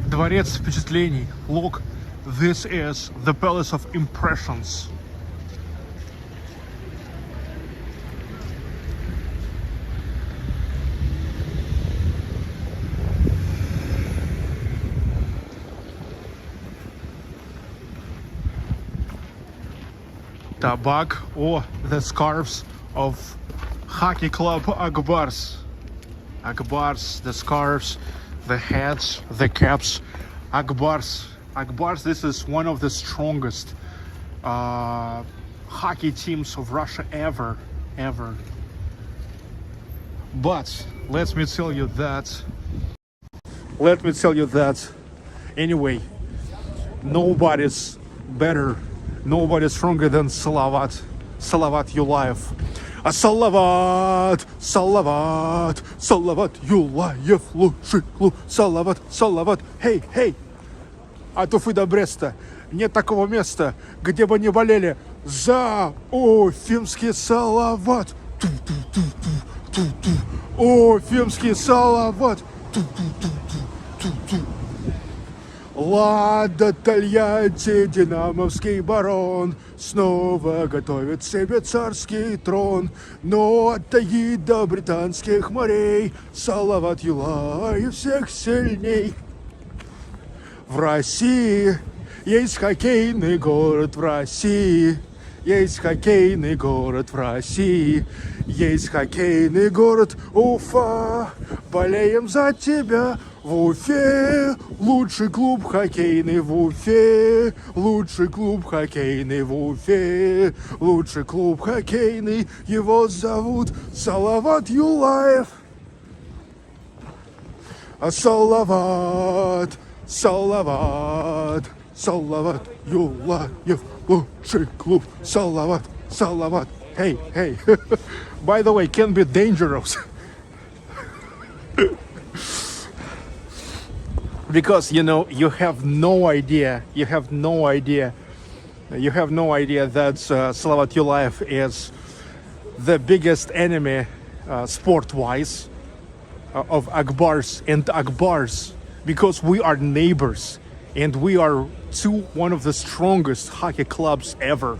дворец впечатлений. Look, this is the palace of impressions. Tabak or the scarves of hockey club Akbars. Akbars, the scarves, the hats, the caps. Akbars. Akbars, this is one of the strongest hockey teams of Russia ever. But let me tell you that anyway, nobody's better, nobody's stronger than Salavat Yulayev. Salavat Yulayev, лучший клуб, Salavat, hey, от Уфы до Бреста нет такого места, где бы не болели за уфимский Салават. Уфимский Салават. Лада, Тольятти, динамовский барон снова готовит себе царский трон. Но от Таги до британских морей Салават Юлаев всех сильней. В России есть хоккейный город, в России есть хоккейный город, в России есть хоккейный город Уфа. Болеем за тебя в Уфе, лучший клуб хоккейный в Уфе, лучший клуб хоккейный в Уфе, лучший клуб хоккейный, его зовут Салават Юлаев. Салават Юлаев, лучший клуб, Салават. Hey. By the way, can be dangerous. Because you have no idea that Salavat Yulayev is the biggest enemy sport-wise of Akbars and Akbars, because we are neighbors and we are one of the strongest hockey clubs ever.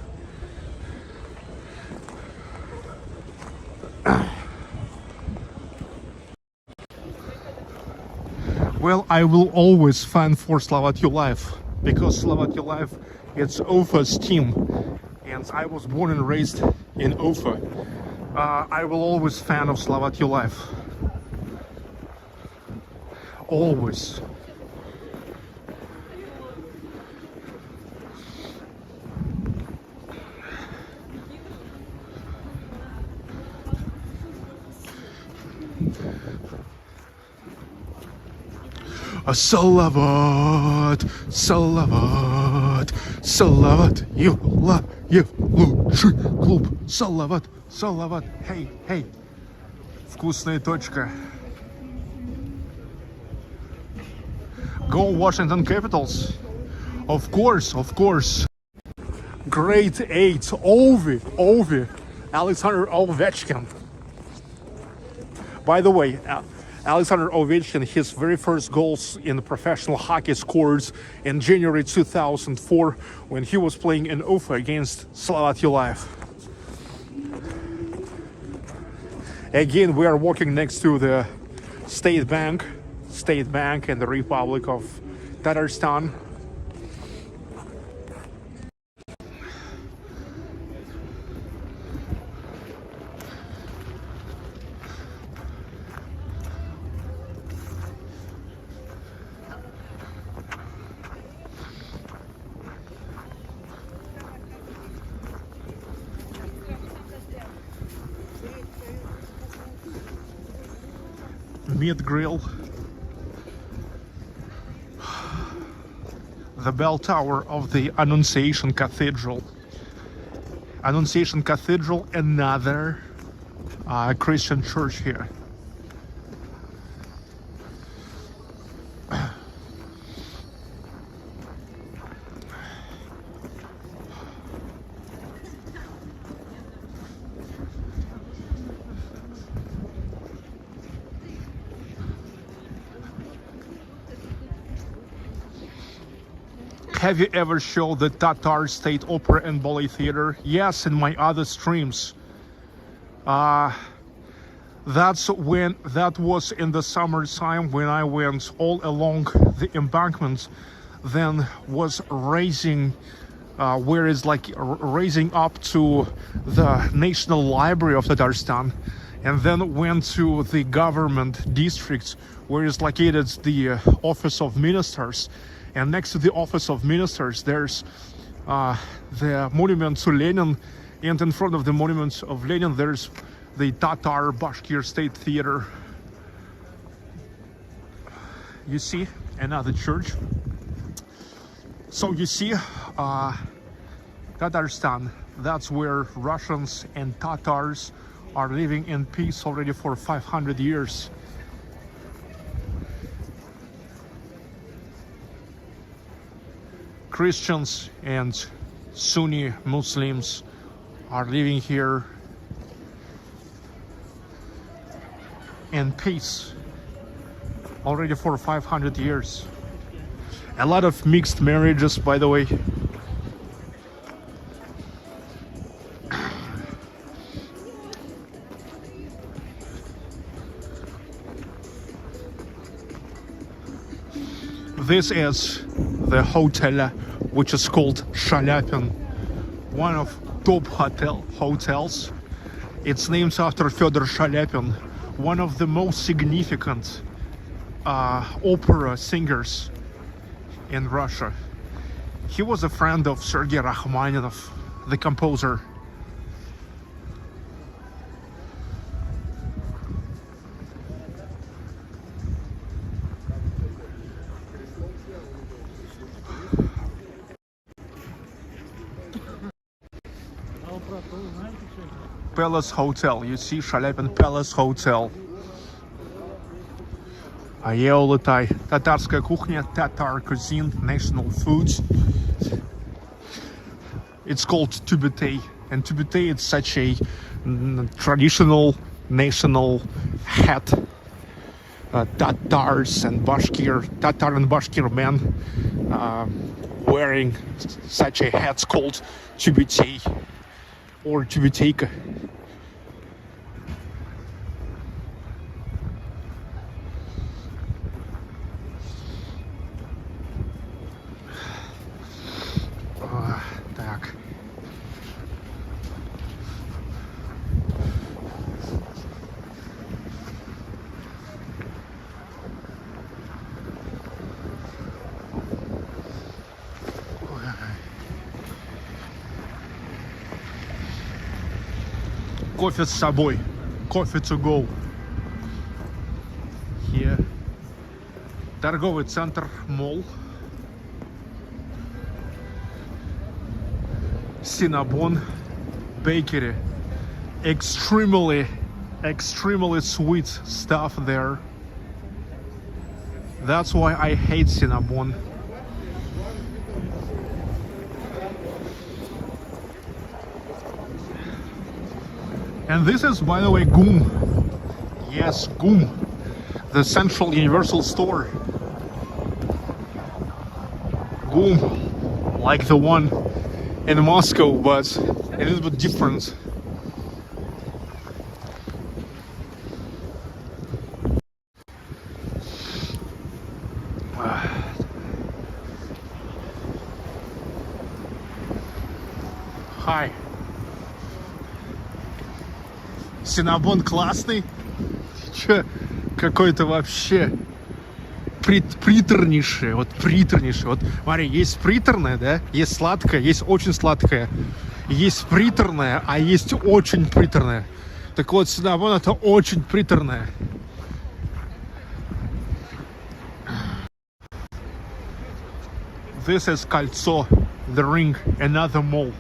Well, I will always fan for Salavat Yulayev, because Salavat Yulayev is Ufa's team, and I was born and raised in Ufa. I will always fan of Salavat Yulayev. Always. Salavat Yulayev, лучший клуб, Salavat, hey. Вкусная точка. Go Washington Capitals. Of course. Grade 8, Ovi, Alexander Ovechkin. By the way, Alexander Ovechkin, his very first goals in professional hockey scored in January 2004 when he was playing in Ufa against Salavat Yulayev. Again, we are walking next to the State Bank in the Republic of Tatarstan. meat grill, the bell tower of the Annunciation Cathedral. Annunciation Cathedral, another Christian church here. Have you ever showed the Tatar State Opera and Ballet Theater? Yes, in my other streams. That was in the summertime when I went all along the embankment, then was raising where it's like raising up to the National Library of Tatarstan, and then went to the government district where is located the Office of Ministers. And next to the Office of Ministers, there's the monument to Lenin, and in front of the monument of Lenin, there's the Tatar Bashkir State Theater. You see, another church. So you see, Tatarstan, that's where Russians and Tatars are living in peace already for 500 years. Christians and Sunni Muslims are living here in peace already for 500 years. A lot of mixed marriages, by the way. This is the hotel, which is called Shalyapin, one of top hotels. It's named after Fyodor Shalyapin, one of the most significant opera singers in Russia. He was a friend of Sergei Rachmaninoff, the composer. Palace Hotel, you see, Shalyapin Palace Hotel. А я улетай. Татарская кухня, Tatar cuisine, national foods. It's called tubetay, and tubetay is such a traditional national hat. Tatars and Tatar and Bashkir men wearing such a hat called tubetay or tubetayka. Так. Кофе с собой. Coffee to go. Here. Торговый центр, молл. Cinnabon bakery. Extremely sweet stuff there. That's why I hate Cinnabon. And this is, by the way, GUM. Yes, GUM, the Central Universal Store. GUM, like the one in Moscow, but a little bit different. Hi. Cinnabon классный. Чё, какой-то вообще приторнейшее, вот приторнейшее. Вот, смотри, есть приторное, да, есть сладкое, есть очень сладкое, есть приторное, а есть очень приторное. Так вот, Cinnabon это очень приторное. This is Kazan, the ring, another mall.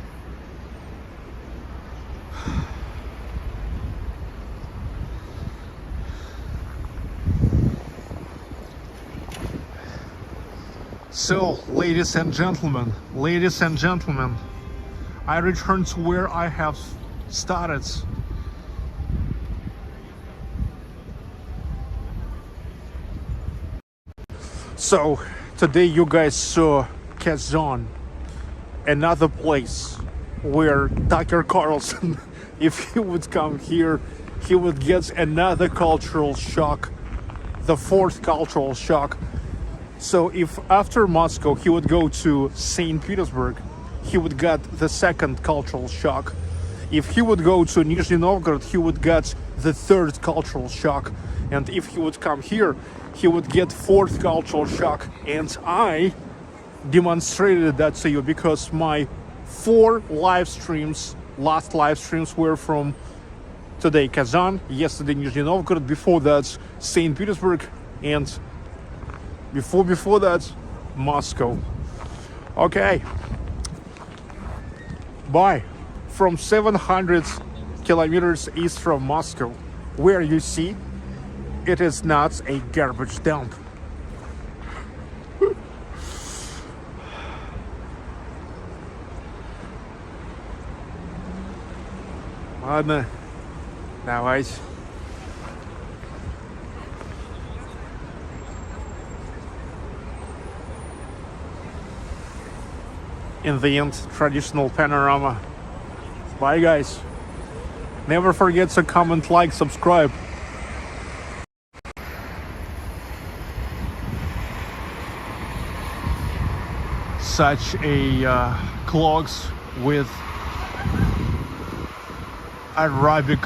So, ladies and gentlemen, I return to where I have started. So, today you guys saw Kazan, another place where Tucker Carlson, if he would come here, he would get another cultural shock, the fourth cultural shock. So if after Moscow he would go to St. Petersburg, he would get the second cultural shock. If he would go to Nizhny Novgorod, he would get the third cultural shock. And if he would come here, he would get fourth cultural shock. And I demonstrated that to you because my 4 live streams, last live streams, were from today Kazan, yesterday Nizhny Novgorod, before that St. Petersburg, and before that Moscow. Okay, bye. From 700 kilometers east from Moscow, where you see it is not a garbage dump. Ладно, давайте. In the end, traditional panorama. Bye guys. Never forget to comment, like, subscribe. Such a clogs with Arabic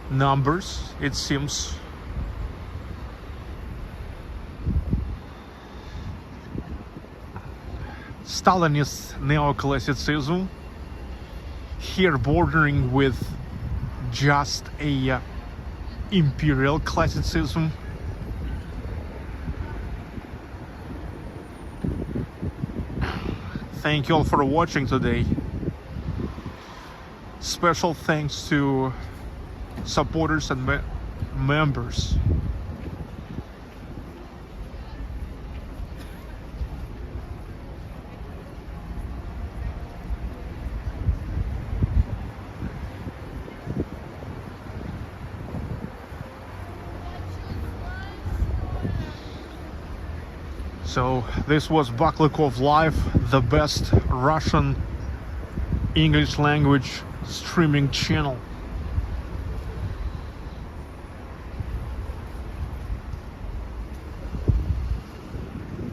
numbers, it seems. Stalinist neoclassicism, here bordering with just a imperial classicism. Thank you all for watching today. Special thanks to supporters and members. So this was Baklikov Live, the best Russian English language streaming channel.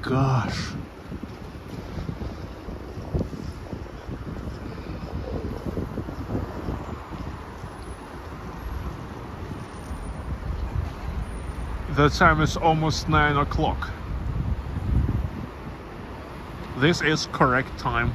Gosh. The time is almost 9 o'clock. This is correct time.